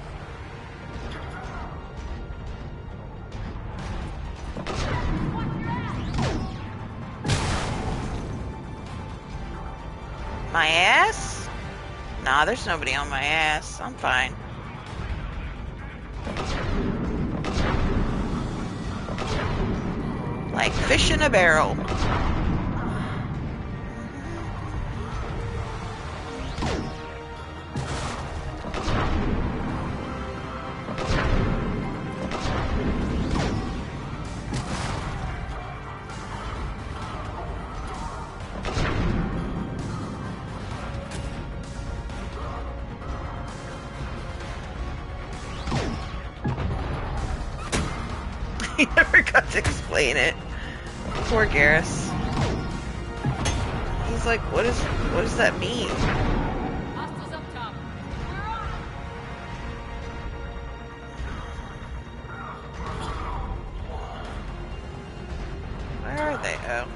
My ass? Nah, there's nobody on my ass. I'm fine. Like fish in a barrel. He never got to explain it. Poor Garrus. He's like, what does that mean? Hostiles up top. Where are they? Oh.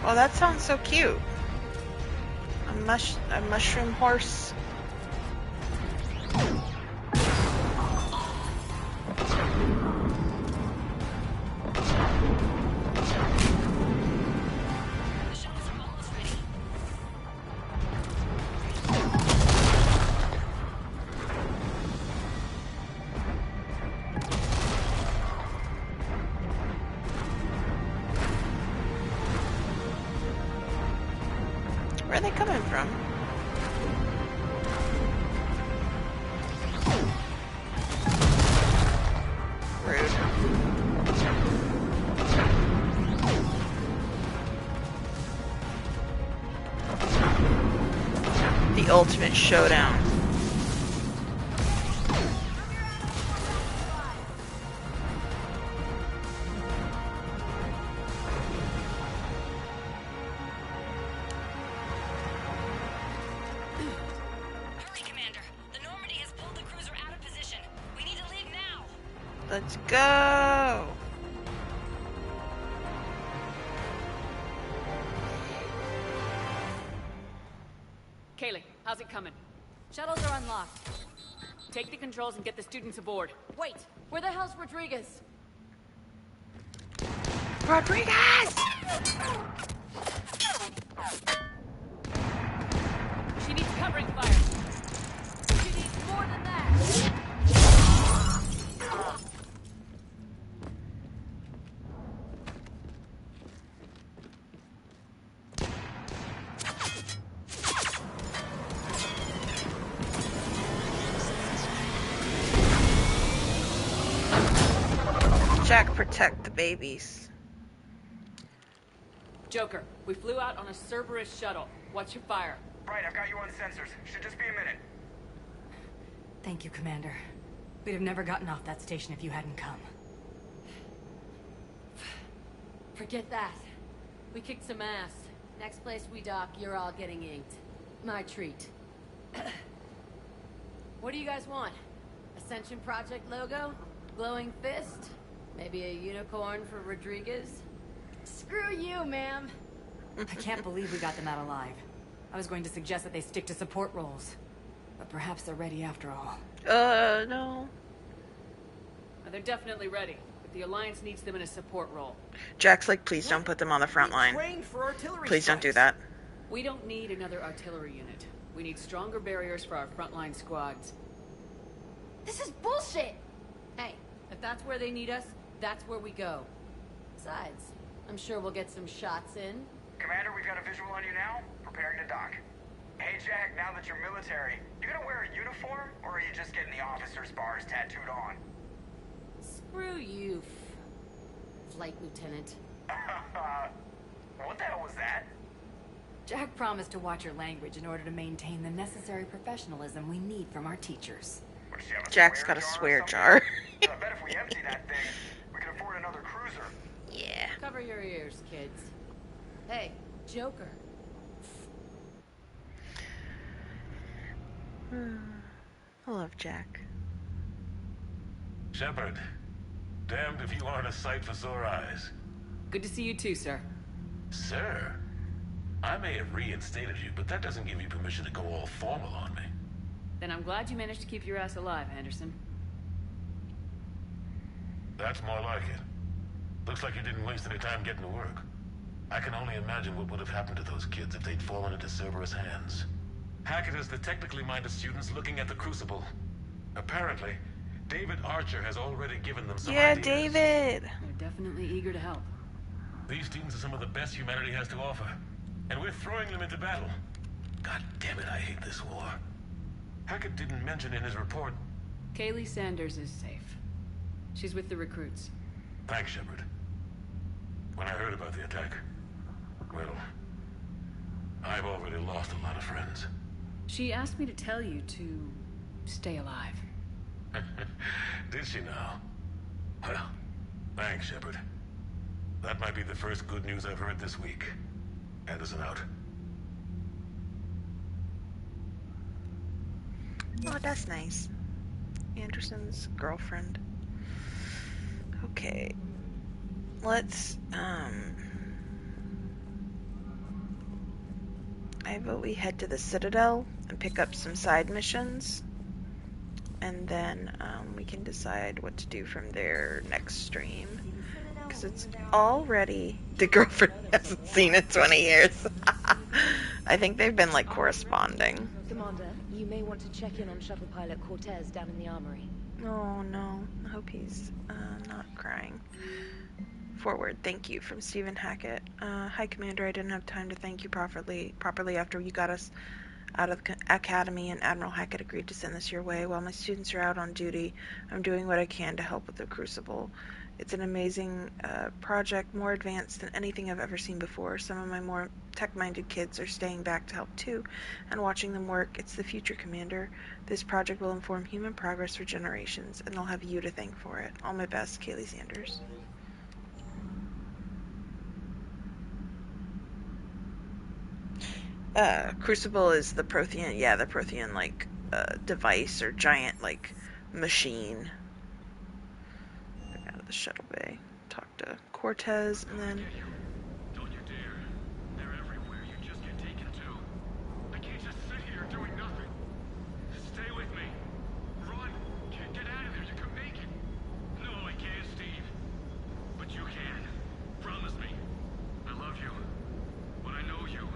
Oh, that sounds so cute. A mushroom horse. Where are they coming from? Rude. The ultimate showdown. Let's go! Kaylee, how's it coming? Shuttles are unlocked. Take the controls and get the students aboard. Wait, where the hell's Rodriguez? Rodriguez! She needs covering fire. She needs more than that. Jack, protect the babies. Joker, we flew out on a Cerberus shuttle. What's your fire? Right, I've got you on sensors. Should just be a minute. Thank you, Commander. We'd have never gotten off that station if you hadn't come. Forget that. We kicked some ass. Next place we dock, you're all getting inked. My treat. What do you guys want? Ascension Project logo? Glowing fist? Maybe a unicorn for Rodriguez? Screw you, ma'am. I can't believe we got them out alive. I was going to suggest that they stick to support roles. But perhaps they're ready after all. No. They're definitely ready, but the Alliance needs them in a support role. Jack's like, please don't put them on the front line. Please don't do that. We don't need another artillery unit. We need stronger barriers for our frontline squads. This is bullshit! Hey, if that's where they need us, that's where we go. Besides, I'm sure we'll get some shots in. Commander, we've got a visual on you now. Preparing to dock. Hey, Jack, now that you're military, you gonna wear a uniform, or are you just getting the officer's bars tattooed on? Screw you, Flight Lieutenant. What the hell was that? Jack promised to watch your language in order to maintain the necessary professionalism we need from our teachers. Jack's got a swear jar. I bet if we empty that thing, we can afford another cruiser. Yeah. Cover your ears, kids. Hey, Joker. I love Jack. Shepard, damned if you aren't a sight for sore eyes. Good to see you too, sir. Sir? I may have reinstated you, but that doesn't give you permission to go all formal on me. Then I'm glad you managed to keep your ass alive, Anderson. That's more like it. Looks like you didn't waste any time getting to work. I can only imagine what would have happened to those kids if they'd fallen into Cerberus' hands. Hackett is the technically minded students looking at the Crucible. Apparently, David Archer has already given them some Yeah, ideas. David! They're definitely eager to help. These students are some of the best humanity has to offer. And we're throwing them into battle. God damn it, I hate this war. Hackett didn't mention in his report. Kaylee Sanders is safe. She's with the recruits. Thanks, Shepard. When I heard about the attack, well, I've already lost a lot of friends. She asked me to tell you to stay alive. Did she now? Well, thanks, Shepard. That might be the first good news I've heard this week. Anderson out. Oh, that's nice. Anderson's girlfriend. Okay. Let's, I vote we head to the Citadel and pick up some side missions. And then, we can decide what to do from there next stream. Because it's already... The girlfriend hasn't seen in 20 years. I think they've been, like, corresponding. Commander, you may want to check in on shuttle pilot Cortez down in the armory. Oh, no. I hope he's, not crying. Forward, thank you, from Stephen Hackett. Hi, Commander, I didn't have time to thank you properly after you got us out of the academy, and Admiral Hackett agreed to send this your way. While my students are out on duty, I'm doing what I can to help with the Crucible. It's an amazing project, more advanced than anything I've ever seen before. Some of my more tech-minded kids are staying back to help too, and watching them work. It's the future, Commander. This project will inform human progress for generations, and I'll have you to thank for it. All my best, Kaylee Sanders. Crucible is the Prothean, yeah, the Prothean, like, device or giant, like, machine. Out of the shuttle bay. Talk to Cortez, and then... Don't you dare. They're everywhere. You just get taken too. I can't just sit here doing nothing. Stay with me. Run. Get out of there. You can make it. No, I can't, Steve. But you can. Promise me. I love you. But I know you.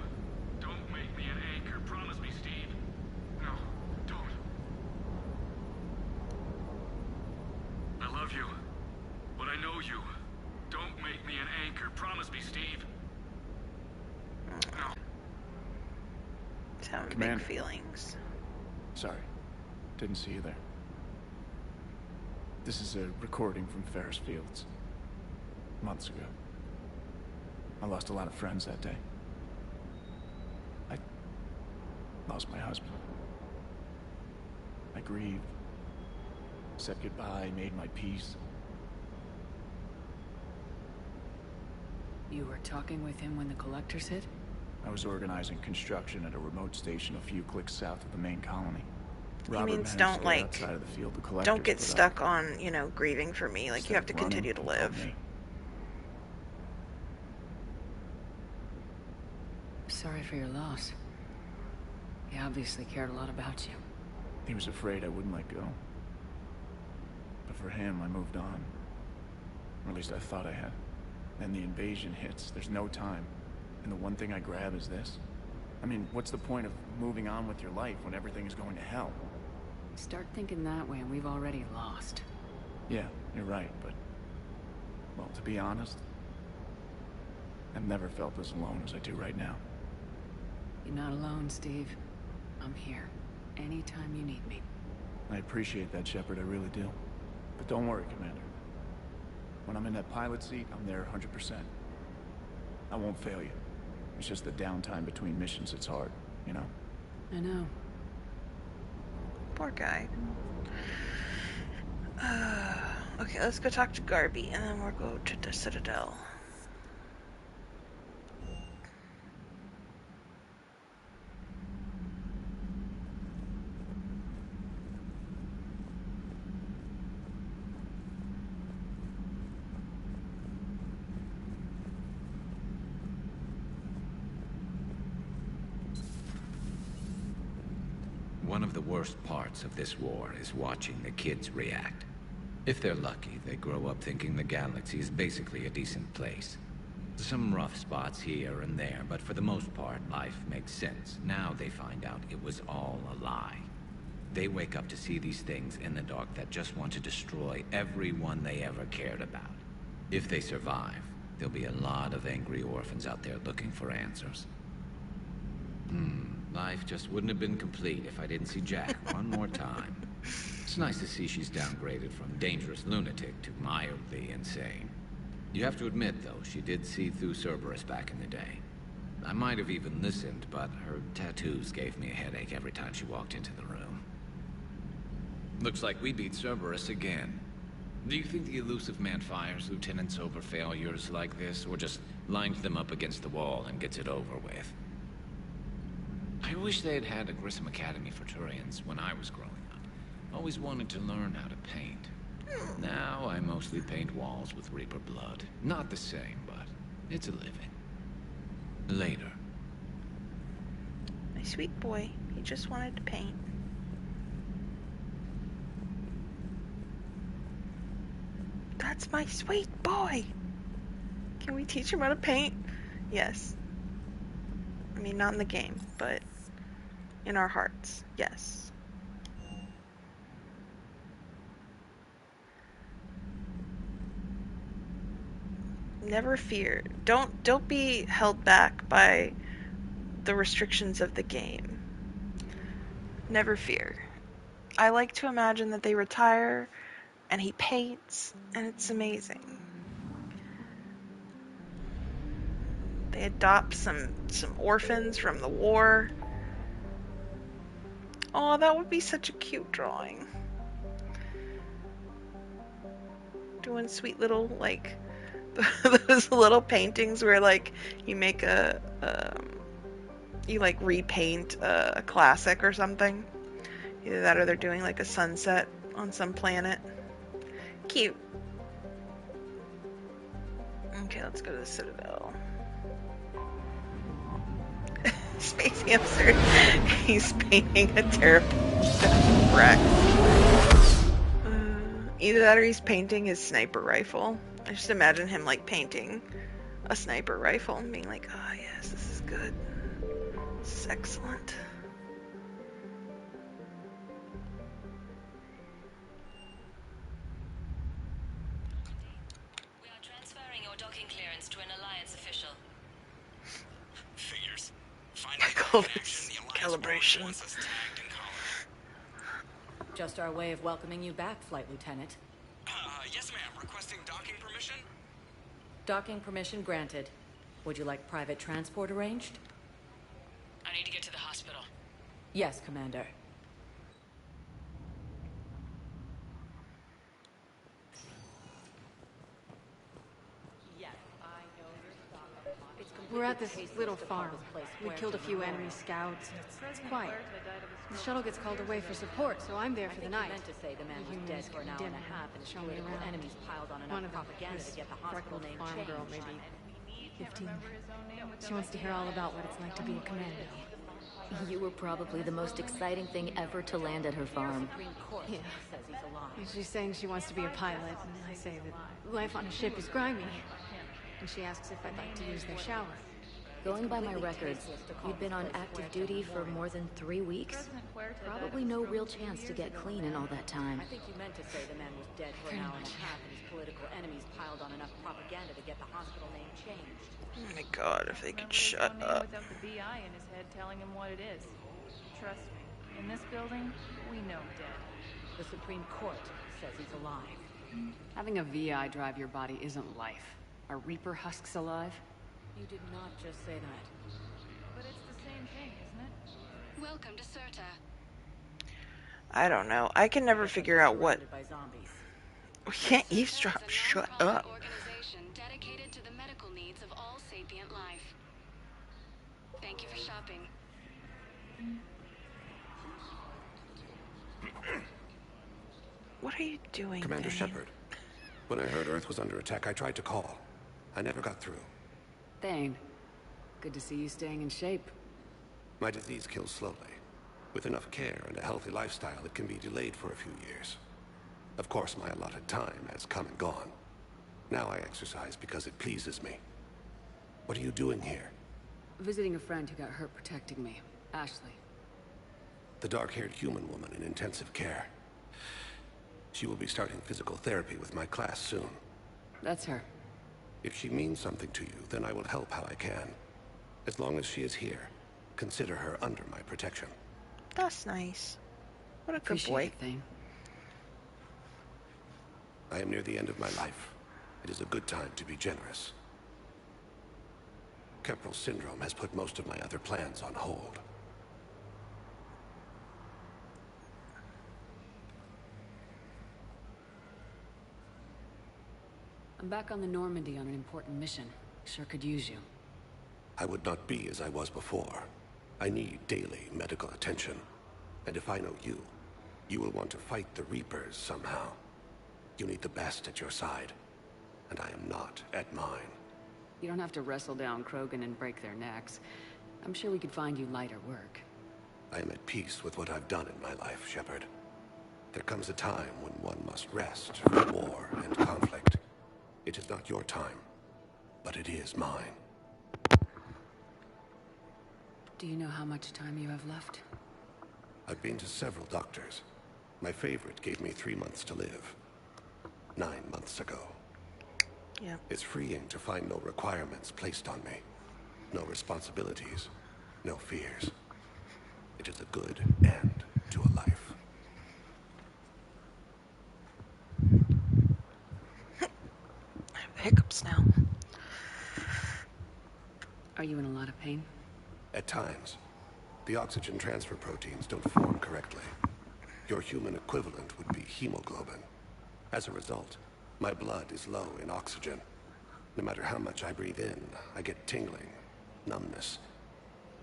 Don't make me an anchor. Promise me, Steve. No, don't. I love you. But I know you. Don't make me an anchor. Promise me, Steve. No. It's having Commander. big feelings. Sorry. Didn't see you there. This is a recording from Ferris Fields. Months ago. I lost a lot of friends that day. I lost my husband. I grieved. Said goodbye, made my peace. You were talking with him when the collectors hit? I was organizing construction at a remote station a few clicks south of the main colony. He Robert means managed don't, to get like, outside of the field the collectors don't get put up. stuck on, you know, grieving for me. Like, Instead you have to of running, continue to he called live. me. Sorry for your loss. He obviously cared a lot about you. He was afraid I wouldn't let go. But for him, I moved on. Or at least I thought I had. Then the invasion hits. There's no time. And the one thing I grab is this. I mean, what's the point of moving on with your life when everything is going to hell? Start thinking that way and we've already lost. Yeah, you're right, but... Well, to be honest, I've never felt as alone as I do right now. You're not alone, Steve. I'm here. Anytime you need me. I appreciate that, Shepard, I really do. But don't worry, Commander. When I'm in that pilot seat, I'm there 100%. I won't fail you. It's just the downtime between missions that's hard, you know? I know. Poor guy. Okay, let's go talk to Garby, and then we'll go to the Citadel. One of the worst parts of this war is watching the kids react. If they're lucky, they grow up thinking the galaxy is basically a decent place. Some rough spots here and there, but for the most part, life makes sense. Now they find out it was all a lie. They wake up to see these things in the dark that just want to destroy everyone they ever cared about. If they survive, there'll be a lot of angry orphans out there looking for answers. Life just wouldn't have been complete if I didn't see Jack one more time. It's nice to see she's downgraded from dangerous lunatic to mildly insane. You have to admit, though, she did see through Cerberus back in the day. I might have even listened, but her tattoos gave me a headache every time she walked into the room. Looks like we beat Cerberus again. Do you think the elusive man fires lieutenants over failures like this, or just lines them up against the wall and gets it over with? I wish they had had a Grissom Academy for Turians when I was growing up. Always wanted to learn how to paint. Now I mostly paint walls with Reaper blood. Not the same, but it's a living. Later. My sweet boy. He just wanted to paint. That's my sweet boy! Can we teach him how to paint? Yes. I mean, not in the game, but in our hearts. Yes. Never fear. Don't be held back by the restrictions of the game. Never fear. I like to imagine that they retire and he paints and it's amazing. They adopt some orphans from the war. Oh, that would be such a cute drawing. Doing sweet little, like, those little paintings where, like, you make you, like, repaint a classic or something. Either that or they're doing, like, a sunset on some planet. Cute. Okay, let's go to the Citadel. Space Hamster. He's painting a terrible wreck. Either that or he's painting his sniper rifle. I just imagine him, like, painting a sniper rifle and being like, oh yes, this is good. This is excellent. We are transferring your docking clearance to an Alliance official. Figures. I call this calibration. Just our way of welcoming you back, Flight Lieutenant. Yes, ma'am. Requesting docking permission? Docking permission granted. Would you like private transport arranged? I need to get to the hospital. Yes, Commander. We're at this little farm. We killed a few enemy scouts. It's quiet. The shuttle gets called away for support, so I'm there for the night. To say the man was dead for an hour and a half, and his political enemies piled on enough propaganda to get the hospital name farm changed. girl, maybe 15. She wants to hear all about what it's like to be a commando. You were probably the most exciting thing ever to land at her farm. Yeah. And she's saying she wants to be a pilot, and I say that life on a ship is grimy. And she asks if I'd like to use their shower. Going by my records, you've been on active duty for more than 3 weeks. Probably no real chance to get clean in all that time. I think you meant to say the man was dead for an hour and a half, and his political enemies piled on enough propaganda to get the hospital name changed. Oh my god, if they could shut up. Without the BI in his head telling him what it is. Trust me, in this building, we know dead. The Supreme Court says he's alive. Having a VI drive your body isn't life. Are Reaper husks alive? You did not just say that. But it's the same thing, isn't it? Welcome to Serta. I don't know. I can never figure out what... We can't eavesdrop. Shut up. Organization dedicated to the medical needs of all sapient life. Thank you for shopping. What are you doing, Commander Bane? Shepard. When I heard Earth was under attack, I tried to call. I never got through. Thane, good to see you staying in shape. My disease kills slowly. With enough care and a healthy lifestyle, it can be delayed for a few years. Of course, my allotted time has come and gone. Now I exercise because it pleases me. What are you doing here? Visiting a friend who got hurt protecting me, Ashley. the dark-haired human woman in intensive care. She will be starting physical therapy with my class soon. That's her. If she means something to you, then I will help how I can. As long as she is here, consider her under my protection. That's nice. What a good Appreciate boy. it, Thane. I am near the end of my life. It is a good time to be generous. Keppel syndrome has put most of my other plans on hold. I'm back on the Normandy on an important mission. Sure could use you. I would not be as I was before. I need daily medical attention. And if I know you, you will want to fight the Reapers somehow. You need the best at your side, and I am not at mine. You don't have to wrestle down Krogan and break their necks. I'm sure we could find you lighter work. I am at peace with what I've done in my life, Shepard. There comes a time when one must rest from war and conflict. It is not your time, but it is mine. Do you know how much time you have left? I've been to several doctors. My favorite gave me 3 months to live. 9 months ago. Yeah. It's freeing to find no requirements placed on me. No responsibilities. No fears. It is a good end to a life. I have hiccups now. Are you in a lot of pain? At times. The oxygen transfer proteins don't form correctly. Your human equivalent would be hemoglobin. As a result, my blood is low in oxygen. No matter how much I breathe in, I get tingling, numbness,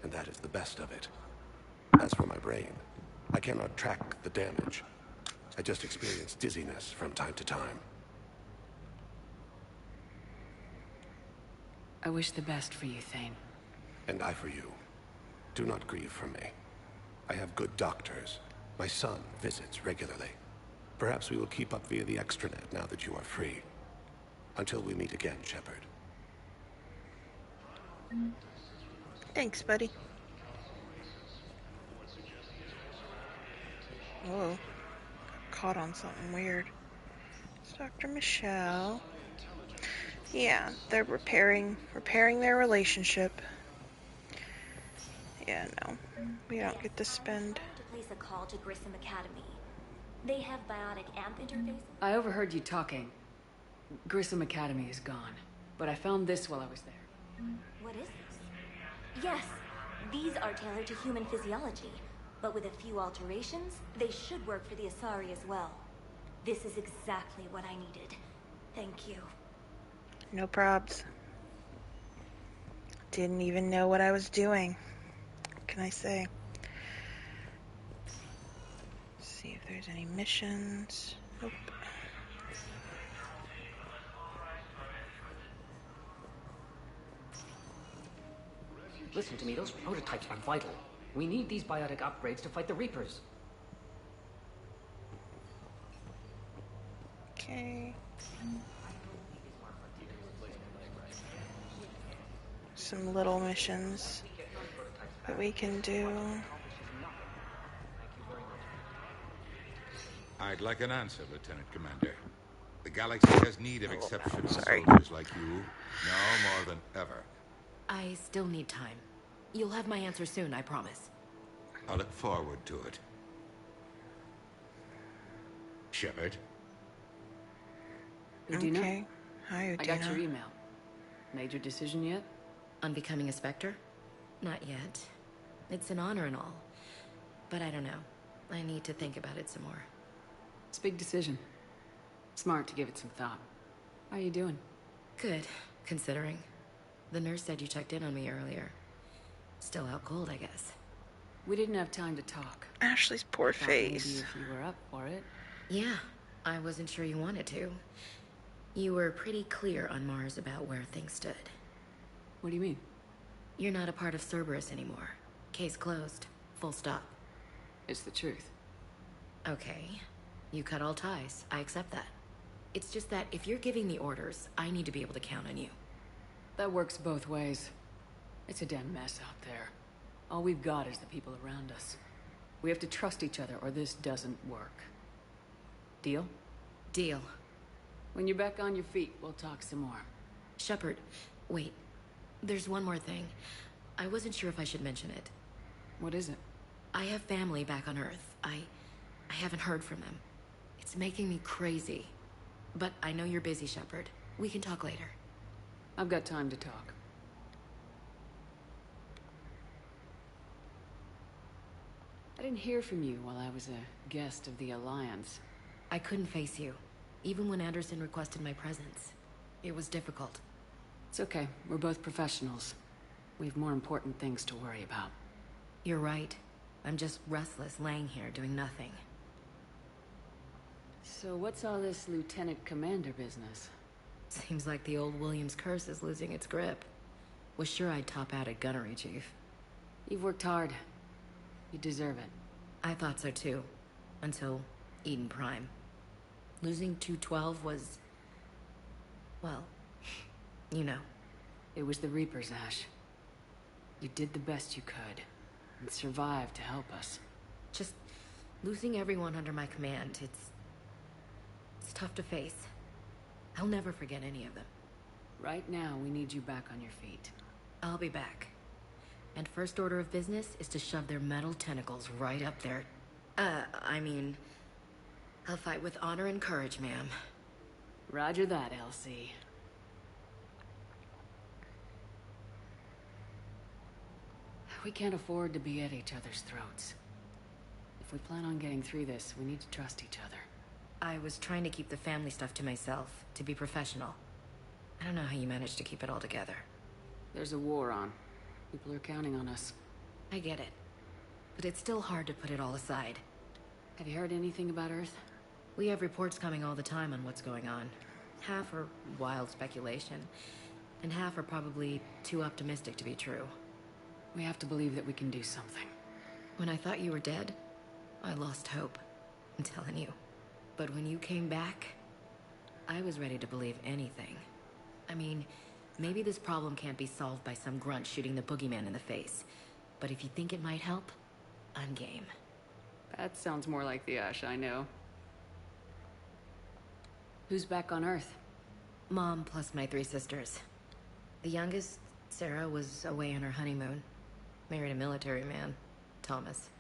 and that is the best of it. As for my brain, I cannot track the damage. I just experience dizziness from time to time. I wish the best for you, Thane. And I for you. Do not grieve for me. I have good doctors. My son visits regularly. Perhaps we will keep up via the extranet now that you are free. Until we meet again, Shepard. Thanks, buddy. Whoa. Caught on something weird. It's Dr. Michelle. Yeah, they're repairing their relationship. Yeah, no. We don't get to spend. To place a call to Grissom Academy. They have biotic amp interfaces. I overheard you talking. Grissom Academy is gone, but I found this while I was there. What is this? Yes, these are tailored to human physiology, but with a few alterations, they should work for the Asari as well. This is exactly what I needed. Thank you. No probs. Didn't even know what I was doing. What can I say? See if there's any missions. Nope. Listen to me, those prototypes are vital. We need these biotic upgrades to fight the Reapers. Okay. Some little missions that we can do. I'd like an answer, Lieutenant Commander. The galaxy has need of exceptional sorry. soldiers like you, now more than ever. I still need time. You'll have my answer soon, I promise. I look forward to it. Shepard? Udina? Okay. Hi, Udina. I got your email. Made your decision yet? On becoming a Spectre? Not yet. It's an honor and all. But I don't know. I need to think about it some more. It's a big decision. Smart to give it some thought. How are you doing? Good, considering. The nurse said you checked in on me earlier. Still out cold, I guess. We didn't have time to talk. Ashley's poor Thought face. Maybe if you were up for it. Yeah, I wasn't sure you wanted to. You were pretty clear on Mars about where things stood. What do you mean? You're not a part of Cerberus anymore. Case closed. Full stop. It's the truth. Okay. You cut all ties. I accept that. It's just that if you're giving the orders, I need to be able to count on you. That works both ways. It's a damn mess out there. All we've got is the people around us. We have to trust each other or this doesn't work. Deal? Deal. When you're back on your feet, we'll talk some more. Shepard, wait. There's one more thing. I wasn't sure if I should mention it. What is it? I have family back on Earth. I haven't heard from them. It's making me crazy. But I know you're busy, Shepard. We can talk later. I've got time to talk. I didn't hear from you while I was a guest of the Alliance. I couldn't face you, even when Anderson requested my presence. It was difficult. It's okay. We're both professionals. We have more important things to worry about. You're right. I'm just restless, laying here, doing nothing. So what's all this Lieutenant Commander business? Seems like the old Williams curse is losing its grip. Was sure I'd top out at gunnery, Chief. You've worked hard. You deserve it. I thought so too. Until Eden Prime. Losing 212 was... well, you know. It was the Reapers, Ash. You did the best you could, and survived to help us. Just losing everyone under my command, it's tough to face. I'll never forget any of them. Right now, we need you back on your feet. I'll be back. And first order of business is to shove their metal tentacles right up there. I'll fight with honor and courage, ma'am. Roger that, Elsie. We can't afford to be at each other's throats. If we plan on getting through this, we need to trust each other. I was trying to keep the family stuff to myself, to be professional. I don't know how you managed to keep it all together. There's a war on. People are counting on us. I get it. But it's still hard to put it all aside. Have you heard anything about Earth? We have reports coming all the time on what's going on. Half are wild speculation, and half are probably too optimistic to be true. We have to believe that we can do something. When I thought you were dead, I lost hope. I'm telling you. But when you came back, I was ready to believe anything. I mean, maybe this problem can't be solved by some grunt shooting the boogeyman in the face. But if you think it might help, I'm game. That sounds more like the Ash I know. Who's back on Earth? Mom plus my 3 sisters. The youngest, Sarah, was away on her honeymoon. Married a military man, Thomas.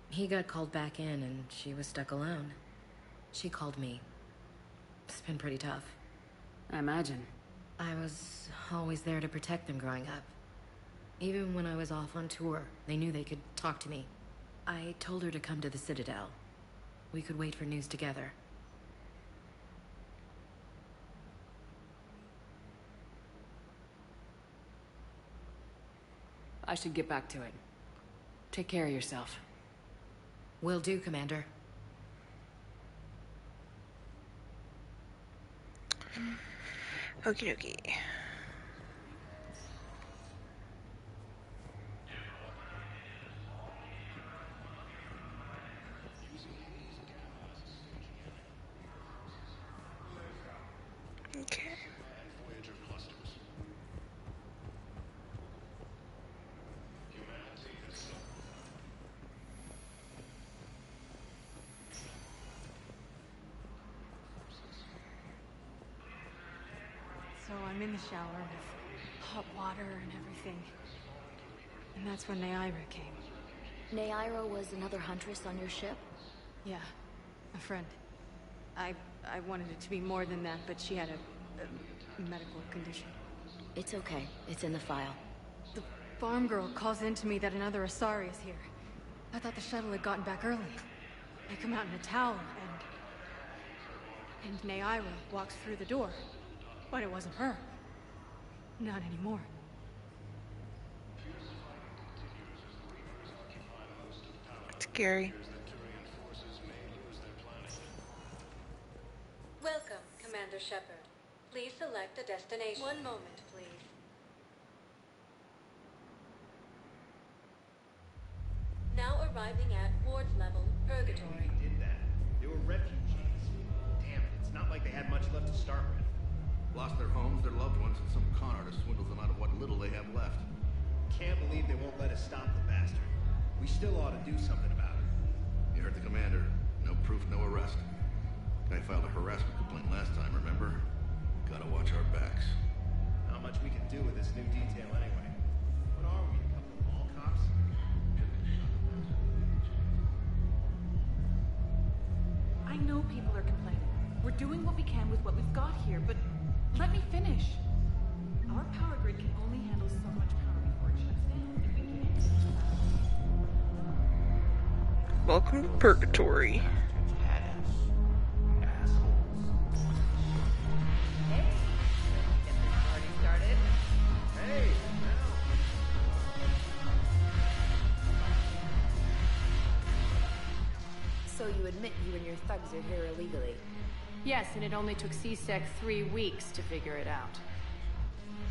He got called back in and she was stuck alone. She called me. It's been pretty tough. I imagine. I was always there to protect them growing up. Even when I was off on tour, they knew they could talk to me. I told her to come to the Citadel. We could wait for news together. I should get back to it. Take care of yourself. Will do, Commander. Okie dokie. Okay. So I'm in the shower with hot water and everything. And that's when Naira came. Naira was another huntress on your ship? Yeah, a friend. I wanted it to be more than that, but she had a medical condition. It's okay. It's in the file. The farm girl calls in to me that another Asari is here. I thought the shuttle had gotten back early. I come out in a towel, and Naira walks through the door. But it wasn't her. Not anymore. Scary. Welcome, Commander Shepard. Please select a destination. One moment, please. Now arriving at Ward Level, Purgatory. They did that. They were refugees. Damn it, it's not like they had much left to start with. Lost their homes, their loved ones, and some con artist swindles them out of what little they have left. Can't believe they won't let us stop the bastard. We still ought to do something about it. You heard the commander. No proof, no arrest. Guy filed a harassment complaint last time, remember? Gotta watch our backs. Not much we can do with this new detail anyway. What are we, a couple of mall cops? I know people are complaining. We're doing what we can with what we've got here, but let me finish. Our power grid can only handle so much power before it shuts down, and we can't. Welcome to Purgatory. So you admit you and your thugs are here illegally? Yes, and it only took CSEC 3 weeks to figure it out.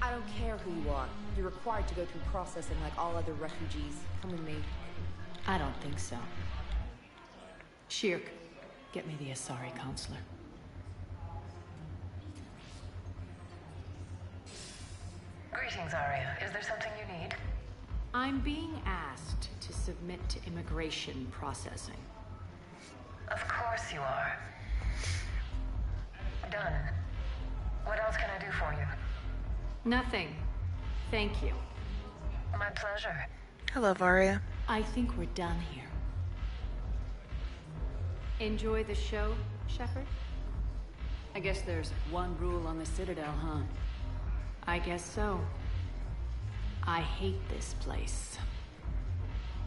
I don't care who you are. You're required to go through processing like all other refugees. Come with me. I don't think so. Shirk, get me the Asari counselor. Greetings, Arya. Is there something you need? I'm being asked to submit to immigration processing. Of course you are. Done. What else can I do for you? Nothing. Thank you. My pleasure. Hello, Varia. I think we're done here. Enjoy the show, Shepard? I guess there's one rule on the Citadel, huh? I guess so. I hate this place.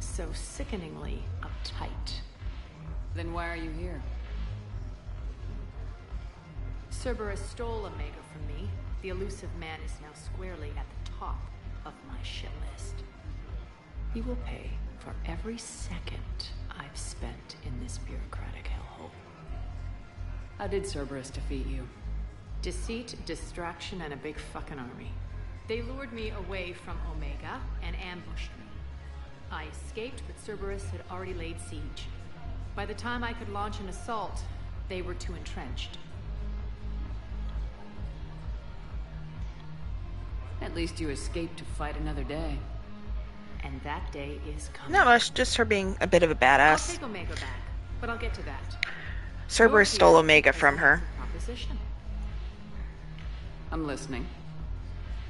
So sickeningly uptight. Then why are you here? Cerberus stole Omega from me. The elusive man is now squarely at the top of my shit list. He will pay for every second I've spent in this bureaucratic hellhole. How did Cerberus defeat you? Deceit, distraction, and a big fucking army. They lured me away from Omega and ambushed me. I escaped, but Cerberus had already laid siege. By the time I could launch an assault, they were too entrenched. At least you escaped to fight another day. And that day is coming. Not much, just her being a bit of a I'll badass. take Omega back, but I'll get to that. Cerberus stole Omega from her. Proposition. I'm listening.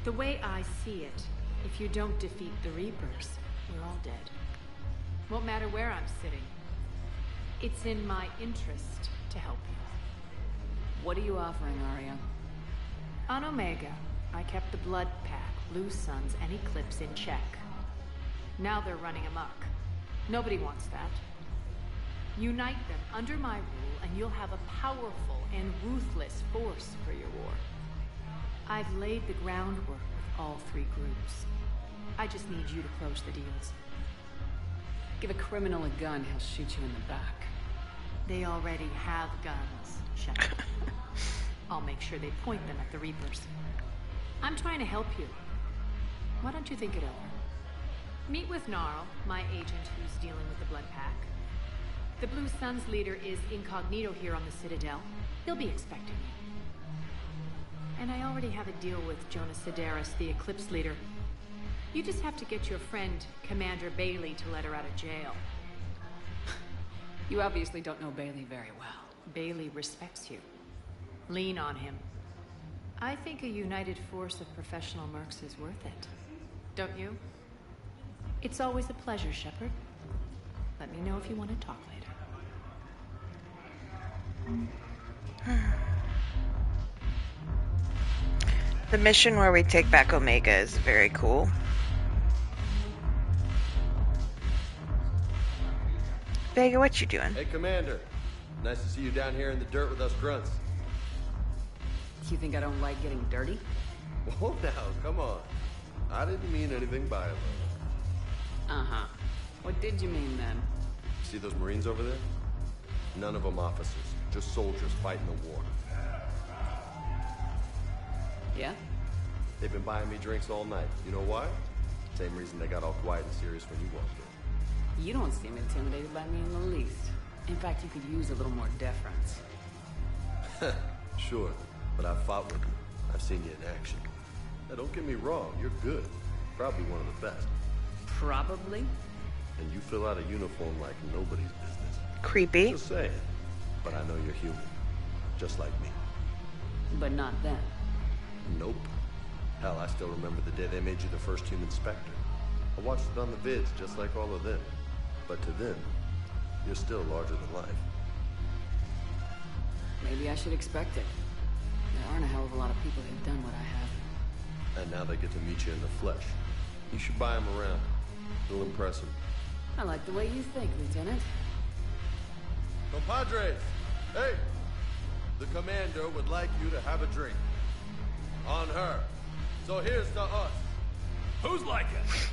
The way I see it, if you don't defeat the Reapers, we're all dead. Won't matter where I'm sitting. It's in my interest to help you. What are you offering, Arya? On Omega, I kept the Blood Pack, Blue Suns, and Eclipse in check. Now they're running amok. Nobody wants that. Unite them under my rule, and you'll have a powerful and ruthless force for your war. I've laid the groundwork with all 3 groups. I just need you to close the deals. Give a criminal a gun, he'll shoot you in the back. They already have guns, Shepard. I'll make sure they point them at the Reapers. I'm trying to help you. Why don't you think it over? Meet with Gnarl, my agent who's dealing with the Blood Pack. The Blue Suns leader is incognito here on the Citadel. He'll be expecting you. And I already have a deal with Jonas Sedaris, the Eclipse leader. You just have to get your friend, Commander Bailey, to let her out of jail. You obviously don't know Bailey very well. Bailey respects you. Lean on him. I think a united force of professional mercs is worth it. Don't you? It's always a pleasure, Shepard. Let me know if you want to talk later. The mission where we take back Omega is very cool. Vega, what you doing? Hey, Commander. Nice to see you down here in the dirt with us grunts. You think I don't like getting dirty? Whoa, now, come on. I didn't mean anything by it. Uh-huh. What did you mean, then? See those Marines over there? None of them officers, just soldiers fighting the war. Yeah? They've been buying me drinks all night. You know why? Same reason they got all quiet and serious when you walked in. You don't seem intimidated by me in the least. In fact, you could use a little more deference. Sure, but I've fought with you. I've seen you in action. Now, don't get me wrong, you're good. Probably one of the best. Probably? And you fill out a uniform like nobody's business. Creepy. Just saying. But I know you're human. Just like me. But not them. Nope. Hell, I still remember the day they made you the first human Spectre. I watched it on the vids, just like all of them. But to them, you're still larger than life. Maybe I should expect it. There aren't a hell of a lot of people who've done what I have. And now they get to meet you in the flesh. You should buy them around. It'll impress them. I like the way you think, Lieutenant. Compadres! Hey! The commander would like you to have a drink. On her. So here's to us. Who's like it?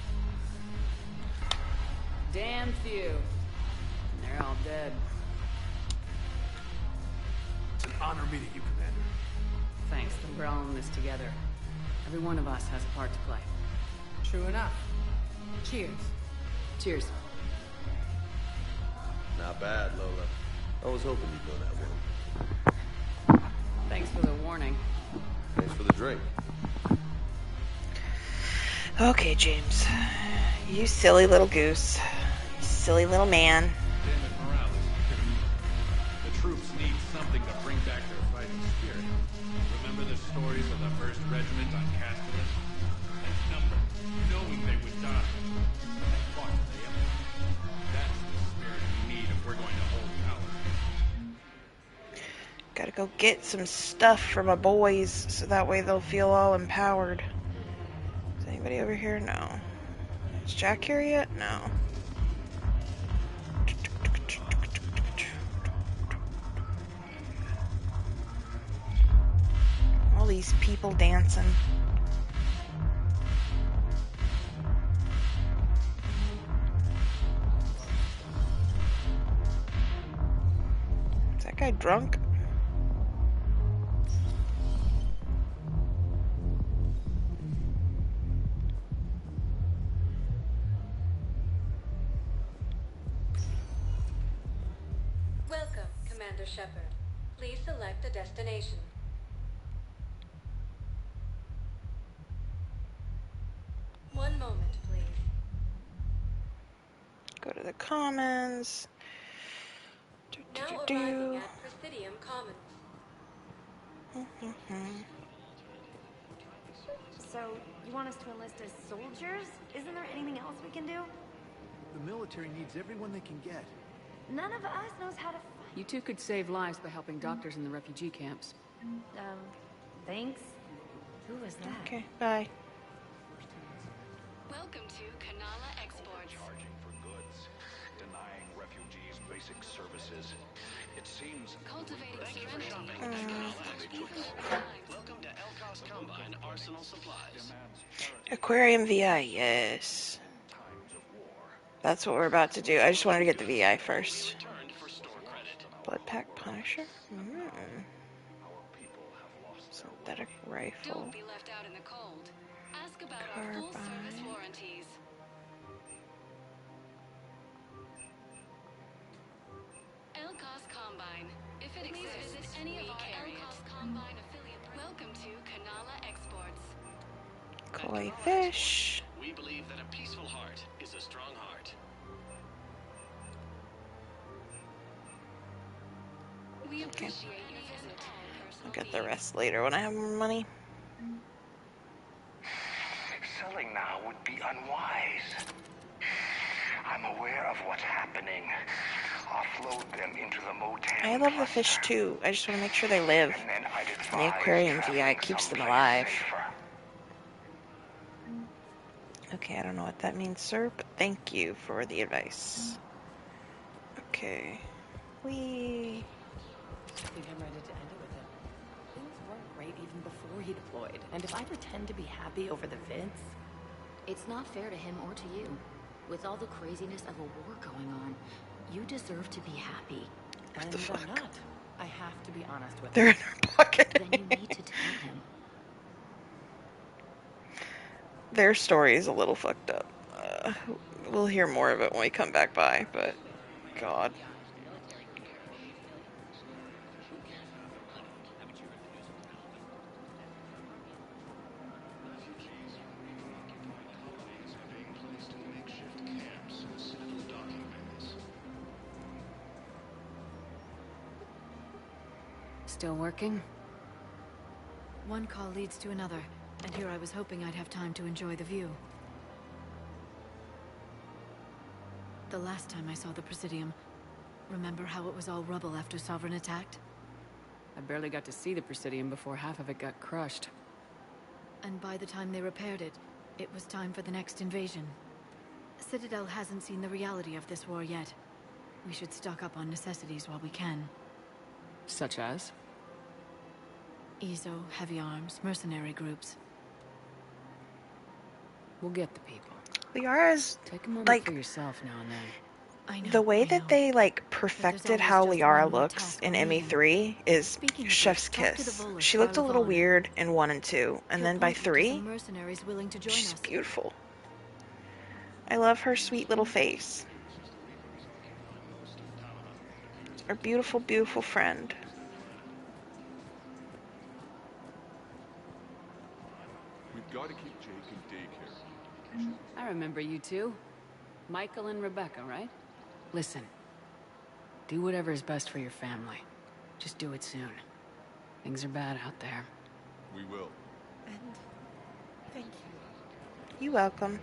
Damn few. And they're all dead. It's an honor meeting you, Commander. Thanks, that we're all in this together. Every one of us has a part to play. True enough. Cheers. Cheers. Not bad, Lola. I was hoping you'd know that one. Thanks for the warning. Thanks for the drink. Okay, James. You silly little goose. You silly little man. Damn it, morale isn't good. The troops need something to bring back their fighting spirit. Remember the stories of the 1st Regiment on Castellus? That number, knowing they would die. They fought to the end. That's the spirit we need if we're going to hold power. Gotta go get some stuff for my boys so that way they'll feel all empowered. Is anybody over here? No. Is Jack here yet? No. All these people dancing. Is that guy drunk? Welcome, Commander Shepard. Please select a destination. One moment, please. Go to the commons. Now arriving at Presidium Commons. So, you want us to enlist as soldiers? Isn't there anything else we can do? The military needs everyone they can get. None of us knows how to fight. You two could save lives by helping doctors in the refugee camps. Thanks. Who was that? Okay, bye. Welcome to Kanala Exports. Charging for goods, denying refugees basic services. It seems Cultivating serenity. Welcome to Elkos Combine Arsenal Supplies. Aquarium VI, yes. That's what we're about to do. I just wanted to get the VI first. Blood Pack Punisher? Synthetic rifle. Don't be left out in the cold. Ask about our full service warranties. Elkos Combine. If it exists, visit any of our Elkos Combine affiliate. Welcome to Kanala Exports. Koi fish. We believe that a peaceful heart is a strong heart. We appreciate your visit. I'll get the rest later when I have more money. Selling now would be unwise. I'm aware of what's happening. Offload them into the motel. I love the fish too. I just want to make sure they live. And the aquarium VI keeps them alive. Okay, I don't know what that means, sir, but thank you for the advice. Okay. I think I'm ready to end it with him. Things weren't great even before he deployed. And if I pretend to be happy over the vids... It's not fair to him or to you. With all the craziness of a war going on, you deserve to be happy. And I'm not. I have to be honest with They're him. in her pocket. Then you need to tell him. Their story is a little fucked up. We'll hear more of it when we come back by, but God. Still working? One call leads to another, and here I was hoping I'd have time to enjoy the view. The last time I saw the Presidium, remember how it was all rubble after Sovereign attacked? I barely got to see the Presidium before half of it got crushed. And by the time they repaired it, it was time for the next invasion. Citadel hasn't seen the reality of this war yet. We should stock up on necessities while we can. Such as? EZO, heavy arms, mercenary groups. We'll get the people. Liara's, Take a moment like, for yourself now and then. I know, the way that they, like, perfected how Liara looks in ME3 is chef's kiss. She looked a little weird in 1 and 2, and then by 3, she's beautiful. I love her sweet little face. Our beautiful, beautiful friend. We've got to keep Jake in daycare. I remember you two. Michael and Rebecca, right? Listen. Do whatever is best for your family. Just do it soon. Things are bad out there. We will. And thank you. You're welcome.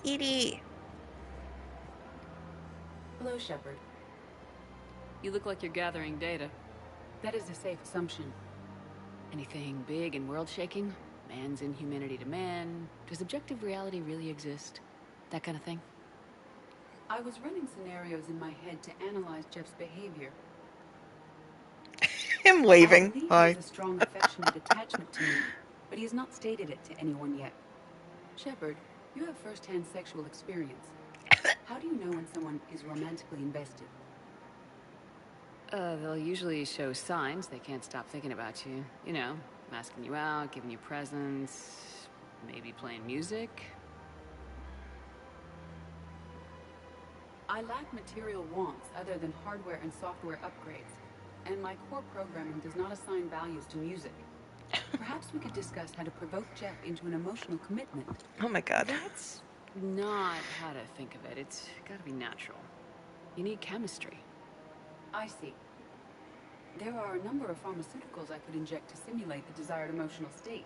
Edie. Hello, Shepard. You look like you're gathering data. That is a safe assumption. Anything big and world-shaking? Man's inhumanity to man? Does objective reality really exist? That kind of thing? I was running scenarios in my head to analyze Jeff's behavior. Him waving. I believe Hi. he has a strong affectionate attachment to me, but he has not stated it to anyone yet. Shepard, you have first-hand sexual experience. How do you know when someone is romantically invested? They'll usually show signs they can't stop thinking about you. You know, asking you out, giving you presents, maybe playing music. I lack material wants other than hardware and software upgrades, and my core programming does not assign values to music. Perhaps we could discuss how to provoke Jeff into an emotional commitment. Oh my god. That's not how to think of it. It's gotta be natural. You need chemistry. I see. There are a number of pharmaceuticals I could inject to simulate the desired emotional state.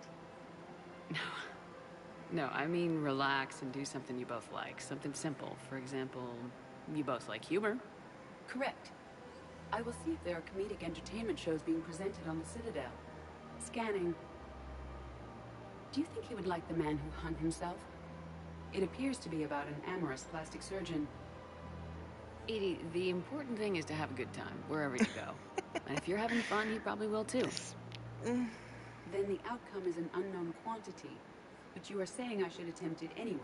No, I mean relax and do something you both like. Something simple. For example, you both like humor. Correct. I will see if there are comedic entertainment shows being presented on the Citadel. Scanning. Do you think he would like The Man Who Hung Himself? It appears to be about an amorous plastic surgeon. Edie, the important thing is to have a good time, wherever you go. And if you're having fun, he probably will too. Then the outcome is an unknown quantity. But you are saying I should attempt it anyway.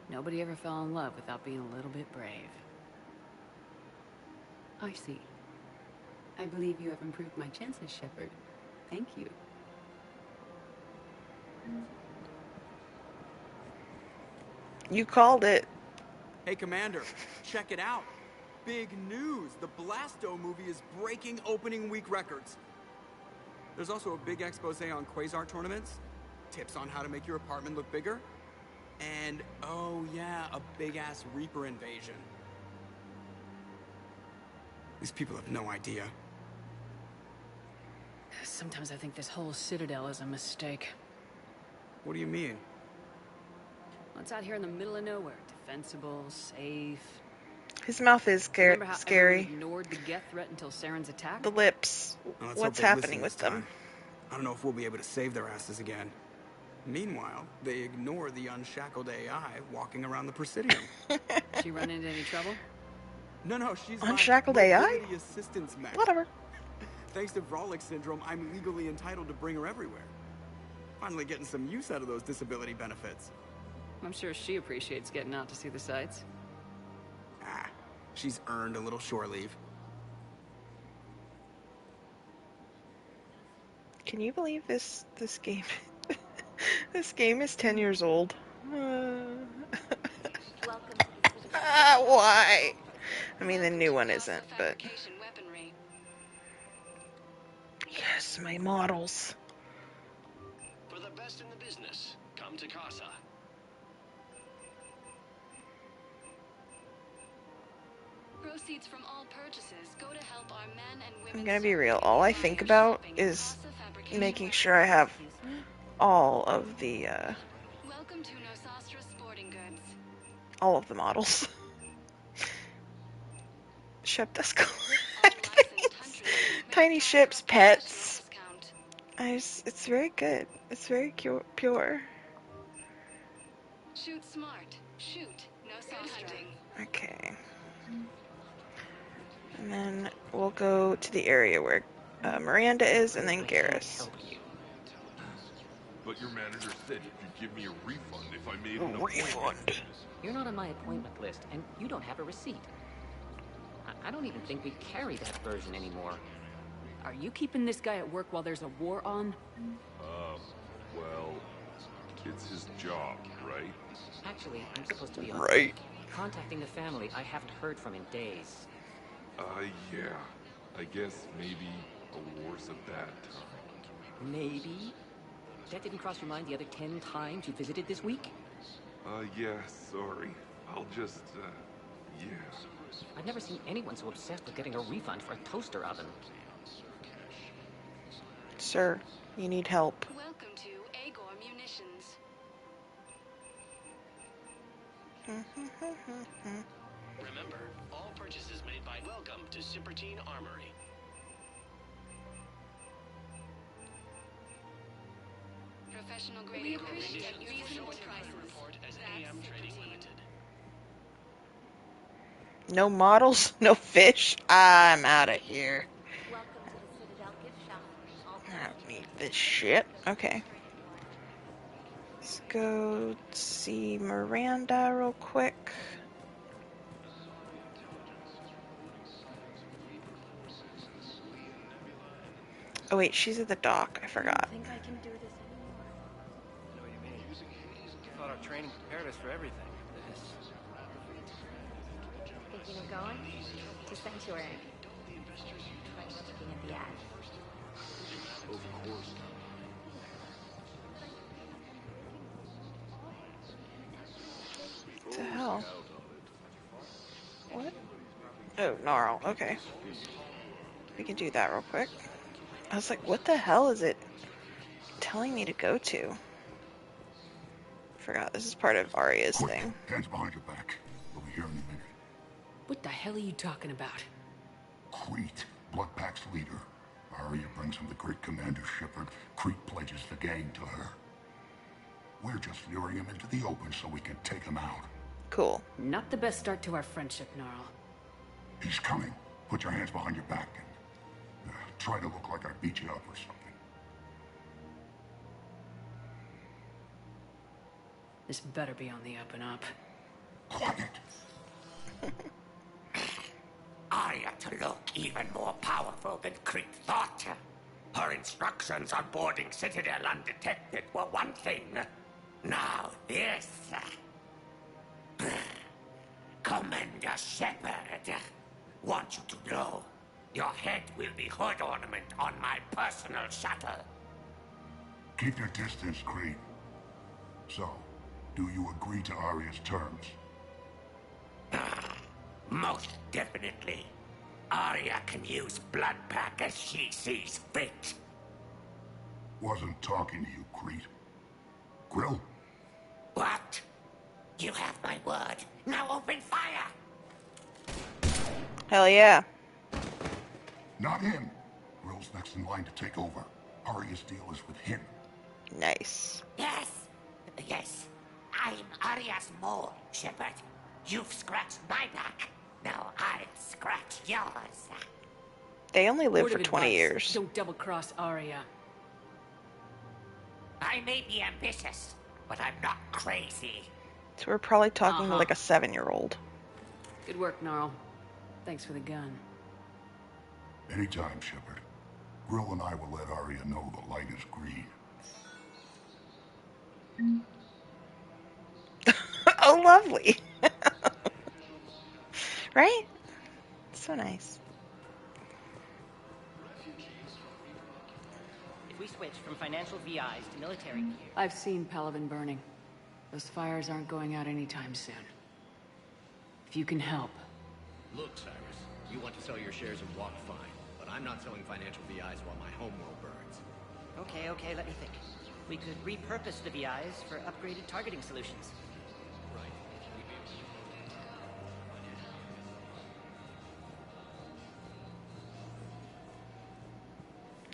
Nobody ever fell in love without being a little bit brave. I see. I believe you have improved my chances, Shepard. Thank you. You called it. Hey, Commander, check it out. Big news! The Blasto movie is breaking opening week records. There's also a big expose on Quasar tournaments, tips on how to make your apartment look bigger, and, oh yeah, a big-ass Reaper invasion. These people have no idea. Sometimes I think this whole Citadel is a mistake. What do you mean? Well, it's out here in the middle of nowhere. Defensible, safe. His mouth is Remember how scary. everyone ignored the Geth threat until Saren's attack? The lips. Well, let's What's hope they happening listen with this them? time. I don't know if we'll be able to save their asses again. Meanwhile, they ignore the unshackled AI walking around the Presidium. She run into any trouble? No, she's Unshackled my AI? mobility assistance mech. Whatever. Thanks to Vrolic syndrome, I'm legally entitled to bring her everywhere. Finally getting some use out of those disability benefits. I'm sure she appreciates getting out to see the sights. She's earned a little shore leave. Can you believe this game? This game is 10 years old. Why? I mean, the new one isn't, but... Yes, my models. For the best in the business, come to Casa. Proceeds from all purchases go to help our men and women. I'm gonna be real. All I think about is making sure I have all of the Welcome to Nosastra Sporting Goods. all of the models. Ship does tiny ships, pets. It's very good. It's very pure. Shoot smart. Shoot. No soft hunting. Okay. And then we'll go to the area where Miranda is, and then Garrus. But your manager said you could give me a refund if I made an Refund. appointment. You're not on my appointment list, and you don't have a receipt. I don't even think we carry that version anymore. Are you keeping this guy at work while there's a war on? Well, it's his job, right? Actually, I'm supposed to be on Right. contacting the family I haven't heard from in days. Yeah. I guess maybe a war's a bad time. Maybe? That didn't cross your mind the other 10 times you visited this week? Yeah, sorry. I'll just, yeah. I've never seen anyone so obsessed with getting a refund for a toaster oven. Sir, you need help. Welcome to Agor Munitions. Remember, all purchases made by Welcome to Sippertine Armory. Professional grade equipment at reasonable prices. Report as AM Trading Limited. No models, no fish. I'm out of here. Welcome to the Citadel gift shop. I don't need this shit. Okay. Let's go see Miranda real quick. Oh wait, she's at the dock. I forgot. I think I can do this anymore. I know what you mean. I thought our training prepared us for everything. Thinking of going to Sanctuary. Looking at the ad. Of course. What the hell? What? Oh, Gnarl. Okay. We can do that real quick. I was like, what the hell is it telling me to go to? Forgot. This is part of Arya's thing. Hands behind your back. We'll be here in a minute. What the hell are you talking about? Crete, Bloodpack's leader. Arya brings him the great commander Shepard. Crete pledges the gang to her. We're just luring him into the open so we can take him out. Cool. Not the best start to our friendship, Gnarl. He's coming. Put your hands behind your back and try to look like I beat you up or something. This better be on the up and up. Quiet. Arya to look even more powerful than Crete thought. Her instructions on boarding Citadel undetected were one thing. Now this. Commander Shepard, want you to know, your head will be hood ornament on my personal shuttle. Keep your distance, Crete. So, do you agree to Arya's terms? Most definitely. Arya can use Bloodpack as she sees fit. Wasn't talking to you, Crete. Grill? What? You have my word. Now open fire! Hell yeah. Not him. Grill's next in line to take over. Arya's deal is with him. Nice. Yes. Yes. I'm Arya's mole, Shepard. You've scratched my back. Now I'll scratch yours. They only live Word for of 20 advice, years. Don't double-cross Arya. I may be ambitious, but I'm not crazy. So we're probably talking to like a 7-year-old. Good work, Gnarl. Thanks for the gun. Anytime, Shepard. Grill and I will let Arya know the light is green. Oh, lovely. Right? So nice. If we switch from financial VIs to military gear... I've seen Palaven burning. Those fires aren't going out anytime soon. If you can help, Look, Cyrus, you want to sell your shares and walk fine, but I'm not selling financial VIs while my homeworld burns. Okay, let me think. We could repurpose the VIs for upgraded targeting solutions. Right.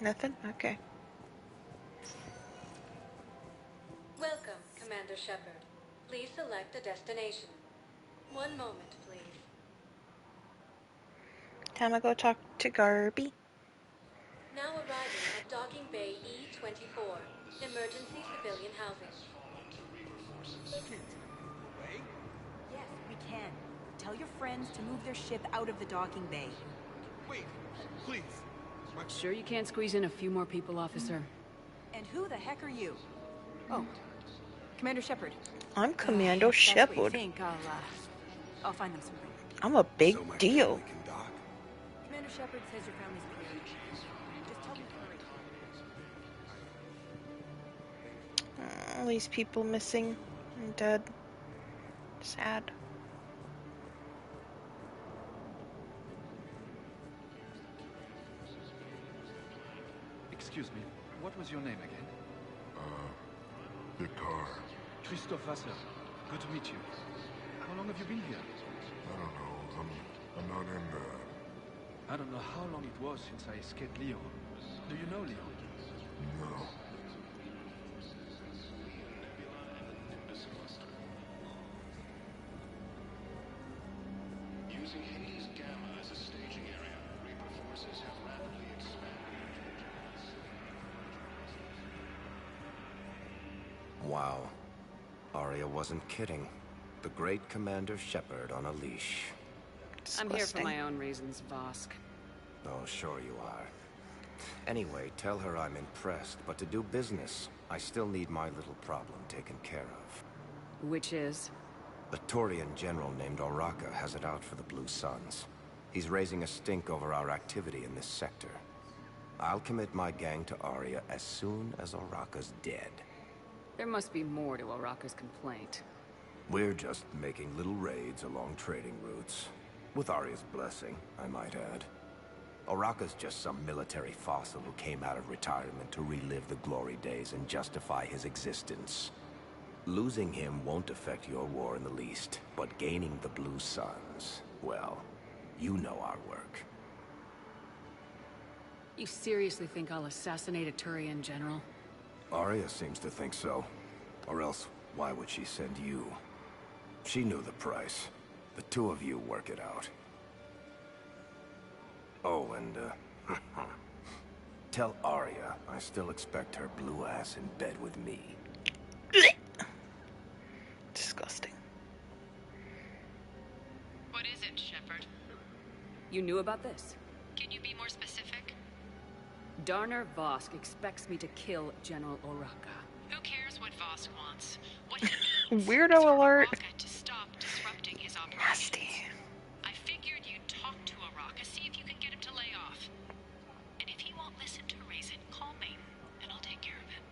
Nothing? Okay. Welcome, Commander Shepard. Please select a destination. One moment, please. Time to go talk to Garby. Now arriving at Docking Bay E-24, emergency civilian housing. Yes, we can. Tell your friends to move their ship out of the docking bay. Wait, please. Sure you can't squeeze in a few more people, officer? And who the heck are you? Oh, Commander Shepard. I'm Commando If that's what you Shepard. think, I'll find them something. I'm a big deal. Commander Shepard says your family's clear. Just tell them to hurry. All these people missing and dead. Sad. Excuse me, what was your name again? Vicar. Christophe Vasseur. Good to meet you. How long have you been here? I don't know. I'm not in there. I don't know how long it was since I escaped Lyon. Do you know Lyon? No. Using Hades Gamma as a staging area, Reaper forces have rapidly expanded. Wow. Arya wasn't kidding. The great Commander Shepard on a leash. I'm here for my own reasons, Vosk. Oh, sure you are. Anyway, tell her I'm impressed, but to do business, I still need my little problem taken care of. Which is? A Turian general named Oraka has it out for the Blue Suns. He's raising a stink over our activity in this sector. I'll commit my gang to Arya as soon as Oraka's dead. There must be more to Oraka's complaint. We're just making little raids along trading routes. With Arya's blessing, I might add. Oraka's just some military fossil who came out of retirement to relive the glory days and justify his existence. Losing him won't affect your war in the least, but gaining the Blue Suns, well, you know our work. You seriously think I'll assassinate a Turian general? Arya seems to think so. Or else, why would she send you? She knew the price. The two of you work it out. Oh, and, tell Arya I still expect her blue ass in bed with me. Disgusting. What is it, Shepard? You knew about this? Can you be more specific? Darner Vosk expects me to kill General Oraka. Who cares what Vosk wants? What he Weirdo alert. to stop disrupting his operations. Nasty. I figured you'd talk to Oraka, see if you can get him to lay off. And if he won't listen to reason, call me, and I'll take care of it.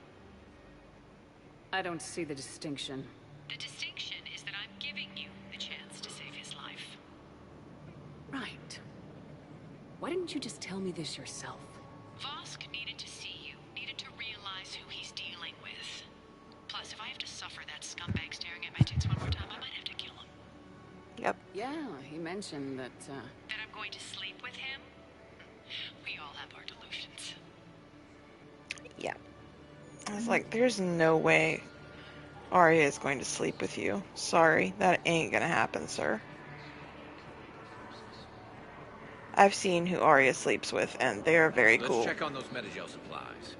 I don't see the distinction. The distinction is that I'm giving you the chance to save his life. Right. Why didn't you just tell me this yourself? Vosk needed to see you, needed to realize who he's dealing with. Plus, if I have to suffer that scumbag staring at my tits one more time, I might have to kill him. Yep. Yeah, he mentioned that, That I'm going to sleep with him? We all have our delusions. Yeah. I was like, there's no way Arya is going to sleep with you. Sorry, that ain't gonna happen, sir. I've seen who Arya sleeps with, and they are very cool. Let's check on those Metagel supplies.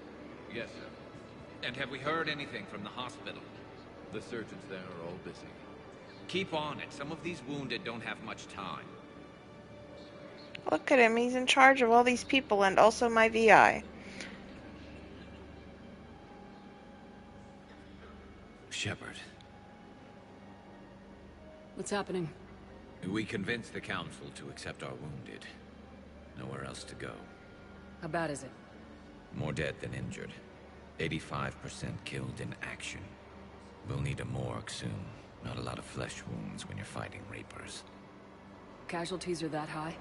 Yes, sir. And have we heard anything from the hospital? The surgeons there are all busy. Keep on it. Some of these wounded don't have much time. Look at him, he's in charge of all these people and also my VI. Shepard. What's happening? We convinced the Council to accept our wounded. Nowhere else to go. How bad is it? More dead than injured. 85% killed in action. We'll need a morgue soon. Not a lot of flesh wounds when you're fighting Reapers. casualties are that high?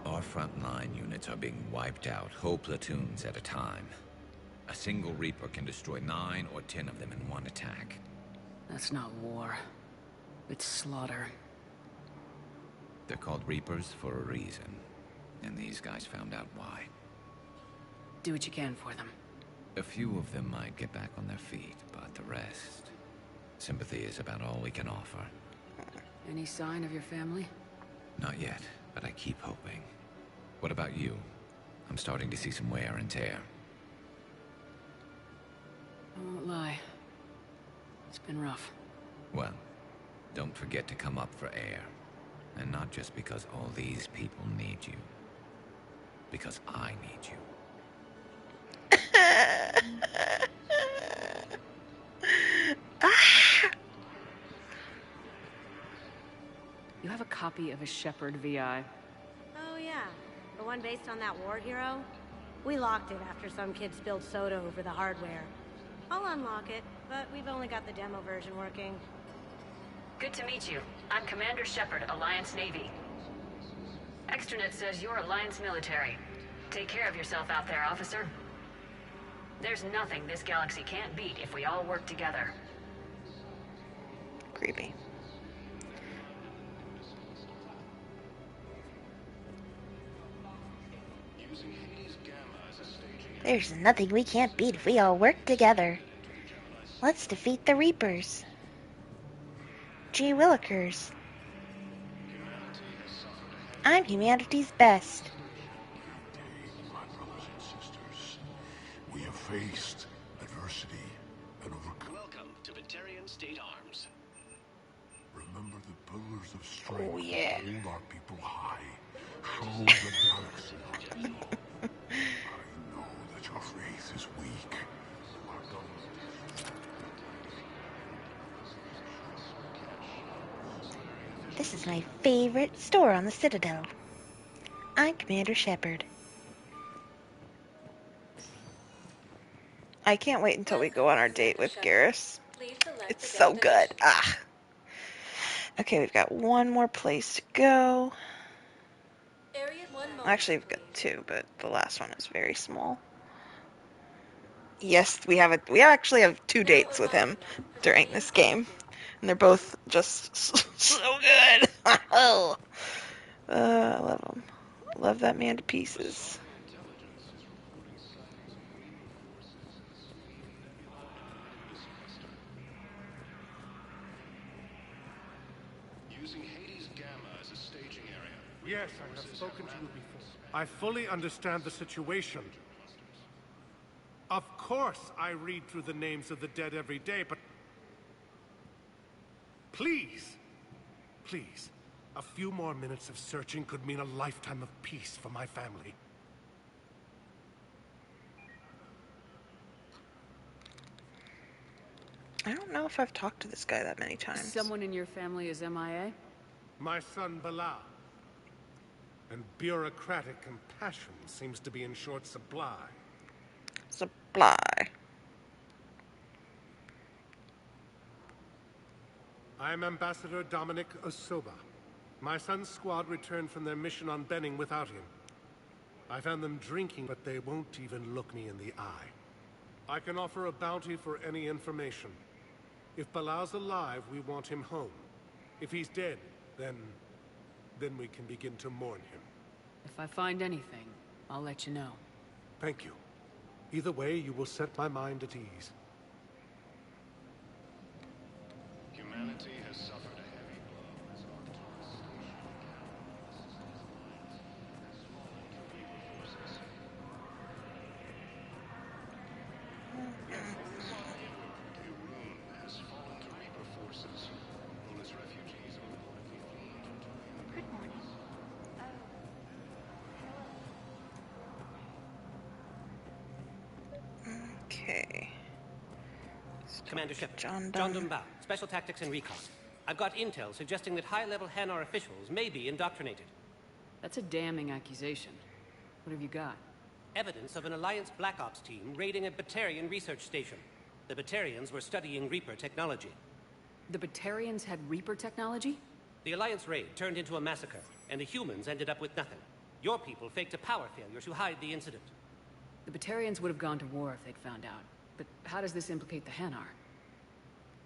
Our frontline units are being wiped out, whole platoons at a time. A single Reaper can destroy 9 or 10 of them in one attack. That's not war. It's slaughter. They're called Reapers for a reason, and these guys found out why. Do what you can for them. A few of them might get back on their feet, but the rest... sympathy is about all we can offer. Any sign of your family? Not yet, but I keep hoping. What about you? I'm starting to see some wear and tear. I won't lie. It's been rough. Well, don't forget to come up for air. And not just because all these people need you. Because I need you. You have a copy of a Shepard VI. Oh yeah, the one based on that war hero? We locked it after some kid spilled soda over the hardware. I'll unlock it, but we've only got the demo version working. Good to meet you. I'm Commander Shepard, Alliance Navy. Extranet says you're Alliance military. Take care of yourself out there, officer. There's nothing this galaxy can't beat if we all work together. Creepy. There's nothing we can't beat if we all work together. Let's defeat the Reapers. Gee Willikers. I'm humanity's best. My brothers and sisters, we have faced adversity and overcome. Welcome to Batarian State Arms. Remember the pillars of strength Oh, yeah. that hold our people high. Show the galaxy our will. I know that your faith is weak. Our government This is my favorite store on the Citadel. I'm Commander Shepard. I can't wait until we go on our date with Garrus. Please select It's the so destination. good. Ah. Okay, we've got one more place to go. Area 1 moment, Actually, we've got two, but the last one is very small. Yes, we actually have 2 dates with him during this game, and they're both just so good. Oh, I love him. Love that man to pieces. Using Hades Gamma as a staging area. Yes, I have spoken to you before. I fully understand the situation. Of course, I read through the names of the dead every day, but... Please, please, a few more minutes of searching could mean a lifetime of peace for my family. I don't know if I've talked to this guy that many times. Someone in your family is MIA? My son, Bilal. And bureaucratic compassion seems to be in short supply. Supply. I am Ambassador Dominic Osoba. My son's squad returned from their mission on Benning without him. I found them drinking, but they won't even look me in the eye. I can offer a bounty for any information. If Bilal's alive, we want him home. If he's dead, then we can begin to mourn him. If I find anything, I'll let you know. Thank you. Either way, you will set my mind at ease. Humanity has suffered a heavy blow as Arcturus has fallen to Reaper forces. All his refugees are reportedly fleeing to Good morning. Okay. Commander Shepard. John Dunbar, Special Tactics and Recon. I've got intel suggesting that high-level Hanar officials may be indoctrinated. That's a damning accusation. What have you got? Evidence of an Alliance Black Ops team raiding a Batarian research station. The Batarians were studying Reaper technology. The Batarians had Reaper technology? The Alliance raid turned into a massacre. and the humans ended up with nothing. Your people faked a power failure to hide the incident. The Batarians would have gone to war if they'd found out. But how does this implicate the Hanar?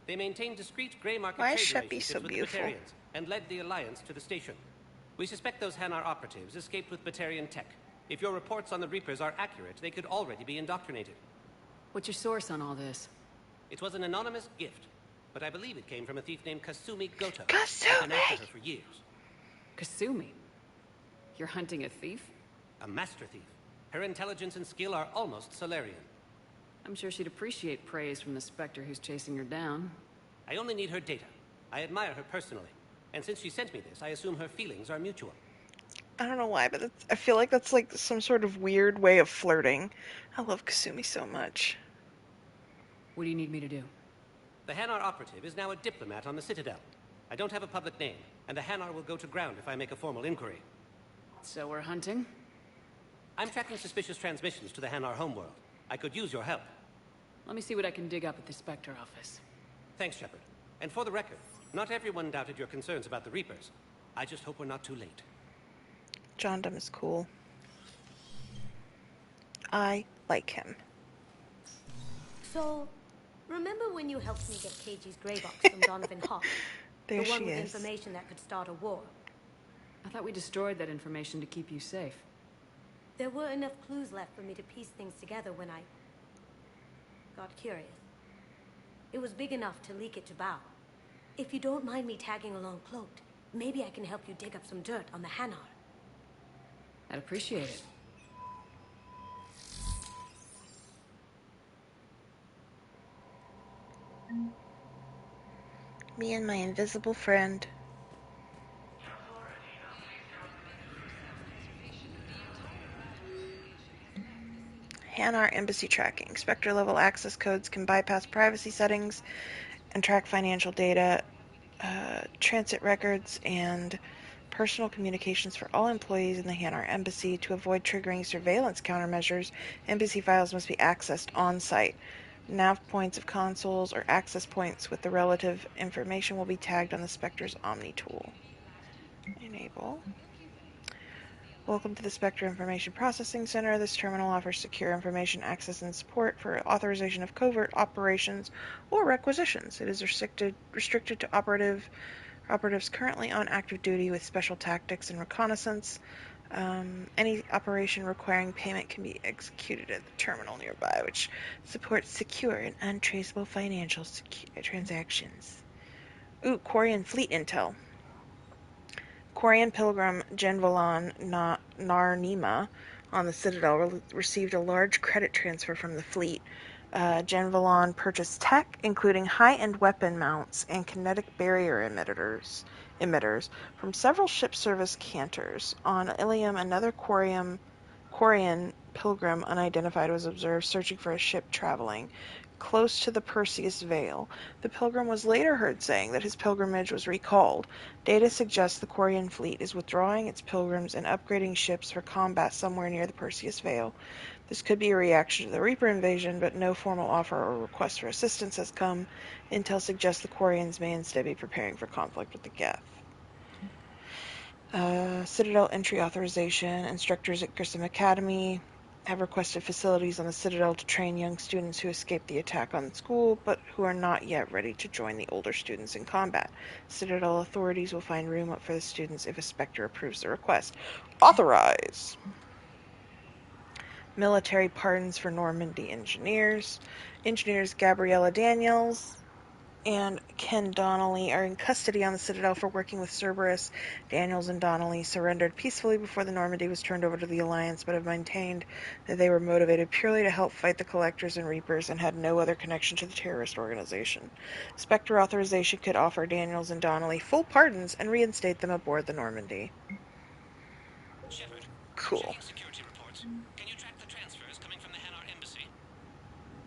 They maintained discreet gray market Why is trade Sheppy relationships so with beautiful? the Batarians and led the Alliance to the station. We suspect those Hanar operatives escaped with Batarian tech. If your reports on the Reapers are accurate, they could already be indoctrinated. What's your source on all this? It was an anonymous gift, but I believe it came from a thief named Kasumi Goto. Kasumi! I've been after her for years. Kasumi? You're hunting a thief? A master thief. Her intelligence and skill are almost Solarian. I'm sure she'd appreciate praise from the Spectre who's chasing her down. I only need her data. I admire her personally. And since she sent me this, I assume her feelings are mutual. I don't know why, but I feel like that's like some sort of weird way of flirting. I love Kasumi so much. What do you need me to do? The Hanar operative is now a diplomat on the Citadel. I don't have a public name, and the Hanar will go to ground if I make a formal inquiry. So we're hunting? I'm tracking suspicious transmissions to the Hanar homeworld. I could use your help. Let me see what I can dig up at the Spectre office. Thanks, Shepard. And for the record, not everyone doubted your concerns about the Reapers. I just hope we're not too late. John Dum is cool. I like him. So, remember when you helped me get KG's grey box from Donovan Hawk? There the one she with is. information that could start a war. I thought we destroyed that information to keep you safe. There were enough clues left for me to piece things together when I got curious. It was big enough to leak it to Bao. If you don't mind me tagging along cloaked, maybe I can help you dig up some dirt on the Hanar. I'd appreciate it. Me and my invisible friend. Hanar Embassy Tracking. Spectre level access codes can bypass privacy settings and track financial data, transit records, and personal communications for all employees in the Hanar Embassy. To avoid triggering surveillance countermeasures, embassy files must be accessed on-site. Nav points of consoles or access points with the relative information will be tagged on the Spectre's Omni tool. Enable. Welcome to the Spectre Information Processing Center. This terminal offers secure information access and support for authorization of covert operations or requisitions. It is restricted to operatives currently on active duty with special tactics and reconnaissance. Any operation requiring payment can be executed at the terminal nearby, which supports secure and untraceable financial transactions. Ooh, Quarian fleet intel. Quarian pilgrim Genvalan Narnima on the Citadel received a large credit transfer from the fleet. Genvalan purchased tech, including high-end weapon mounts and kinetic barrier emitters from several ship service cantors. On Ilium, another Quarian pilgrim, unidentified, was observed searching for a ship traveling close to the Perseus Veil. The pilgrim was later heard saying that his pilgrimage was recalled. Data suggests the Quarian fleet is withdrawing its pilgrims and upgrading ships for combat somewhere near the Perseus Veil. This could be a reaction to the Reaper invasion, but no formal offer or request for assistance has come. Intel suggests the Quarians may instead be preparing for conflict with the Geth. Citadel entry authorization. Instructors at Grissom Academy have requested facilities on the Citadel to train young students who escaped the attack on the school, but who are not yet ready to join the older students in combat. Citadel authorities will find room up for the students if a Spectre approves the request. Authorize! Military pardons for Normandy engineers. Engineers Gabriella Daniels and Ken Donnelly are in custody on the Citadel for working with Cerberus. Daniels and Donnelly surrendered peacefully before the Normandy was turned over to the Alliance, but have maintained that they were motivated purely to help fight the Collectors and Reapers and had no other connection to the terrorist organization. Spectre authorization could offer Daniels and Donnelly full pardons and reinstate them aboard the Normandy. Shepard, cool. checking security reports. Can you track the transfers coming from the Hanar Embassy?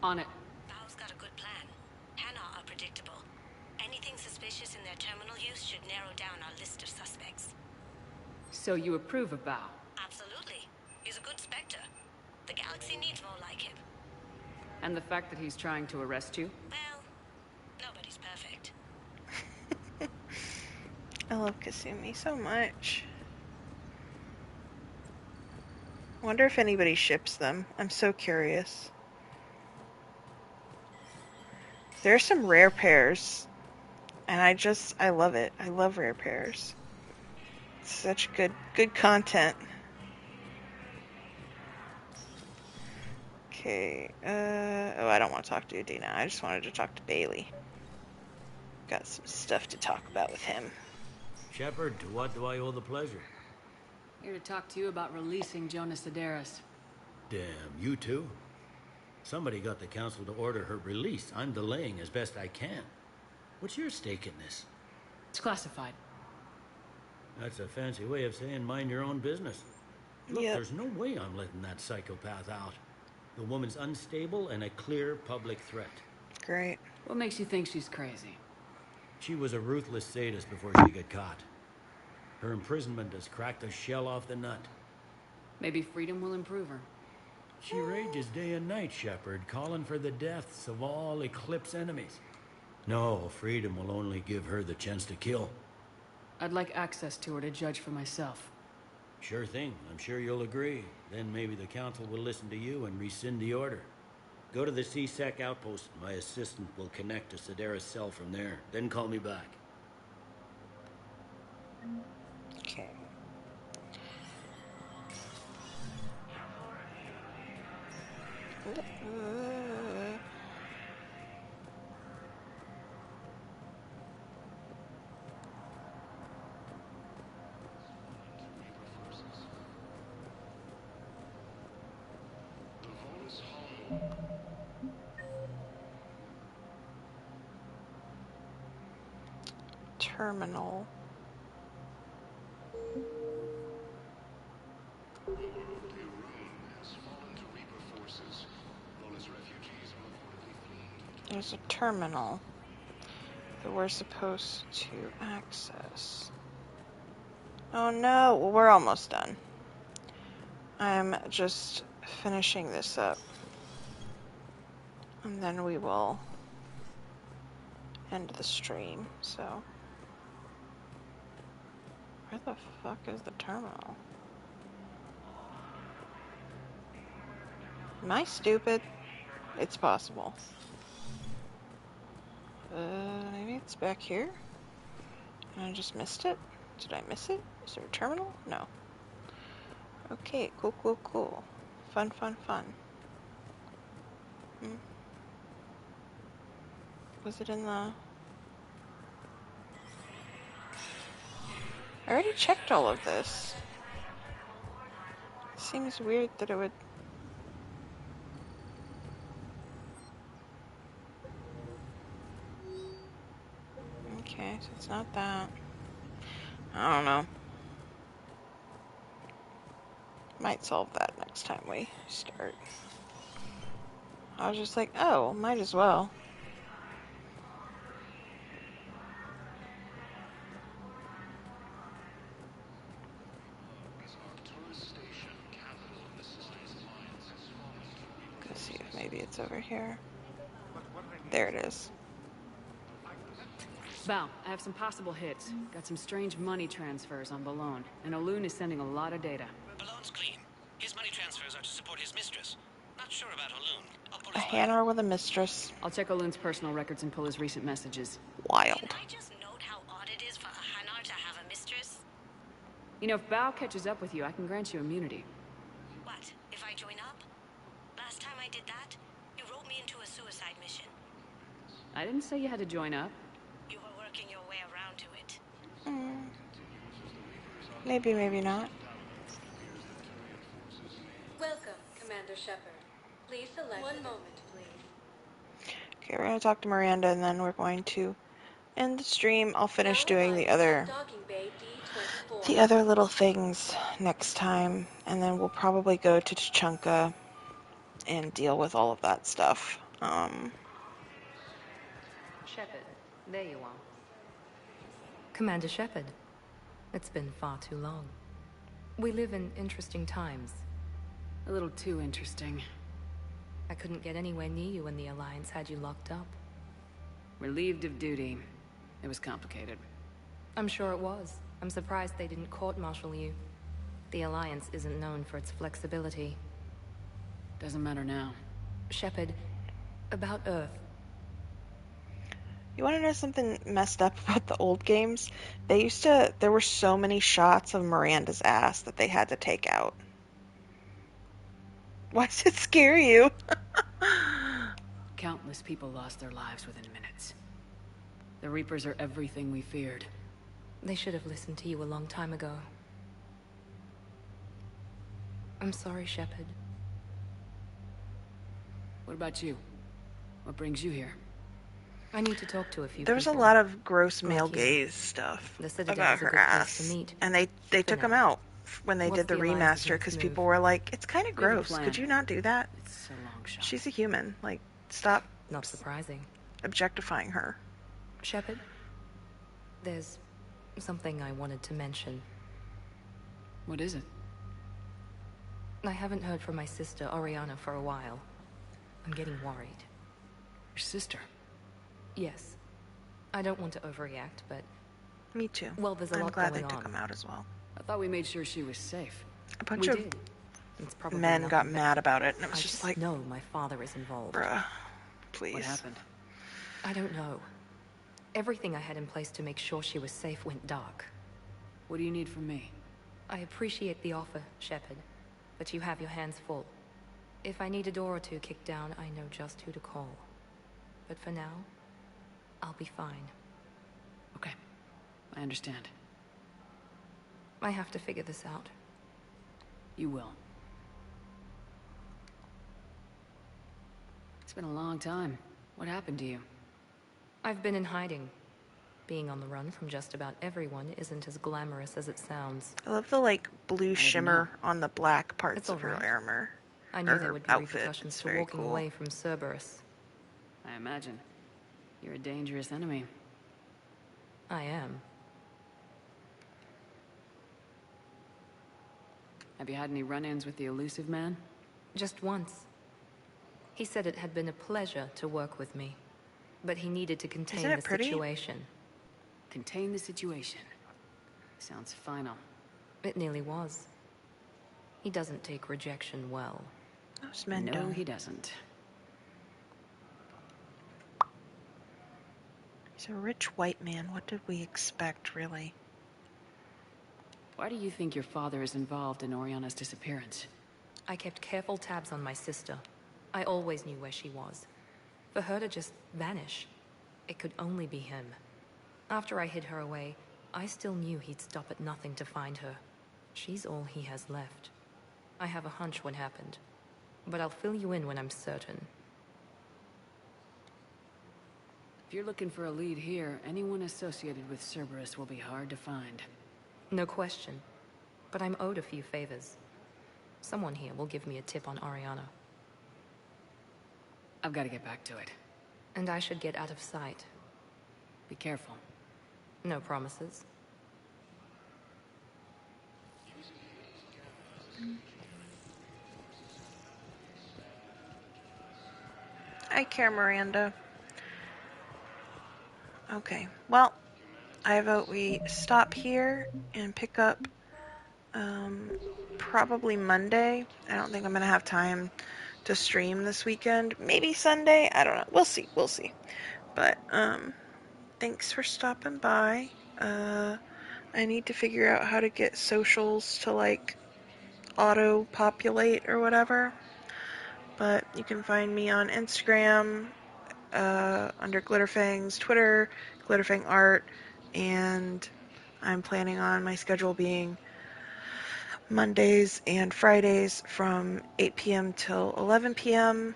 On it. Bao's got a good plan. Hanar are predictable. Anything suspicious in their terminal use should narrow down our list of suspects. So you approve of Bao? Absolutely. He's a good Spectre. The galaxy needs more like him. And the fact that he's trying to arrest you? Well, nobody's perfect. I love Kasumi so much. I wonder if anybody ships them. I'm so curious. There are some rare pairs, and I love it. I love rare pairs. It's such good content. Okay, oh, I don't want to talk to Udina. I just wanted to talk to Bailey. Got some stuff to talk about with him. Shepard, to what do I owe the pleasure? Here to talk to you about releasing Jonas Sedaris. Damn, you too? Somebody got the council to order her release. I'm delaying as best I can. What's your stake in this? It's classified. That's a fancy way of saying mind your own business. Look, Yep. There's no way I'm letting that psychopath out. The woman's unstable and a clear public threat. Great. What makes you think she's crazy? She was a ruthless sadist before she got caught. Her imprisonment has cracked the shell off the nut. Maybe freedom will improve her. She rages day and night, Shepard, calling for the deaths of all Eclipse enemies. No, freedom will only give her the chance to kill. I'd like access to her to judge for myself. Sure thing. I'm sure you'll agree. Then maybe the council will listen to you and rescind the order. Go to the CSEC outpost. My assistant will connect to Sedaris' cell from there. Then call me back. Okay. Terminal. There's a terminal that we're supposed to access. Oh no, well, we're almost done. I'm just finishing this up. And then we will end the stream, so. Where the fuck is the terminal? Am I stupid? It's possible. Maybe it's back here? And I just missed it? Did I miss it? Is there a terminal? No. Okay, cool. Fun. Was it in the... I already checked all of this. Seems weird that it would... Okay, so it's not that. I don't know. Might solve that next time we start. I was just like, oh, might as well. Let's see if maybe it's over here. There it is. Val, I have some possible hits. Got some strange money transfers on Balone, and Olun is sending a lot of data. Balone's clean. His money transfers are to support his mistress. Not sure about Olun. I'll pull A his Hanar with a mistress. I'll check Olun's personal records and pull his recent messages. Wild. Can I just note how odd it is for a Hanar to have a mistress? You know, if Val catches up with you, I can grant you immunity. What, if I join up? Last time I did that, you wrote me into a suicide mission. I didn't say you had to join up. You were working your way around to it. Maybe, maybe not. Welcome, Commander Shepard. Please select... One moment, please. Okay, we're gonna talk to Miranda and then we're going to end the stream. I'll finish doing the other little things next time, and then we'll probably go to Tachanka and deal with all of that stuff. Shepard, there you are. Commander Shepard, it's been far too long. We live in interesting times. A little too interesting. I couldn't get anywhere near you when the Alliance had you locked up. Relieved of duty. It was complicated. I'm sure it was. I'm surprised they didn't court-martial you. The Alliance isn't known for its flexibility. Doesn't matter now. Shepard, about Earth. You want to know something messed up about the old games? There were so many shots of Miranda's ass that they had to take out. Why does it scare you? Countless people lost their lives within minutes. The Reapers are everything we feared. They should have listened to you a long time ago. I'm sorry, Shepard. What about you? What brings you here? I need to talk to a few There was a people. lot of gross male Like you. gaze stuff The Citadel's about a her good place ass, to meet. and they took now. them out when they What's did the the Alliance's remaster next because move? people were like, "It's kind of We have a gross. plan. Could you not do that? It's a long shot. She's a human. Like, stop Not surprising. objectifying her." Shepard, there's something I wanted to mention. What is it? I haven't heard from my sister, Oriana, for a while. I'm getting worried. Your sister? Yes. I don't want to overreact, but... Me too. Well, there's a I'm lot glad going they took on. them out as well. I thought we made sure she was safe. A bunch We of did. It's probably men got nothing mad about it, and it was I just like, know my father is involved. bruh, please. What happened? I don't know. Everything I had in place to make sure she was safe went dark. What do you need from me? I appreciate the offer, Shepard, but you have your hands full. If I need a door or two kicked down, I know just who to call. But for now, I'll be fine. Okay, I understand. I have to figure this out. You will. It's been a long time. What happened to you? I've been in hiding. Being on the run from just about everyone isn't as glamorous as it sounds. I love the like blue shimmer on the black parts It's of her alright. armor. I knew Or there her would be outfit. repercussions It's to very walking cool. away from Cerberus. I imagine. You're a dangerous enemy. I am. Have you had any run-ins with the elusive man? Just once. He said it had been a pleasure to work with me, but he needed to contain Isn't it the pretty? situation. Contain the situation. Sounds final. It nearly was. He doesn't take rejection well. Most men No, don't. he doesn't. He's a rich white man. What did we expect, really? Why do you think your father is involved in Oriana's disappearance? I kept careful tabs on my sister. I always knew where she was. For her to just vanish, it could only be him. After I hid her away, I still knew he'd stop at nothing to find her. She's all he has left. I have a hunch what happened, but I'll fill you in when I'm certain. If you're looking for a lead here, anyone associated with Cerberus will be hard to find. No question. But I'm owed a few favors. Someone here will give me a tip on Oriana. I've got to get back to it. And I should get out of sight. Be careful. No promises. I care, Miranda. Okay, well, I vote we stop here and pick up probably Monday. I don't think I'm going to have time to stream this weekend. Maybe Sunday. I don't know. We'll see. We'll see. But thanks for stopping by. I need to figure out how to get socials to like auto-populate or whatever. But you can find me on Instagram under Glitterfangs, Twitter, Glitterfang Art, and I'm planning on my schedule being Mondays and Fridays from 8 p.m. till 11 p.m.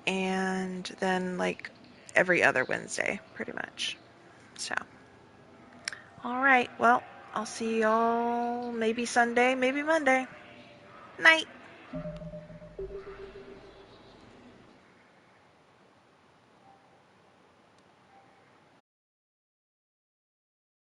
and then like every other Wednesday, pretty much. So, alright, well, I'll see y'all maybe Sunday, maybe Monday. Night!